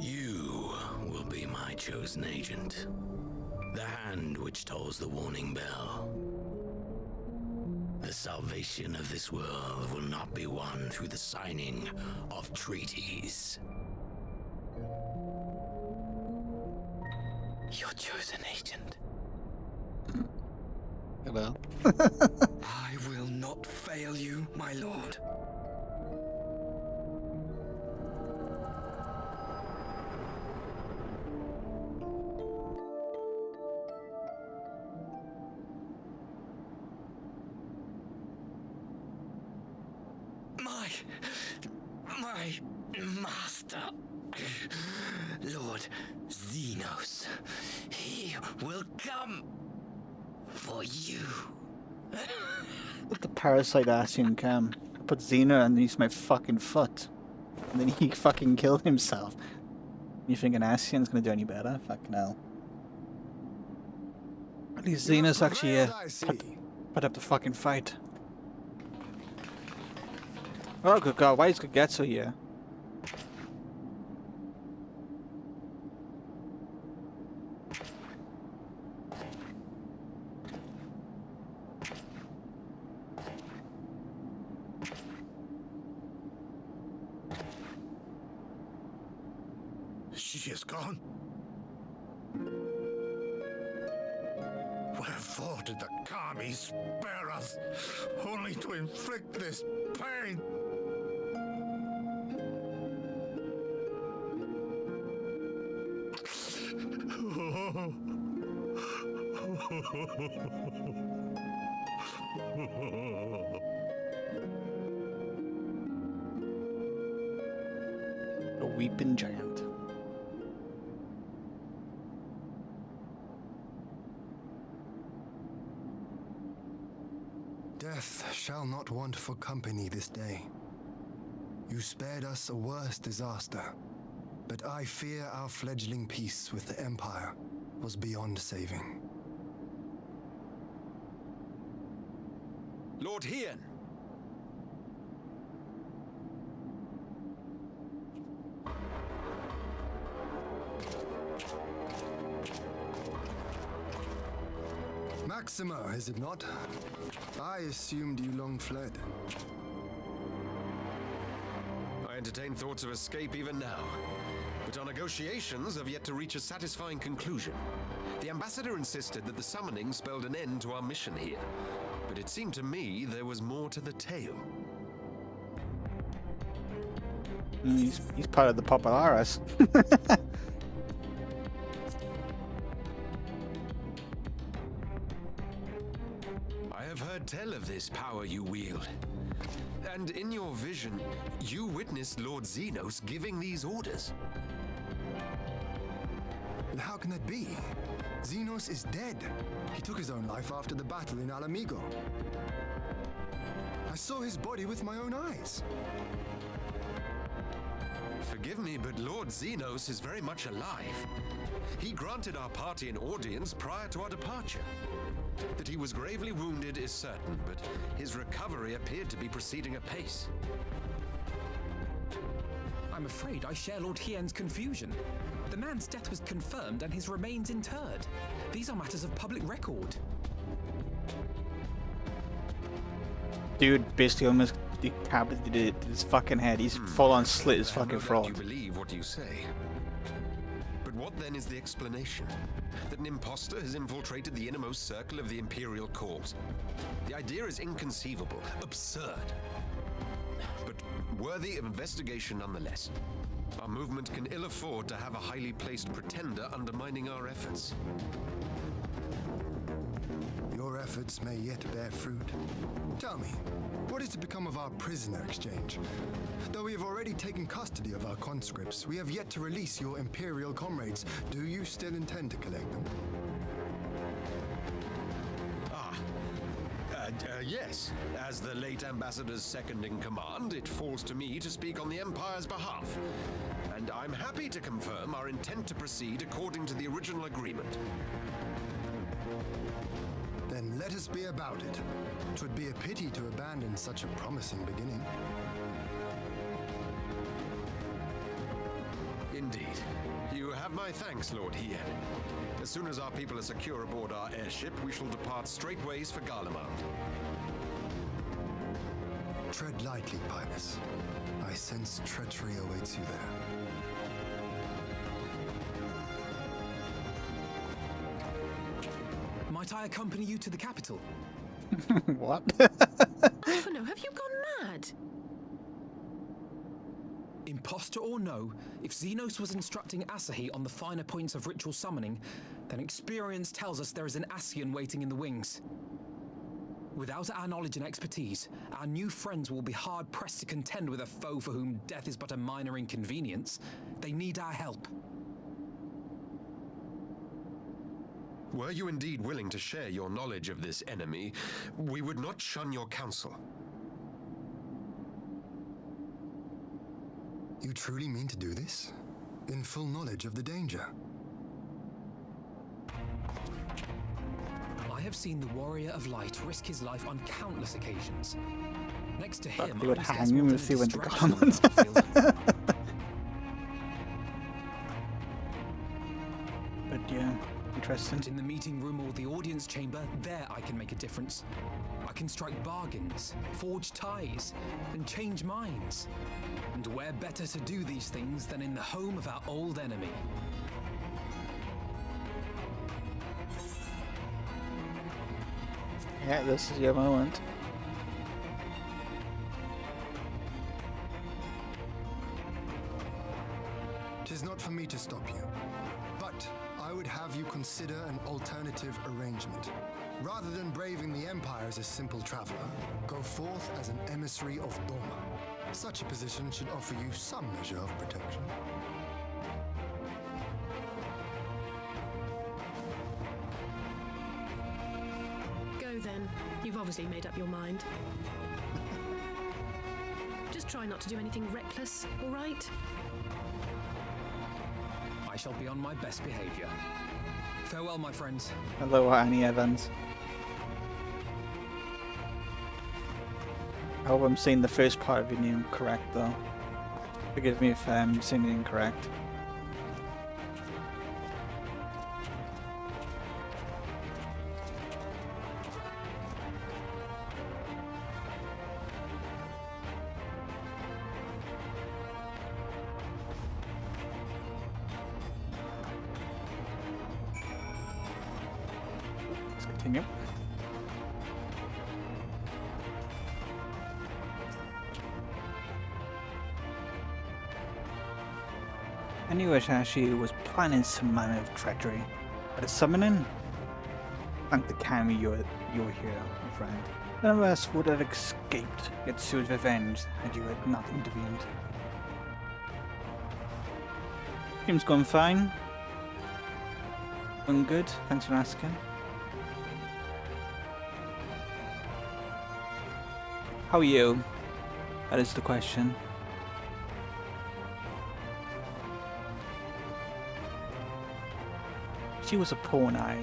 You will be my chosen agent. The hand which tolls the warning bell. The salvation of this world will not be won through the signing of treaties. Your chosen agent. Hello. I will not fail you, my lord. My master, Lord Xenos, he will come for you. Let the parasite Asian come. I put Xena underneath my fucking foot. And then he fucking killed himself. You thinking Asian's gonna do any better? Fucking hell. At least Xena's actually put up the fucking fight. Oh good god, why is Kagetsu here? She is gone. Wherefore did the Kami spare us, only to inflict this pain? A weeping giant. Death shall not want for company this day. You spared us a worse disaster, but I fear our fledgling peace with the Empire was beyond saving. Lord Hien! Maxima, is it not? I assumed you long fled. I entertain thoughts of escape even now, but our negotiations have yet to reach a satisfying conclusion. The ambassador insisted that the summoning spelled an end to our mission here, but it seemed to me there was more to the tale. He's part of the Populares. I have heard tell of this power you wield. And in your vision, you witnessed Lord Xenos giving these orders. How can that be? Xenos is dead. He took his own life after the battle in Alamigo. I saw his body with my own eyes. Forgive me, but Lord Xenos is very much alive. He granted our party an audience prior to our departure. That he was gravely wounded is certain, but his recovery appeared to be proceeding apace. I'm afraid I share Lord Hien's confusion. The man's death was confirmed and his remains interred. These are matters of public record. Dude basically almost decapitated his fucking head. He's full on slit his fucking throat. You believe what you say. But what then is the explanation? That an imposter has infiltrated the innermost circle of the Imperial Court? The idea is inconceivable, absurd. But worthy of investigation nonetheless. Our movement can ill afford to have a highly placed pretender undermining our efforts. Your efforts may yet bear fruit. Tell me, what is to become of our prisoner exchange? Though we have already taken custody of our conscripts, we have yet to release your Imperial comrades. Do you still intend to collect them? Yes. As the late Ambassador's second in command, it falls to me to speak on the Empire's behalf. And I'm happy to confirm our intent to proceed according to the original agreement. Then let us be about it. 'Twould be a pity to abandon such a promising beginning. Indeed. You have my thanks, Lord Hien. As soon as our people are secure aboard our airship, we shall depart straightways for Garlemald. Tread lightly, Pilus. I sense treachery awaits you there. Might I accompany you to the capital? What? Alphino, have you gone mad? Imposter or no, if Xenos was instructing Asahi on the finer points of ritual summoning, then experience tells us there is an Ascian waiting in the wings. Without our knowledge and expertise, our new friends will be hard-pressed to contend with a foe for whom death is but a minor inconvenience. They need our help. Were you indeed willing to share your knowledge of this enemy, we would not shun your counsel. You truly mean to do this? In full knowledge of the danger? I have seen the Warrior of Light risk his life on countless occasions. Next to him, They would I'm hang scarce him more and than see a when the distraction on the comments. battlefield. But yeah, interesting. But in the meeting room or the audience chamber, there I can make a difference. I can strike bargains, forge ties, and change minds. And where better to do these things than in the home of our old enemy? Yeah, this is your moment. Tis not for me to stop you, but I would have you consider an alternative arrangement. Rather than braving the Empire as a simple traveler, go forth as an emissary of Doma. Such a position should offer you some measure of protection. Go then. You've obviously made up your mind. Just try not to do anything reckless, all right? I shall be on my best behavior. Farewell, my friends. Hello, Annie Evans. I hope I'm saying the first part of your name correct, though. Forgive me if I'm saying it incorrect. Let's continue. I knew Ashashi was planning some manner of treachery, but a summoning? Thank the Kami you're here, my friend. None of us would have escaped Yatsu's revenge had you had not intervened. Seems going fine. Going good, thanks for asking. How are you? That is the question. She was a pawn eye.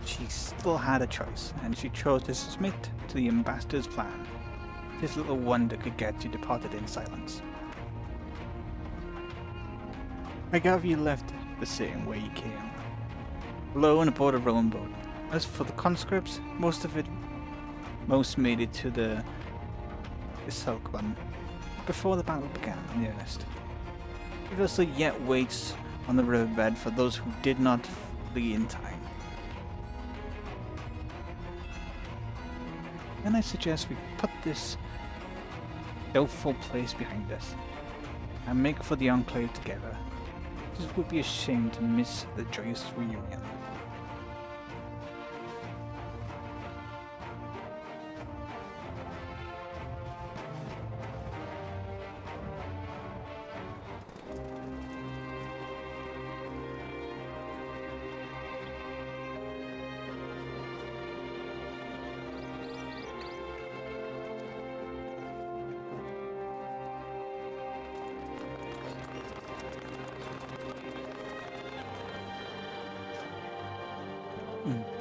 She still had a choice, and she chose to submit to the ambassador's plan. This little wonder could get you departed in silence. I gather you left the same way you came, alone aboard a rowing boat. As for the conscripts, most made it to the Silk One before the battle began in earnest. It also yet waits on the riverbed for those who did not flee in time. Then I suggest we put this doubtful place behind us and make for the Enclave together. It would be a shame to miss the joyous reunion.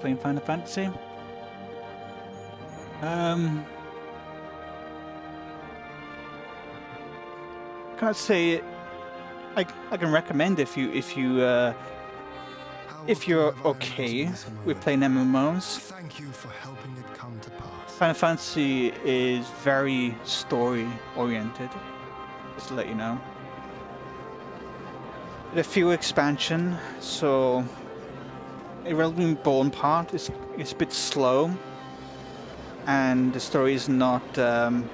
playing Final Fantasy. Can't say I can recommend if you're okay with playing MMOs. Thank you for helping it come to pass. Final Fantasy is very story oriented. Just to let you know. The few expansion, so the Realm Born part is a bit slow, and the story is not. Well,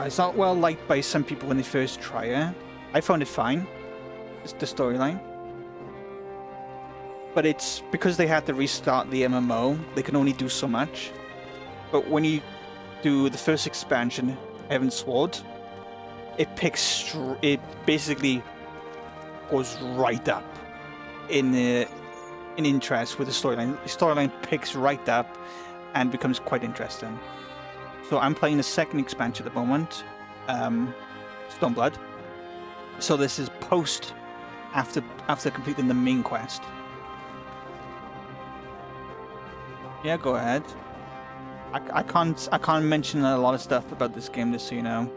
it's not well liked by some people when they first try it. I found it fine. It's the storyline. But it's because they had to restart the MMO, they can only do so much. But when you do the first expansion, Heaven's Sword, it basically goes right up in interest with the storyline. The storyline picks right up and becomes quite interesting. So I'm playing the second expansion at the moment, Stormblood. So this is after completing the main quest. Yeah, go ahead. I can't mention a lot of stuff about this game, just so you know.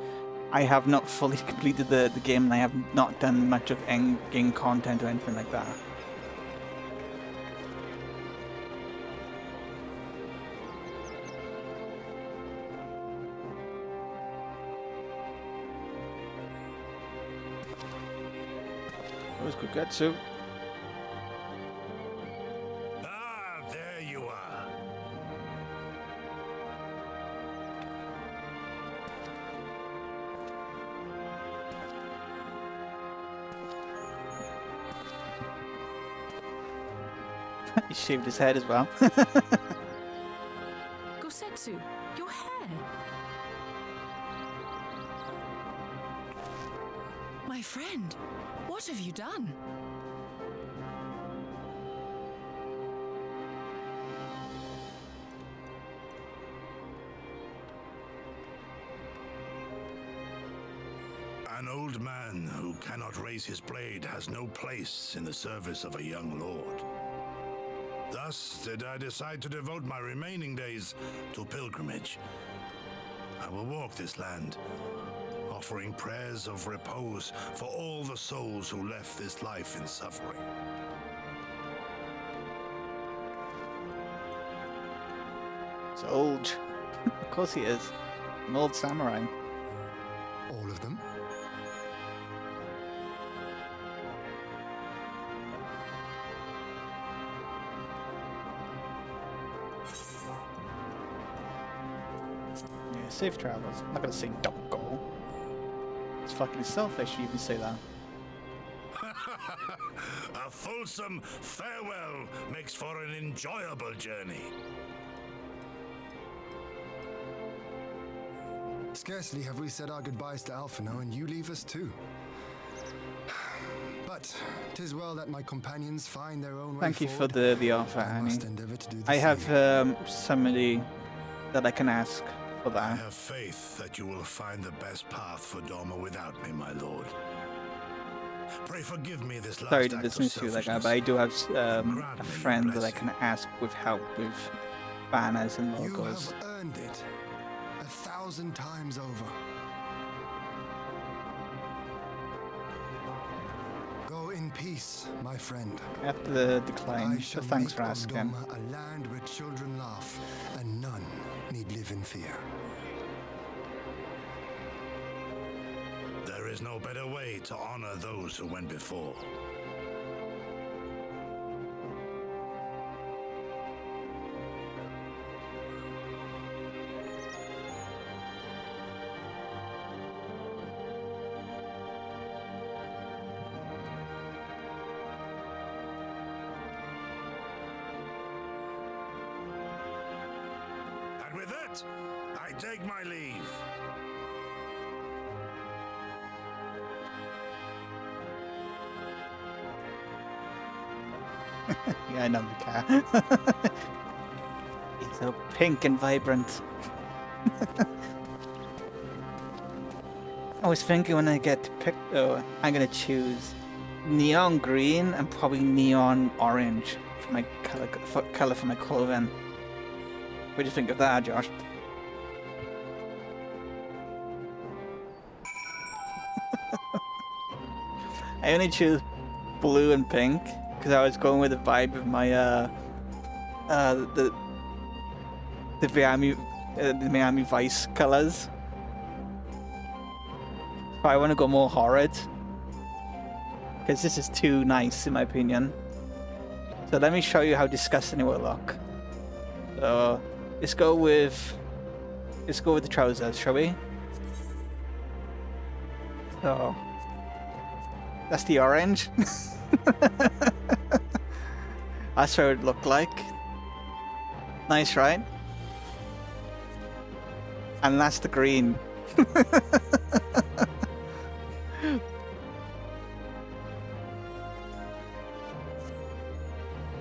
I have not fully completed the game, and I have not done much of end game content or anything like that. That was Kuketsu. Ah, there you are. He shaved his head as well. Gosetsu, your hair. My friend, what have you done? An old man who cannot raise his blade has no place in the service of a young lord. Thus did I decide to devote my remaining days to pilgrimage. I will walk this land, offering prayers of repose for all the souls who left this life in suffering. It's old. Of course he is. An old samurai. All of them? Yeah, safe travels. I'm not gonna say don't go. It's fucking selfish you even say that. A fulsome farewell makes for an enjoyable journey. Scarcely have we said our goodbyes to Alphino, and you leave us too. But 'tis well that my companions find their own way Thank you for forward. the offer, I Annie. must endeavor to do the I have same. somebody that I can ask for I that. have faith that you will find the best path for Doma without me, my lord. Pray forgive me this last Sorry to act of dismiss you like that, selfishness. but I do have Grant a me your friend that I blessing. can ask with help with banners and You logos. have earned it 1,000 times over. Go in peace, my friend. After the decline, I but shall thanks make for of asking. Doma a land where children laugh and none need live in fear. There is no better way to honor those who went before. And with that, I take my leave. Yeah, I know the cat. It's so pink and vibrant. I was thinking when I get to pick, I'm gonna choose neon green and probably neon orange for my color for my clothing. What do you think of that, Josh? I only choose blue and pink because I was going with the vibe of my the Miami Vice colors. But I want to go more horrid because this is too nice in my opinion. So let me show you how disgusting it will look. So let's go with the trousers, shall we? So that's the orange. That's what it would look like. Nice, right? And that's the green.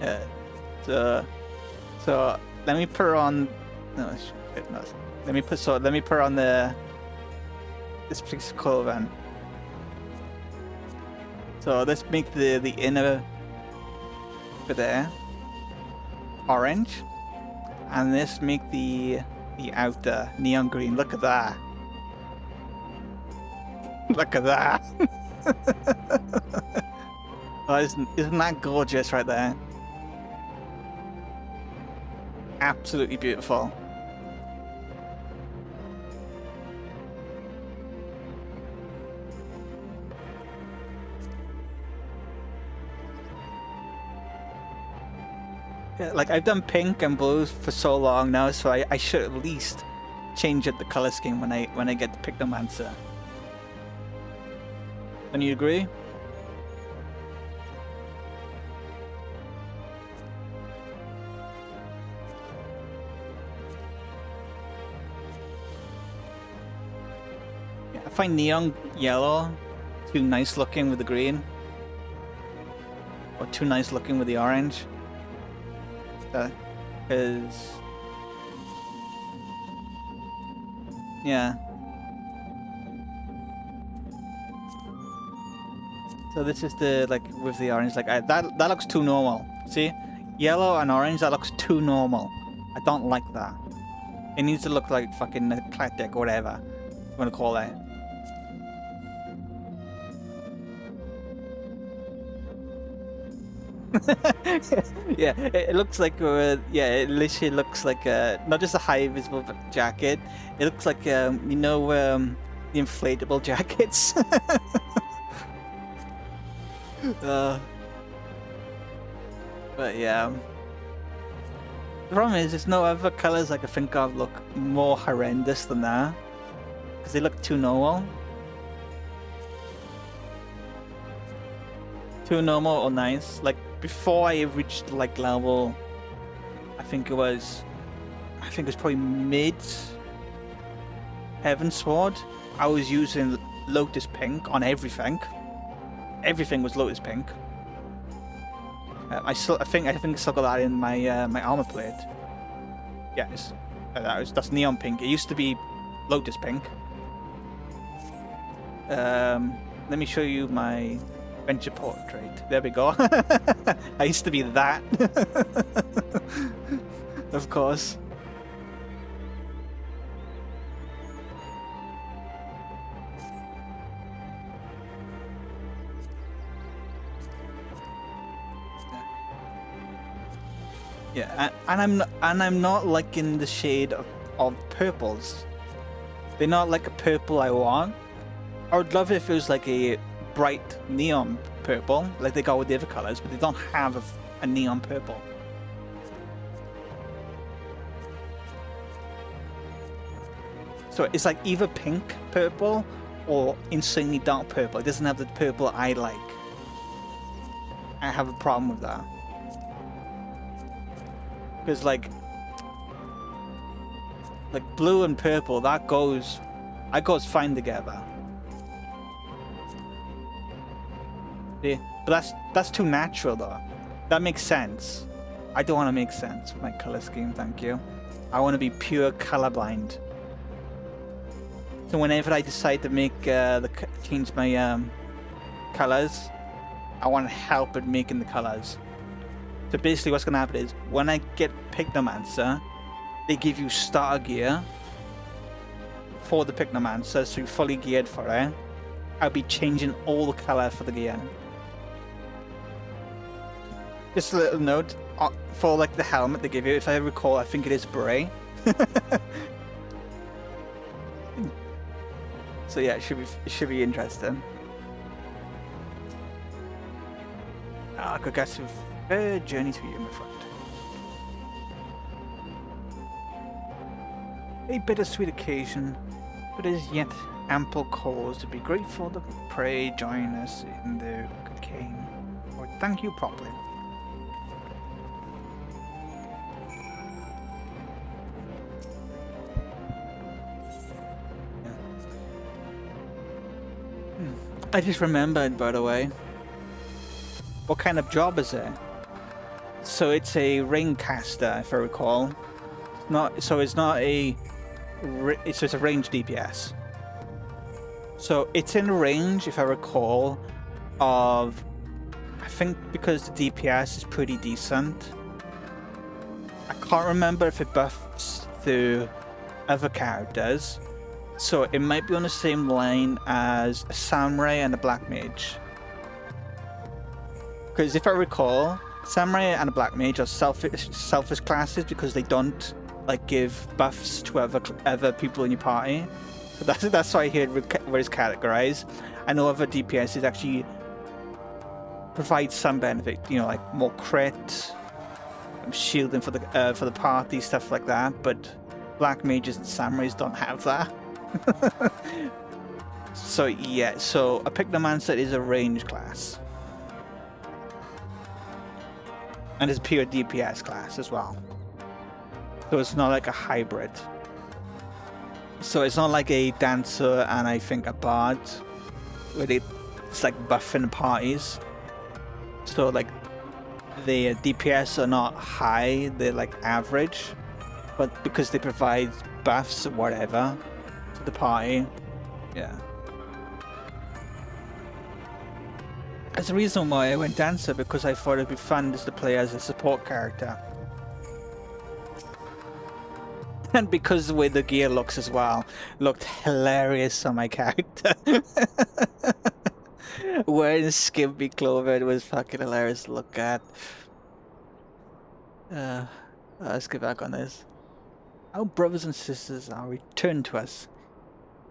Yeah. So let me put her on. No, shit, no. Let me put her on this particular color then. So let's make the inner bit there orange, and let's make the outer neon green. Look at that! Look at that! Oh, isn't that gorgeous right there? Absolutely beautiful. Yeah, like I've done pink and blues for so long now, so I should at least change up the color scheme when I get to pick the answer. Don't you agree? Yeah, I find neon yellow too nice looking with the green, or too nice looking with the orange. Because yeah. So this is the like with the orange, like that looks too normal. See, yellow and orange, that looks too normal. I don't like that. It needs to look like fucking eclectic or whatever you want to call it. Yeah, it looks like yeah, it literally looks like not just a high visible jacket. It looks like you know the inflatable jackets. But yeah, the problem is there's no other colors I can think of look more horrendous than that because they look too normal. Too normal or nice. Like before I reached like level, I think it was probably mid Heaven Sword. I was using Lotus Pink on everything. Everything was Lotus Pink. I think I still got that in my my armor plate. Yes, that's neon pink. It used to be Lotus Pink. Let me show you my Venture portrait. There we go. I used to be that. Of course. Yeah, and I'm not liking the shade of purples. They're not like a purple I want. I would love it if it was like a bright neon purple, like they got with the other colors, but they don't have a neon purple. So it's like either pink purple or insanely dark purple. It doesn't have the purple I like. I have a problem with that. Because like blue and purple, that goes fine together. See? But that's too natural though. That makes sense. I don't want to make sense with my color scheme, thank you. I want to be pure colorblind. So whenever I decide to make change my colors, I want help at making the colours. So basically what's going to happen is, when I get Pignomancer, they give you starter gear for the Pignomancer, so you're fully geared for it. I'll be changing all the colour for the gear. Just a little note, for like the helmet they give you, if I recall, I think it is Bray. So yeah, it should be interesting. I could get a fair journey to you, my friend. A bittersweet occasion, but as yet ample cause to be grateful that pray join us in the good cane, or thank you properly. I just remembered, by the way, what kind of job is it? So it's a raincaster, if I recall. It's a range DPS. So it's in range, if I recall, of, I think because the DPS is pretty decent. I can't remember if it buffs the other characters. So it might be on the same line as a samurai and a black mage. Because if I recall, samurai and a black mage are selfish classes because they don't like give buffs to other people in your party. So that's why I heard where it's categorized. I know other DPSs actually provide some benefit, you know, like more crit, shielding for the party, stuff like that. But black mages and samurais don't have that. So yeah, so a Pignomancer is a range class. And it's a pure DPS class as well. So it's not like a hybrid. So it's not like a dancer and I think a bard, where it's like buffing parties. So like the DPS are not high, they're like average. But because they provide buffs or whatever to the party, yeah. That's the reason why I went dancer, because I thought it'd be fun just to play as a support character. And because the way the gear looks as well, looked hilarious on my character. Wearing skimpy clothing was fucking hilarious to look at. Let's get back on this. Our brothers and sisters are returned to us,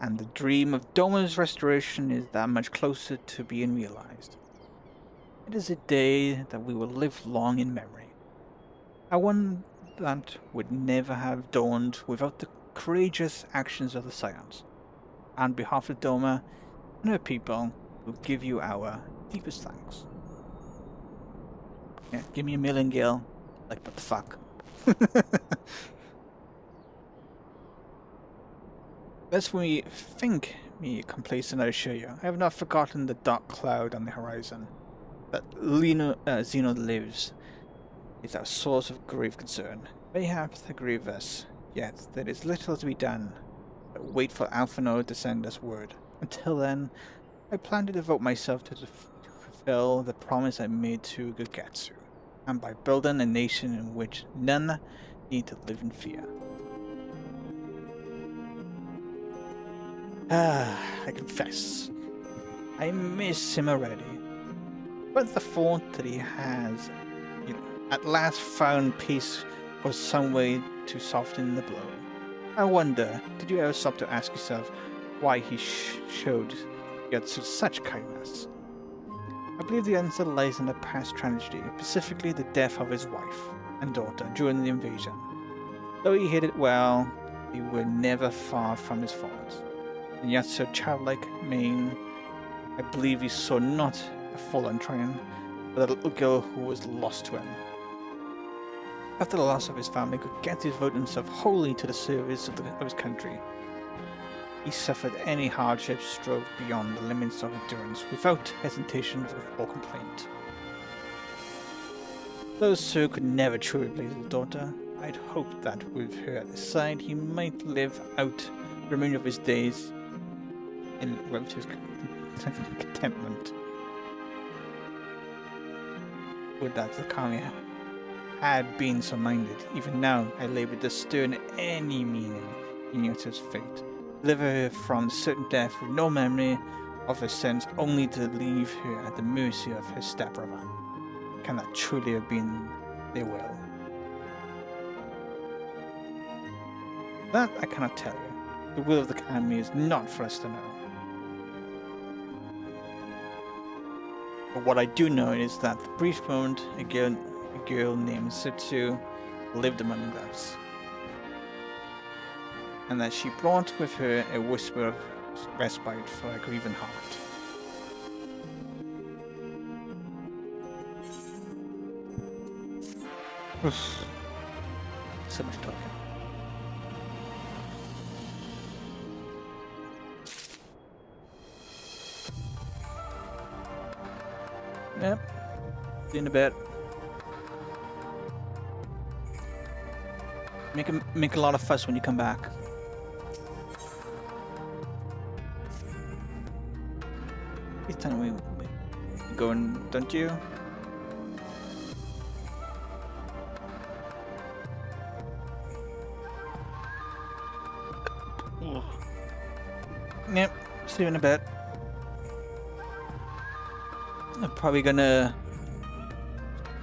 and the dream of Doma's restoration is that much closer to being realized. It is a day that we will live long in memory. A one that would never have dawned without the courageous actions of the Scions. On behalf of Doma and her people, we'll give you our deepest thanks. Yeah, give me a million, Gil. Like, what the fuck? Lest we think me complacent, I assure you, I have not forgotten the dark cloud on the horizon. That Zeno lives is our source of grave concern. Mayhaps they grieve us, yet there is little to be done but wait for Alphino to send us word. Until then, I plan to devote myself to fulfill the promise I made to Gugetsu, and by building a nation in which none need to live in fear. I confess, I miss him already. But the thought that he has, at last found peace was some way to soften the blow. I wonder, did you ever stop to ask yourself why he showed Yatsu such kindness? I believe the answer lies in a past tragedy, specifically the death of his wife and daughter during the invasion. Though he hid it well, they were never far from his fault. In Yatsu's childlike mien, I believe he saw not a fallen Tryon, but a little girl who was lost to him. After the loss of his family, Gugetsu devoted himself wholly to the service of his country. He suffered any hardships, strove beyond the limits of endurance, without hesitation or complaint. Though Sir could never truly please his daughter, I'd hoped that with her at his side, he might live out the remainder of his days in relative contentment. would that the Kami had been so minded. Even now, I labored to discern any meaning in Yota's fate. Deliver her from certain death with no memory of her sins, only to leave her at the mercy of her stepbrother. Can that truly have been their will? That I cannot tell you. The will of the Kami is not for us to know. But what I do know is that the brief moment a girl named Setsu lived among us, and that she brought with her a whisper of respite for a grieving heart. So much talking. Yep. See you in a bit. Make a lot of fuss when you come back. Each time we go and don't you? Yep. See you in a bit. I'm probably gonna...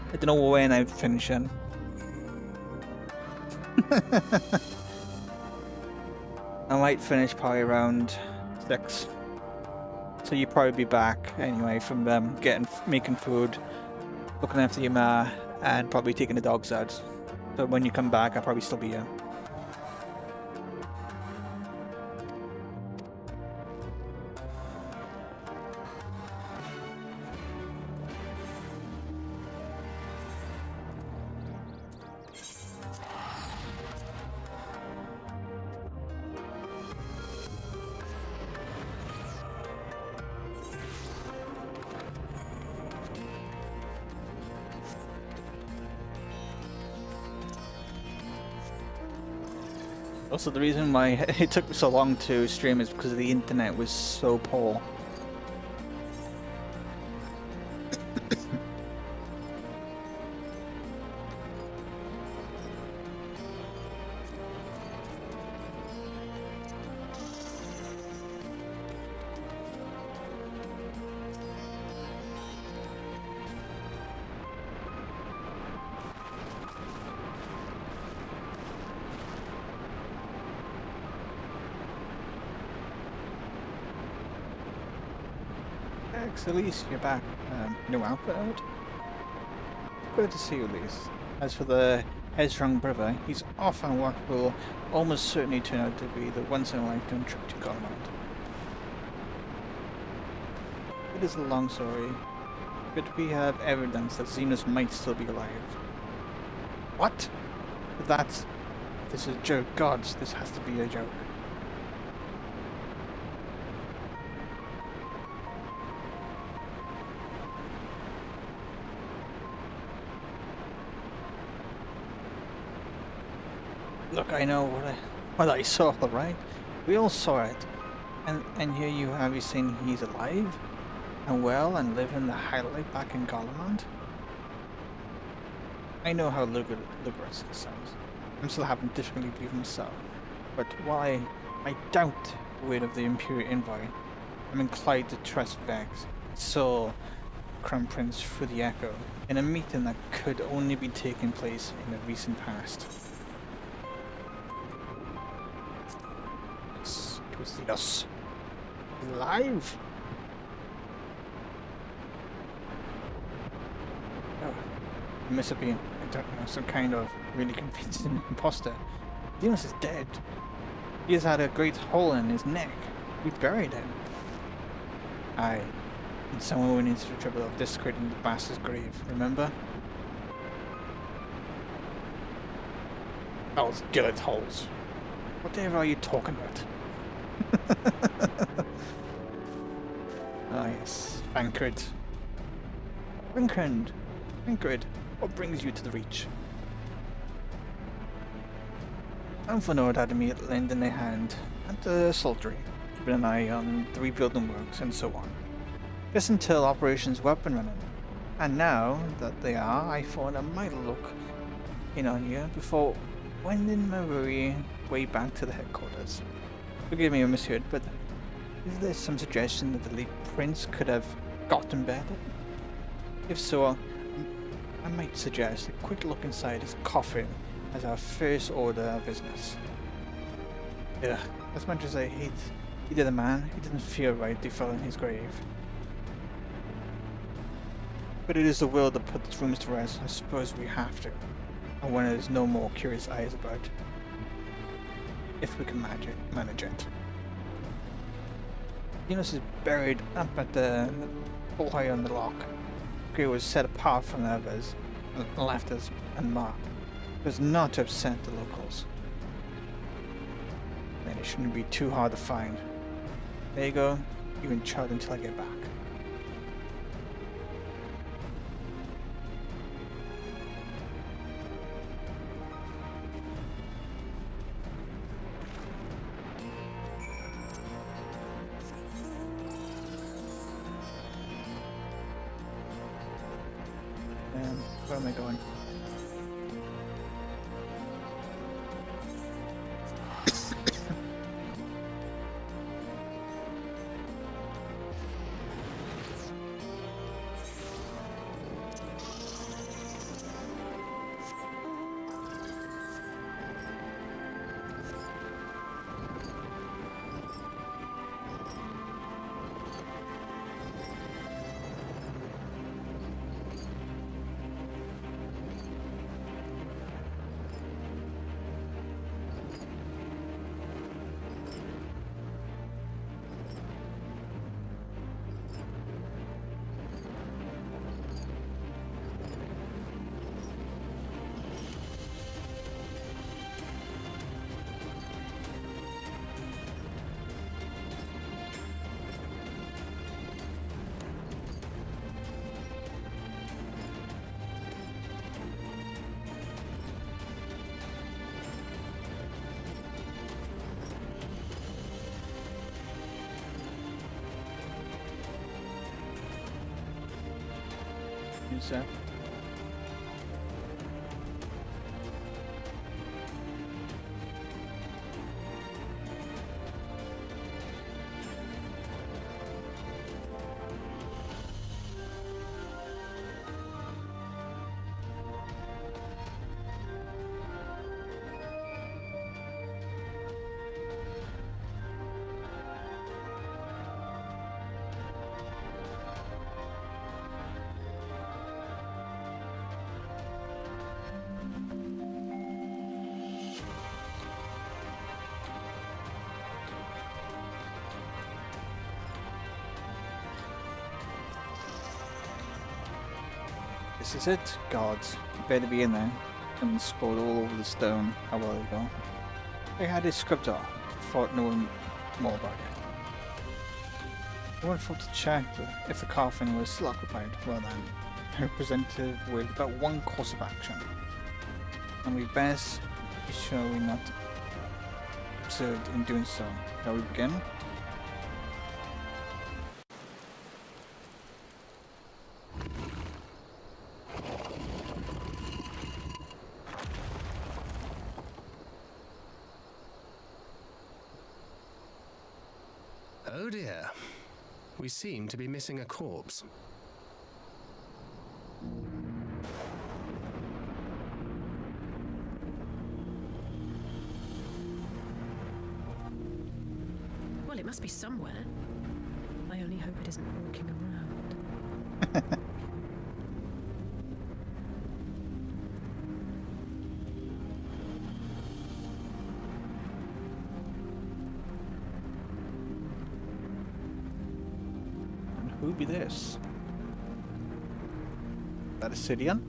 I don't know when I'm finishing. I might finish probably around 6. So you'll probably be back anyway from making food, looking after your ma, and probably taking the dogs out. So when you come back, I'll probably still be here. Also, the reason why it took me so long to stream is because the internet was so poor. At least you're back. New outfit out. Good to see you, Elise. As for the headstrong brother, he's off on what will almost certainly turn out to be the once-in-a-lifetime trip to Golemont. It is a long story, but we have evidence that Xenos might still be alive. What? This is a joke. Gods, this has to be a joke. Look, I know what I saw, right? We all saw it. And here you have you saying he's alive? And well, and living the highlight back in Golemont? I know how ludicrous this sounds. I'm still having difficulty believing myself. But while I doubt the weight of the Imperial envoy, I'm inclined to trust Vex. So, Crown Prince through the Echo, in a meeting that could only be taking place in the recent past. Yes. Alive? Oh, he must have been, I don't know, some kind of really convincing imposter. Demas is dead. He has had a great hole in his neck. We buried him. Aye, and someone went into the trouble of desecrating the bastard's grave, remember? Oh, skillet holes. Whatever are you talking about? Ah yes, Bankard. Bankard, what brings you to the Reach? Alphanord had a meal at Lind in their hand, at the Sultry, keeping an eye on the rebuilding works and so on. Just until operations were up and running. And now that they are, I thought I might look in on you before wending my way back to the headquarters. Forgive me, monsieur, but is there some suggestion that the late prince could have gotten better? If so, I might suggest a quick look inside his coffin as our first order of business. Ugh, as much as I hate either the man, it didn't feel right they fell in his grave. But it is the will that put the rooms to rest. I suppose we have to. And when there's no more curious eyes about. If we can manage it. Enos is buried up at the high on the lock. It was set apart from the others and left as unmarked. It was not to upset the locals. And it shouldn't be too hard to find. There you go. You can chug until I get back. Where am I going? So. This is it, gods. You better be in there. And scored all over the stone a while ago. I had his scriptor, thought knowing more about it. I went forth to check if the coffin was still occupied. Well then, I presented with about one course of action. And we best be sure we're not observed in doing so. Shall we begin? Oh dear. We seem to be missing a corpse. Well, it must be somewhere. I only hope it isn't walking around. Who be this? That a Sidian?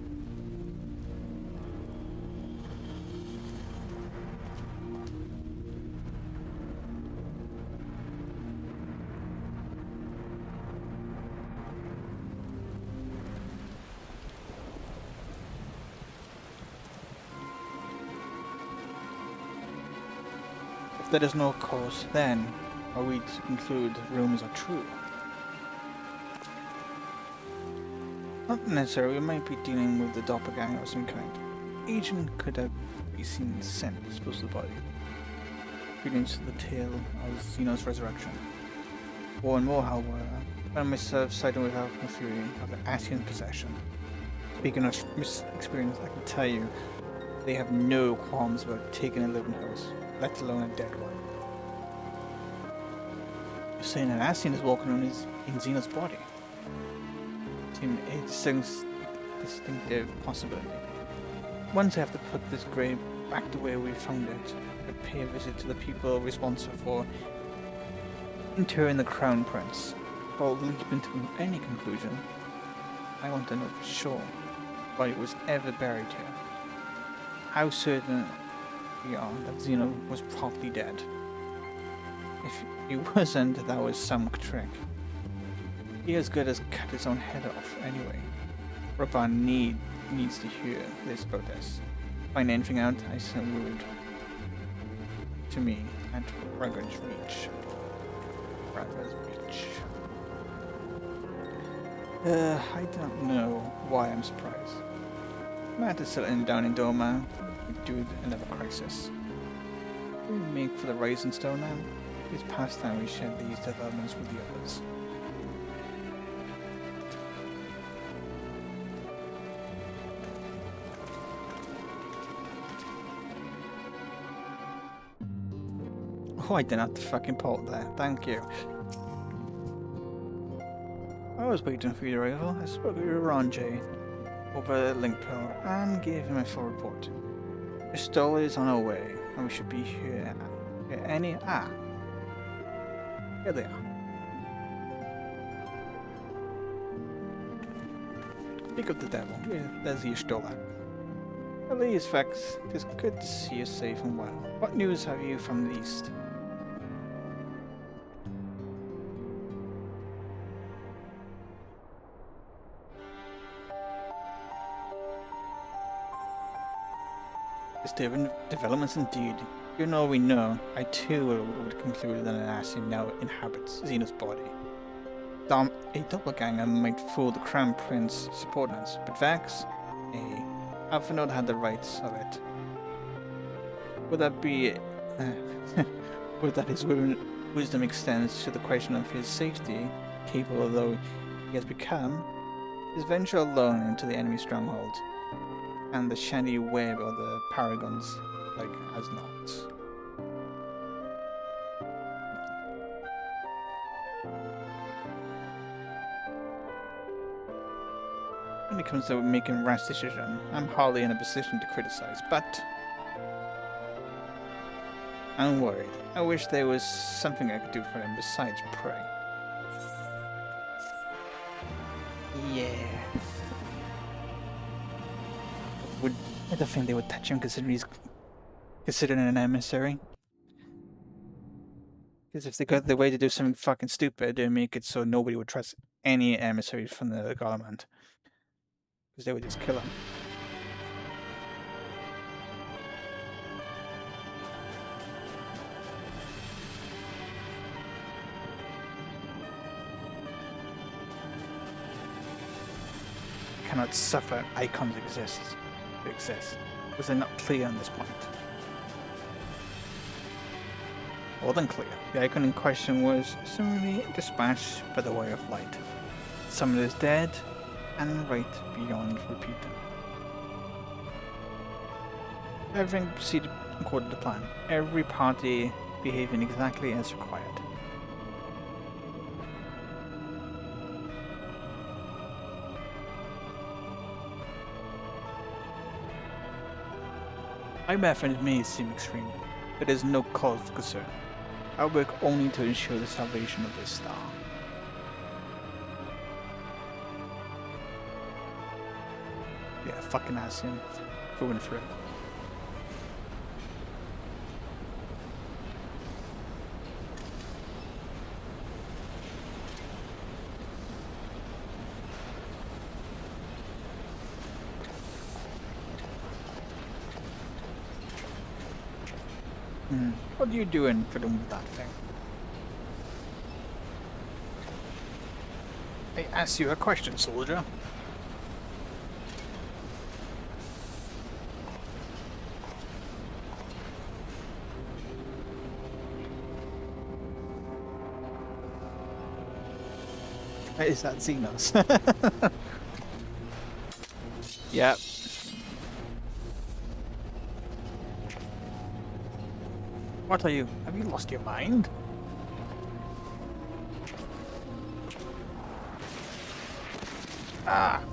If there is no cause, then are we to conclude rumors are true? Not necessarily, we might be dealing with the doppelganger of some kind. Agent could have been seen sent to dispose of the body, feeding into the tale of Xeno's resurrection. More and more, however, I find myself siding with Alpha theory of an Asian possession. Speaking of experience, I can tell you, they have no qualms about taking a living house, let alone a dead one. You're saying an Asian is walking around in Xeno's body? A distinctive possibility. Once I have to put this grave back the way we found it, and pay a visit to the people responsible for interring the Crown Prince. Before leaping to any conclusion, I want to know for sure why it was ever buried here. How certain we are that Xeno was properly dead. If he wasn't, that was some trick. He as good as cut his own head off anyway. Rabban needs to hear this about this. Find anything out, I send word to me at Raggar's Reach. Raggar's Reach. I don't know why I'm surprised. Matt is settling down in Doma due to another crisis. We make for the Rising Stone now. It's past time we shared these developments with the others. Oh, I didn't have to fucking port there. Thank you. I was waiting for your arrival. I spoke with Ranjay over Link Pearl and gave him a full report. The stall is on our way, and we should be here any... Ah! Here they are. Speak of the devil. There's your stall. At least, Vex, it is good to see you safe and well. What news have you from the east? Disturbing developments indeed. Given all we know, I too would conclude that an Asian now inhabits Xeno's body. A doppelganger might fool the Crown Prince subordinates, but Vex? Alpha Node had the rights of it. Would that be... would that his wisdom extends to the question of his safety, capable though he has become, his venture alone into the enemy stronghold, and the shiny web of the paragons, like as not. When it comes to making a rash decision, I'm hardly in a position to criticize, but I'm worried. I wish there was something I could do for him besides pray. Yeah. I don't think they would touch him considering he's considered an emissary. Because if they got the way to do something fucking stupid, they'd make it so nobody would trust any emissary from the government. Because they would just kill him. I cannot suffer icons exist. Was it not clear on this point? More than clear. The icon in question was similarly dispatched by the way of light. Someone is dead, and right beyond repeating. Everything proceeded according to plan. Every party behaving exactly as required. My method may seem extreme, but there is no cause for concern. I work only to ensure the salvation of this star. Yeah, fucking ass him. Through and through. What are you doing for them with that thing? I ask you a question, soldier. Is that Xenos? Yep. What are you? Have you lost your mind? Ah!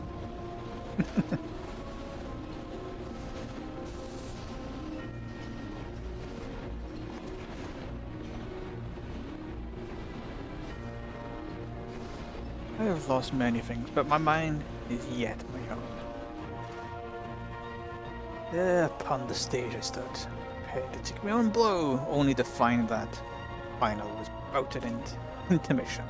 I have lost many things, but my mind is yet my own. There upon the stage I stood, prepared to take my own blow, only to find that final was routed in intermission.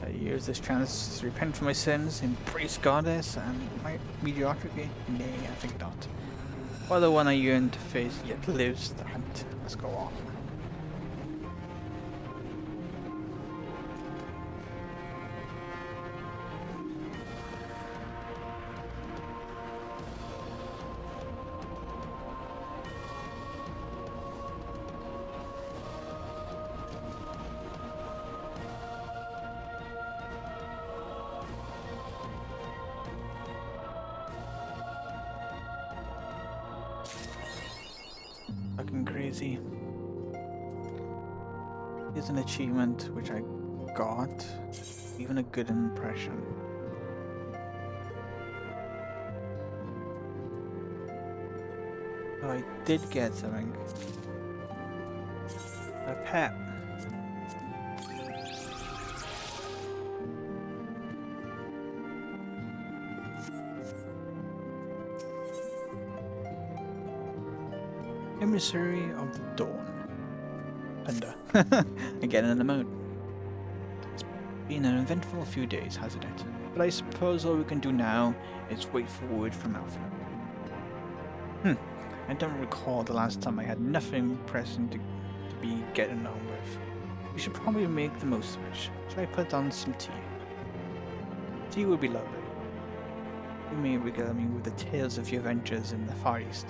I use this chance to repent for my sins, embrace goddess and my mediocrity? Nay, I think not. While the one I yearn to face yet lives, the hunt must go on. Fucking crazy. Here's an achievement which I got, even a good impression. Oh, I did get something. A pet. Emissary of the Dawn. Thunder. Again in the mood. It's been an eventful few days, hasn't it? But I suppose all we can do now is wait for word from Alpha. I don't recall the last time I had nothing pressing to be getting on with. We should probably make the most of it. Shall I put on some tea? Tea would be lovely. You may regale me with the tales of your adventures in the Far East,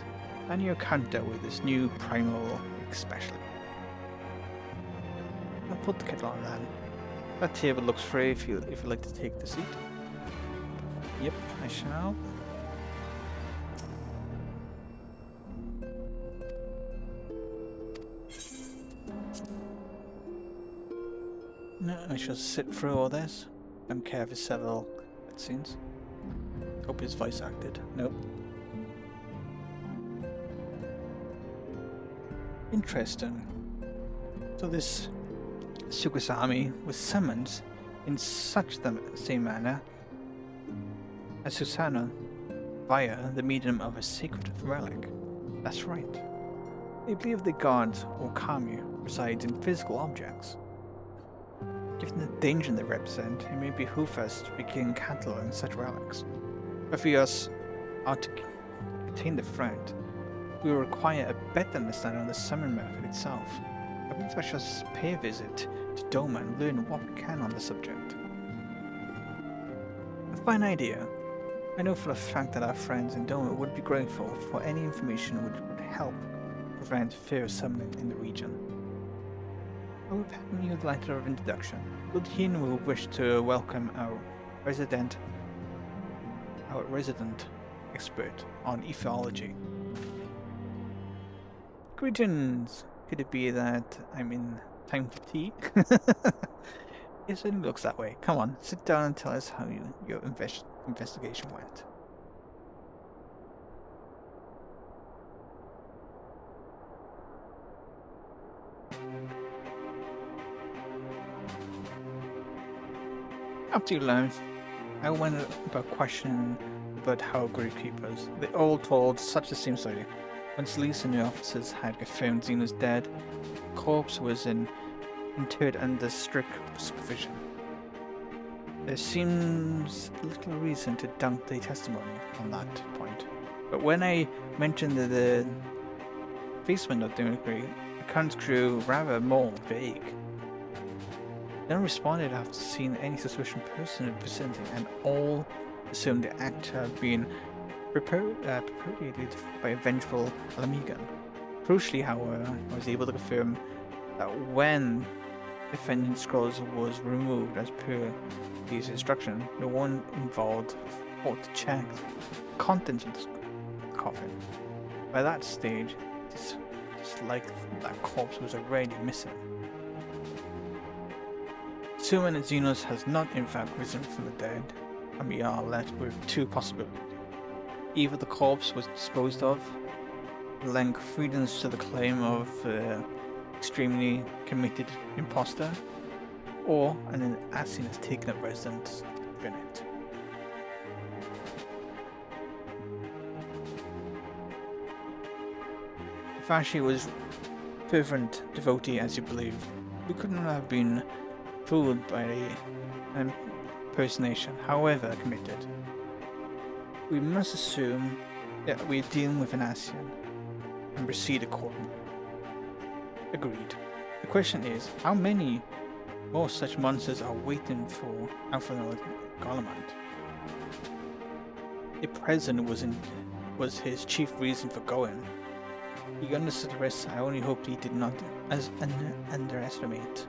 and your encounter with this new primal especially. I'll put the kettle on then. That table looks free if you'd like to take the seat. Yep, I shall. No, I shall sit through all this. Don't care for several cutscenes. Hope it's voice acted. Nope. Interesting. So this Sukusami was summoned in such the same manner as Susanoo via the medium of a sacred relic. That's right. They believe the god or kami resides in physical objects. Given the danger they represent, it may behoove us to begin cataloging such relics. But if we are to contain the threat, we will require a better understanding of the summon method itself. I believe I shall pay a visit to Doma and learn what we can on the subject. A fine idea. I know for a fact that our friends in Doma would be grateful for any information which would help prevent fear summoning in the region. I will pen you the letter of introduction. Ludhin will wish to welcome our resident expert on ethology. Greetings! Could it be that I'm in time for tea? It certainly looks that way. Come on, sit down and tell us how your investigation went. After you learn, I went about questioning about how Keepers. They all told such the same story. Once Lisa and the officers had confirmed Xeno's dead, the corpse was interred under strict supervision. There seems little reason to doubt their testimony on that point. But when I mentioned the basement of Democracy, the accounts grew rather more vague. No one responded after seeing any suspicious person in the vicinity, and all assumed the act had been perpetrated by a vengeful Lamigan. Crucially, however, I was able to confirm that when the Vengeance Scrolls was removed as per these instructions, no one involved thought to check the contents of the coffin. By that stage, it's like that corpse was already missing. Assuming that Xenos has not in fact risen from the dead, and we are left with two possibilities. Either the corpse was disposed of, lending credence to the claim of extremely committed imposter, or an assassin has taken up residence in it. If Ashley was fervent devotee as you believe, we could not have been fooled by an impersonation, however committed. We must assume that we are dealing with an Asian and proceed accordingly. Agreed. The question is, how many more such monsters are waiting for Alpha Golemond? The present was his chief reason for going. He understood the risks. I only hoped he did not underestimate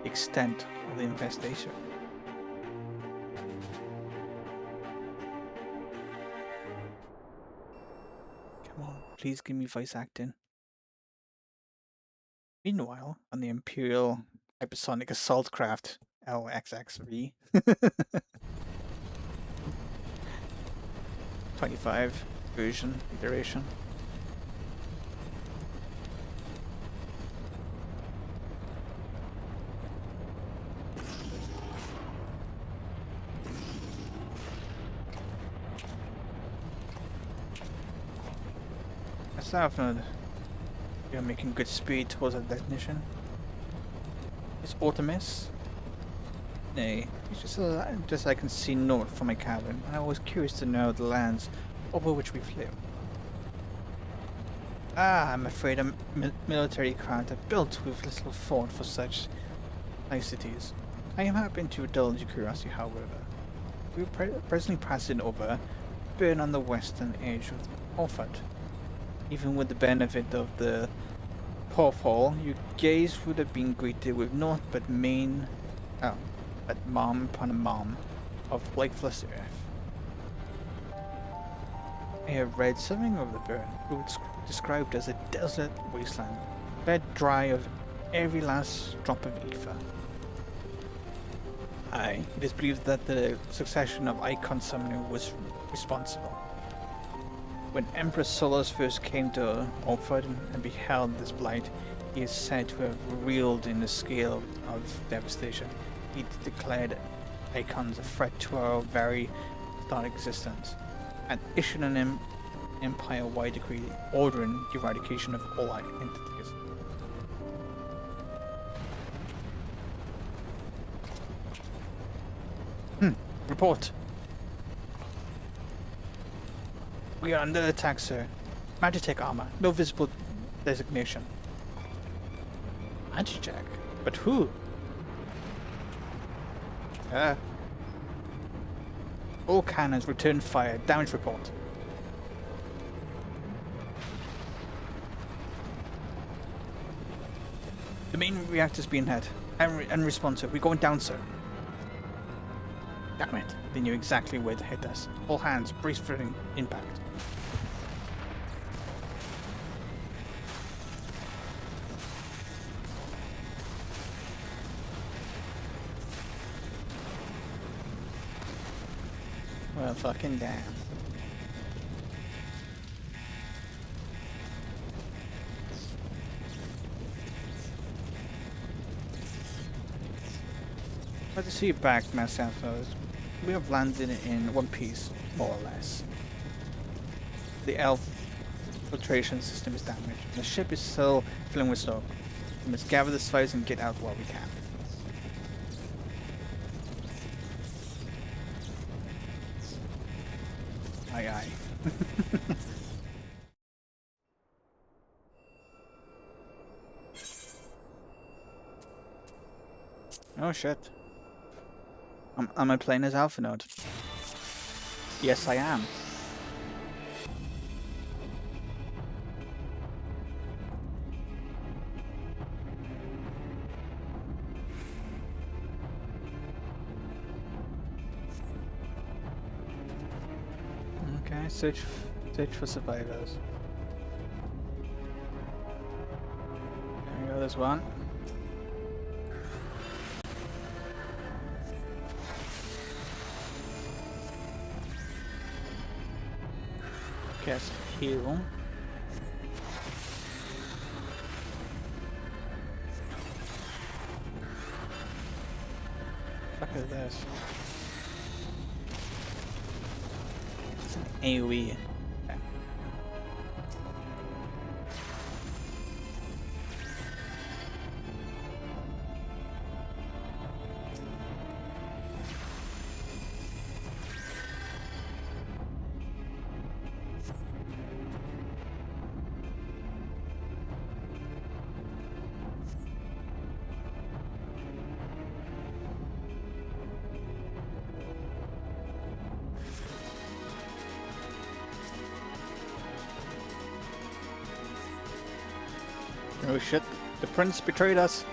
the extent of the infestation. Come on, please give me voice acting. Meanwhile, on the Imperial Hypersonic Assault Craft LXXV 25 version iteration. We are making good speed towards our destination. Is Artemis? Nay, it's just I can see north from my cabin, and I was curious to know the lands over which we flew. I'm afraid a military craft are built with little thought for such niceties. I am happy to indulge your curiosity, however. We are presently passing over Burn on the western edge of Orford. Even with the benefit of the porthole, your gaze would have been greeted with naught but mom upon a mom of lifeless earth. I have read something of the burn, which described as a desert wasteland, fed dry of every last drop of ether. Aye, it is believed that the succession of icon summoning was responsible. When Emperor Solus first came to Orford and beheld this blight, he is said to have reeled in the scale of devastation. He declared icons a threat to our very thought existence, and issued an empire-wide decree ordering the eradication of all entities. Report. We are under attack, sir. Magitech armor. No visible designation. Magitech? But who? All cannons return fire. Damage report. The main reactor's being hit. Unresponsive. We're going down, sir. Damn it. They knew exactly where to hit us. All hands, brace for impact. Well, fucking damn. Glad to see you back, Master Alphas. We have landed in one piece, more or less. The elf filtration system is damaged, and the ship is still filling with smoke. We must gather the supplies and get out while we can. Aye aye. Oh shit. Am I playing as Alpha Node? Yes, I am. Okay, search for survivors. There we go, there's one. Cast heal. Fuck is this? It's an AoE. Okay. Oh shit, the prince betrayed us.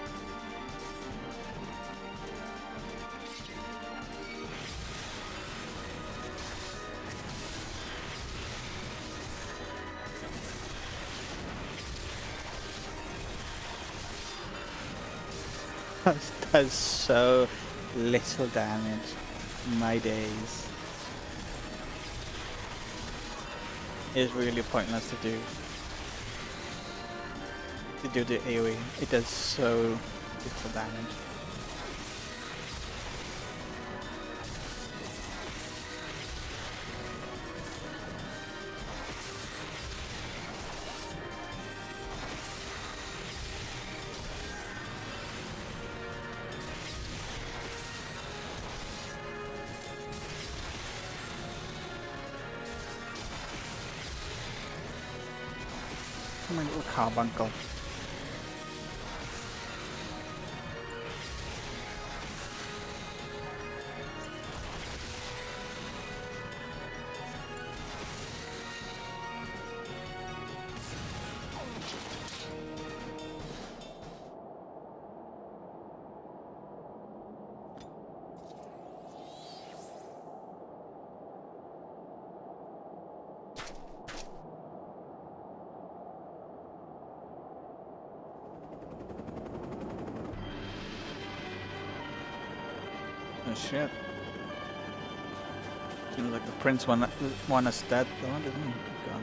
Does so little damage. My days. It's really pointless to do the AoE. It does so little damage. My little carbuncle. Oh shit. Seems like the prince want us dead though, doesn't he? God.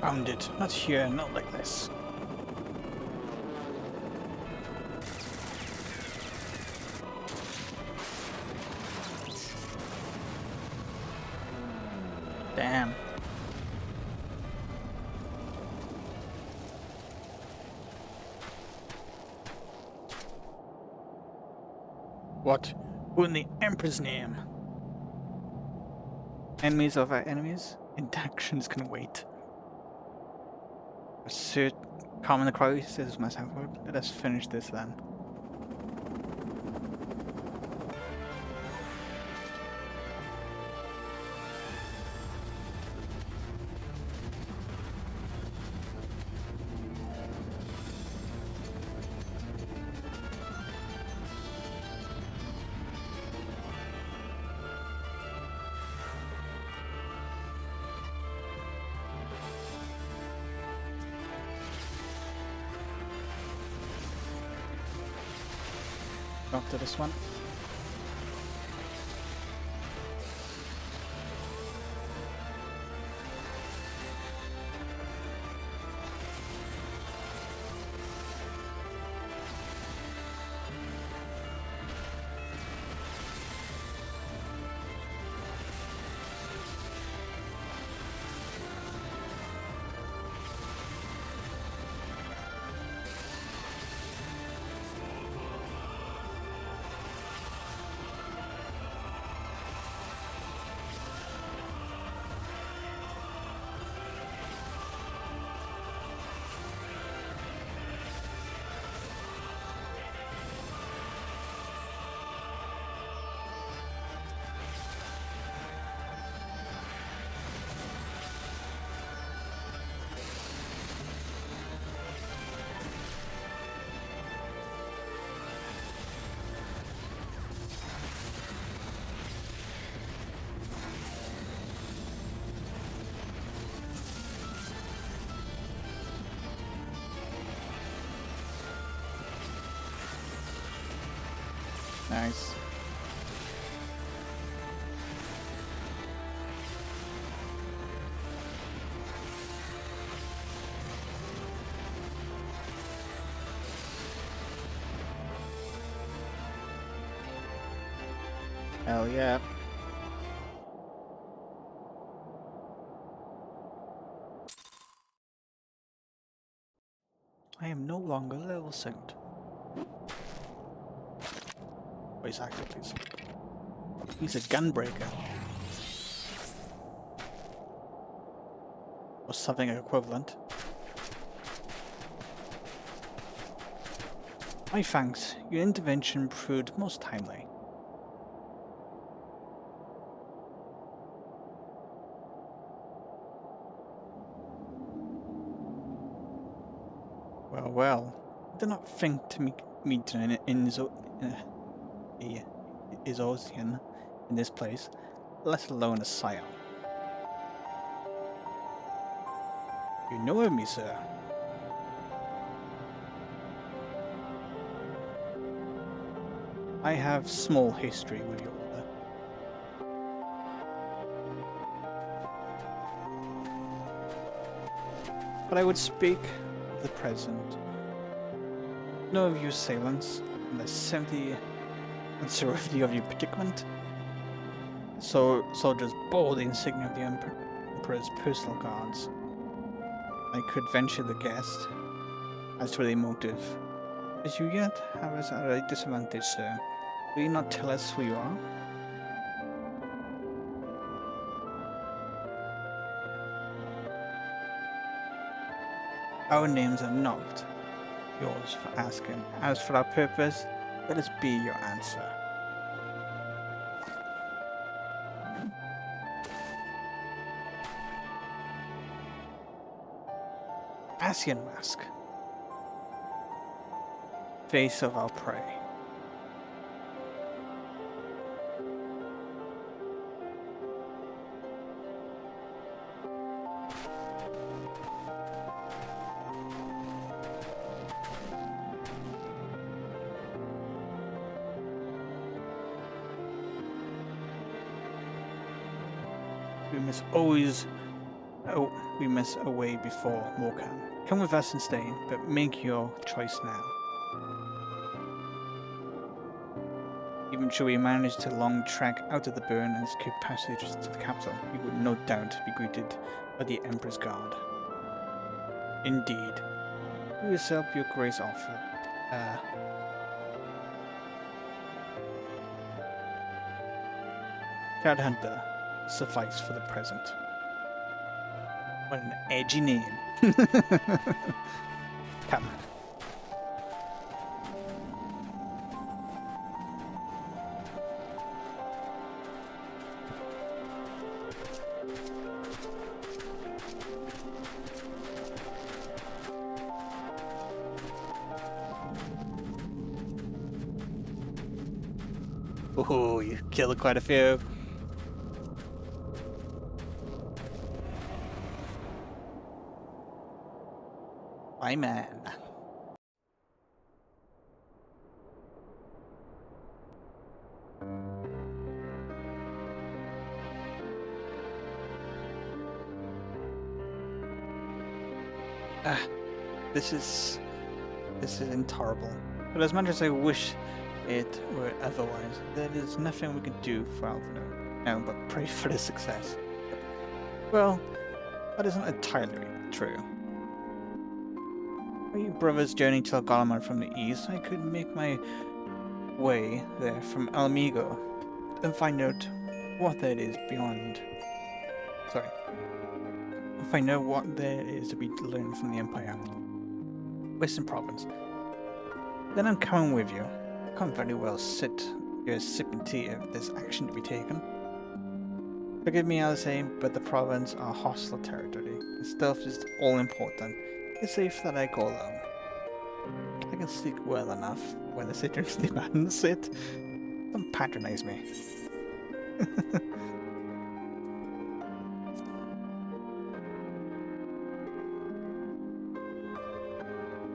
Found it. Not here, not like this. Damn. What? Who in the Emperor's name? Enemies of our enemies? Inductions can wait. Assert calm in the crisis myself. Let us finish this then. After this one. nice. Hell yeah. I am no longer level synced. Voice actor, please. He's a gunbreaker. Or something equivalent. My thanks. Your intervention proved most timely. Well, well. I did not think to meet an Izosian in this place, let alone a scion. You know of me, sir. I have small history with your order. But I would speak of the present. Know of your assailants and the severity of your predicament. So soldiers bore the insignia of the Emperor's personal guards. I could venture the guess as to their motive. As you yet have us at a disadvantage, sir. Will you not tell us who you are? Our names are not yours for asking. As for our purpose, let us be your answer. Ascian Mask. Face of our prey. We must away before Morkan. Come with us and stay, but make your choice now. Even should we manage to long trek out of the burn and secure passage to the capital, we would no doubt be greeted by the Emperor's guard. Indeed. We will help your grace offer. Cloud Hunter, suffice for the present. What an edgy name. Come. Oh, you killed quite a few. My man. This is intolerable. But as much as I wish it were otherwise, there is nothing we can do for Alvino now but pray for his success. Well, that isn't entirely true. While you brothers journey to Algalaman from the east, I could make my way there from Alamigo and find out what there is beyond. Sorry. Find out what there is to be learned from the Empire. Western Province. Then I'm coming with you. I can't very well sit here sipping tea if there's action to be taken. Forgive me, Alice, but the province are hostile territory. The stealth is all important. It's safe that I go alone. I can speak well enough when the citizens demand it. Don't patronize me.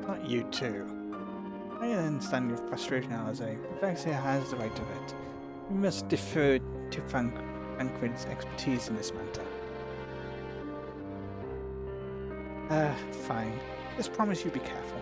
Not you too. I understand your frustration, Alize. Vexia has the right of it. We must defer to Frankrid's expertise in this matter. Fine. Just promise you be careful.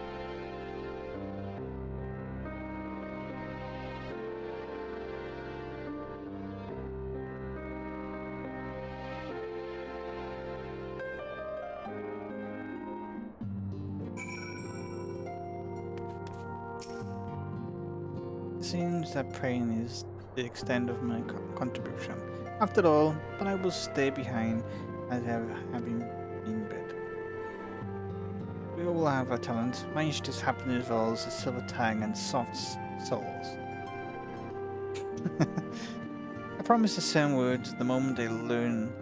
It seems that praying is the extent of my contribution. After all, but I will stay behind as having been bid. We all have our talents. Mine just happen to involve the silver tang and soft souls. I promise to send word the moment they learn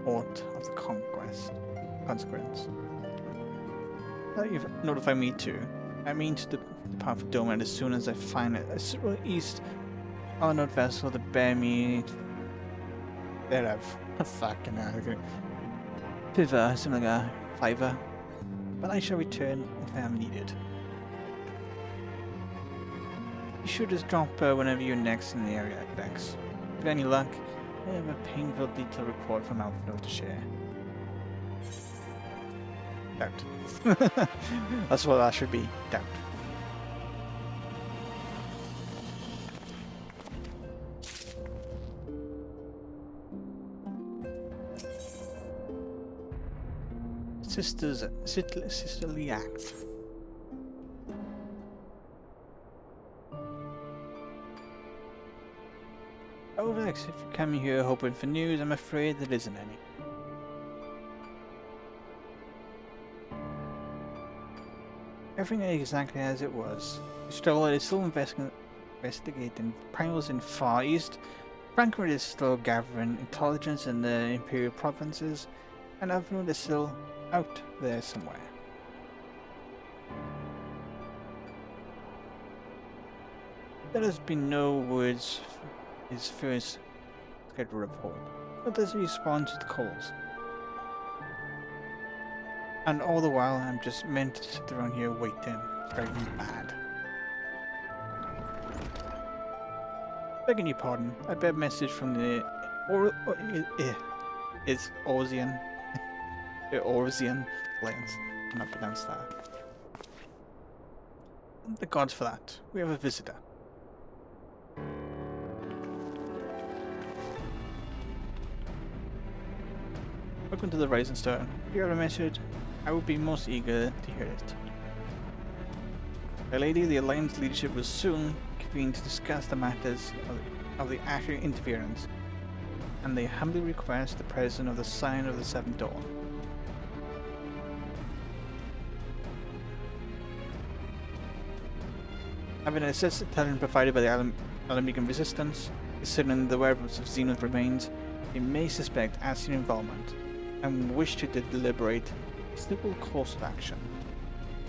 aught of the consequence. You've notified me too. I mean to depart for Doma as soon as I find a suitable east honored vessel to bear me thereof. Fucking hell. Piver, something like a fiver. But I shall return if I am needed. Be sure to drop whenever you're next in the area at Vex. With any luck, I have a painful detailed report from Alfredo to share. Doubt. That's what that should be. Doubt. Sisterly act. Oh, Vex, if you come here hoping for news, I'm afraid there isn't any. Everything is exactly as it was. Stoller is still investigating primals in Far East. Frankfurt is still gathering intelligence in the Imperial provinces, and Avnud is still out there somewhere. There has been no words his first scheduled report, but there's a response to the calls. And all the while I'm just meant to sit around here waiting. It's driving me mad. Begging your pardon, I bear a message from the it's Orzian. The Orzian Alliance. I'm not pronounced that. The gods for that. We have a visitor. Welcome to the Rising Stone. If you have a message, I would be most eager to hear it. My lady, the Alliance leadership will soon convene to discuss the matters of the Asher interference, and they humbly request the presence of the Sign of the Seventh Dawn. Having assessed the intelligence provided by the Alamegan resistance, considering the whereabouts of Xeno's remains, they may suspect Assyrian involvement and wish to deliberate a suitable course of action.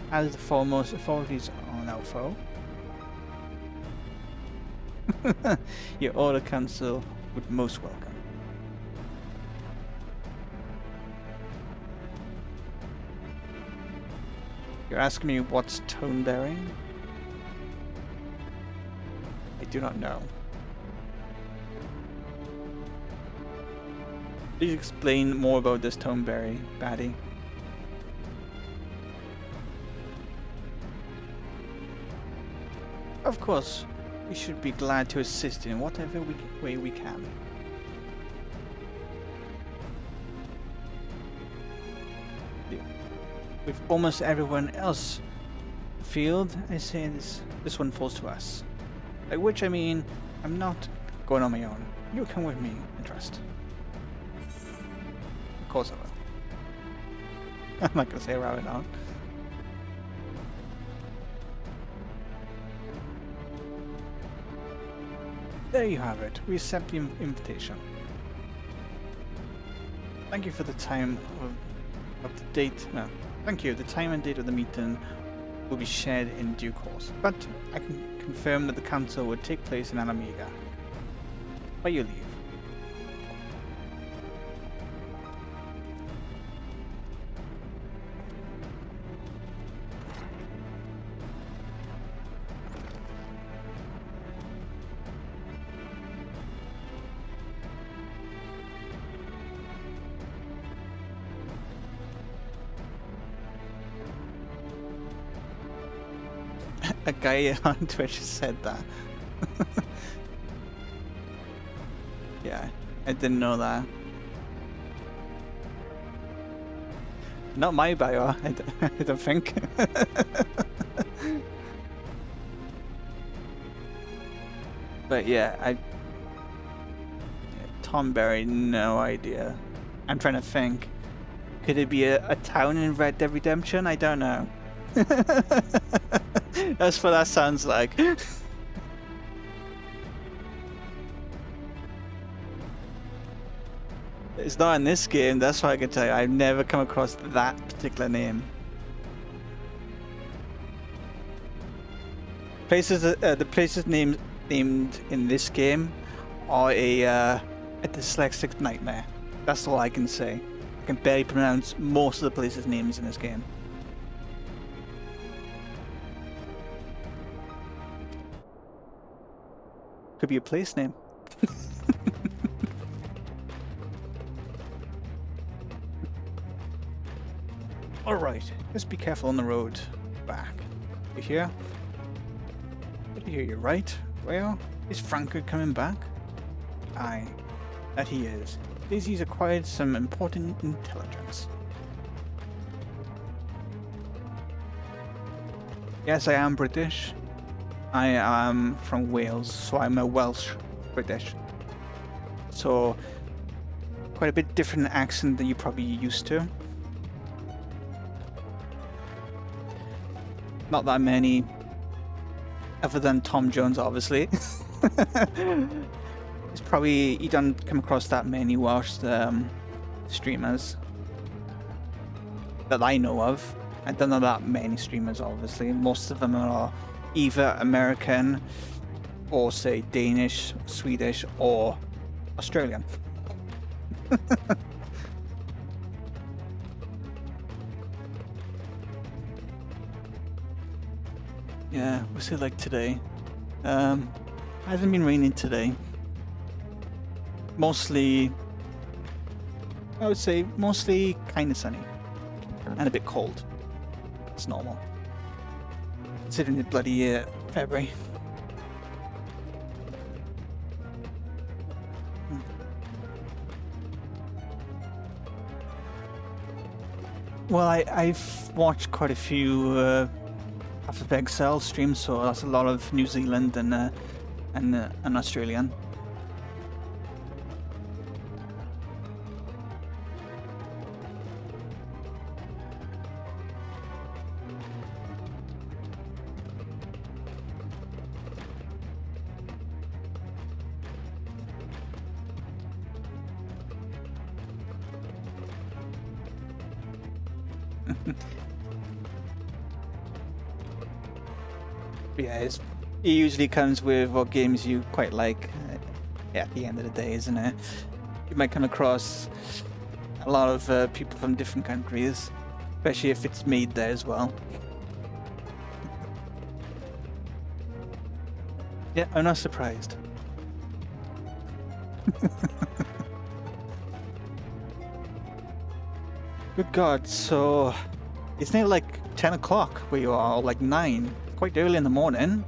As the foremost authorities on our foe, your Order Council would most welcome. You're asking me what's tone bearing? I do not know. Please explain more about this Toneberry, baddie. Of course, we should be glad to assist in whatever way we can. With almost everyone else in the field, I say this one falls to us. By which I mean, I'm not going on my own. You come with me and trust. Of course I will. I'm not gonna say right now. There you have it. We accept the invitation. Thank you for the time of the date. No, thank you. The time and date of the meeting will be shared in due course. But I can confirm that the council would take place in Alameda. By your leave. a guy on Twitch said that. Yeah, I didn't know that. Not my bio, I don't think. But yeah, Tom Berry, no idea. I'm trying to think. Could it be a town in Red Dead Redemption? I don't know. That's what that sounds like. It's not in this game, that's what I can tell you. I've never come across that particular name. Places, the places named in this game are a dyslexic nightmare. That's all I can say. I can barely pronounce most of the places' names in this game. Could be a place name. Alright, let's be careful on the road back. You hear? Did you hear you right? Well, is Franco coming back? Aye, that he is. Daisy's acquired some important intelligence. Yes, I am British. I am from Wales, so I'm a Welsh British. So, quite a bit different accent than you're probably used to. Not that many, other than Tom Jones, obviously. It's probably, you don't come across that many Welsh streamers that I know of. I don't know that many streamers, obviously. Most of them are either American or, say, Danish, Swedish, or Australian. Yeah, what's it like today? Hasn't been raining today. Mostly, I would say, mostly kind of sunny. And a bit cold. It's normal. Considering the bloody February. Well, I've watched quite a few Path of Exile streams, so that's a lot of New Zealand and Australian. Yeah, it usually comes with what games you quite like at the end of the day, isn't it? You might come across a lot of people from different countries, especially if it's made there as well. Yeah, I'm not surprised. Good God, so it's now like 10 o'clock where you are, or like 9. Quite early in the morning.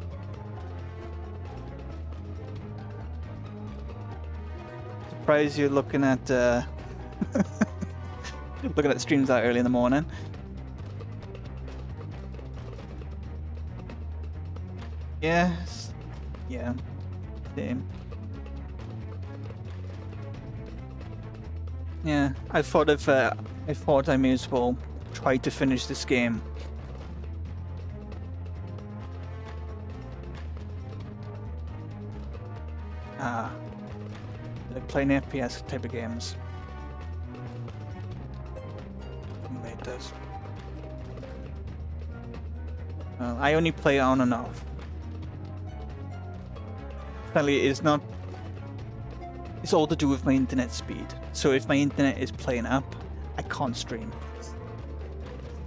Surprised you're looking at looking at streams that early in the morning. Yes. Yeah. Same. Yeah. I thought I may as well try to finish this game. Like playing FPS type of games. It does. I only play on and off. Apparently, it's not. It's all to do with my internet speed. So if my internet is playing up, I can't stream.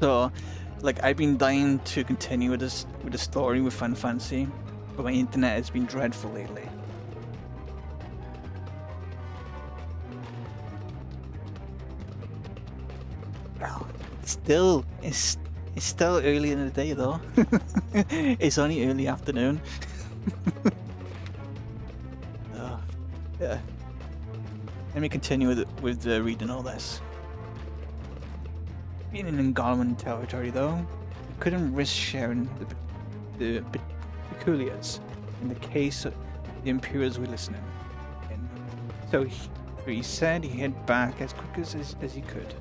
So, like, I've been dying to continue with the story with Final Fantasy, but my internet has been dreadful lately. Still, it's It's still early in the day though. It's only early afternoon. Yeah. Let me continue with reading all this. Being in Engolman territory though, we couldn't risk sharing the peculiars in the case the Imperials were listening. So he said he'd head back as quick as he could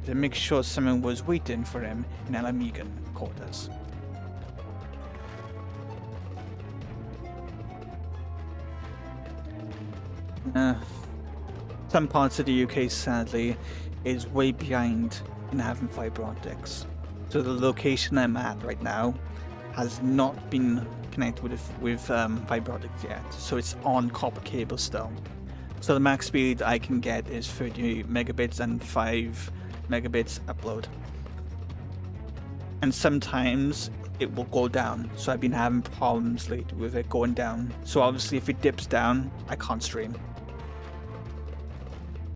to make sure someone was waiting for him in Alamegan quarters. Some parts of the UK, sadly, is way behind in having fibre optics. So the location I'm at right now has not been connected with fibre optics yet. So it's on copper cable still. So the max speed I can get is 30 megabits and 5 megabits upload. And sometimes it will go down. So I've been having problems lately with it going down. So obviously if it dips down, I can't stream.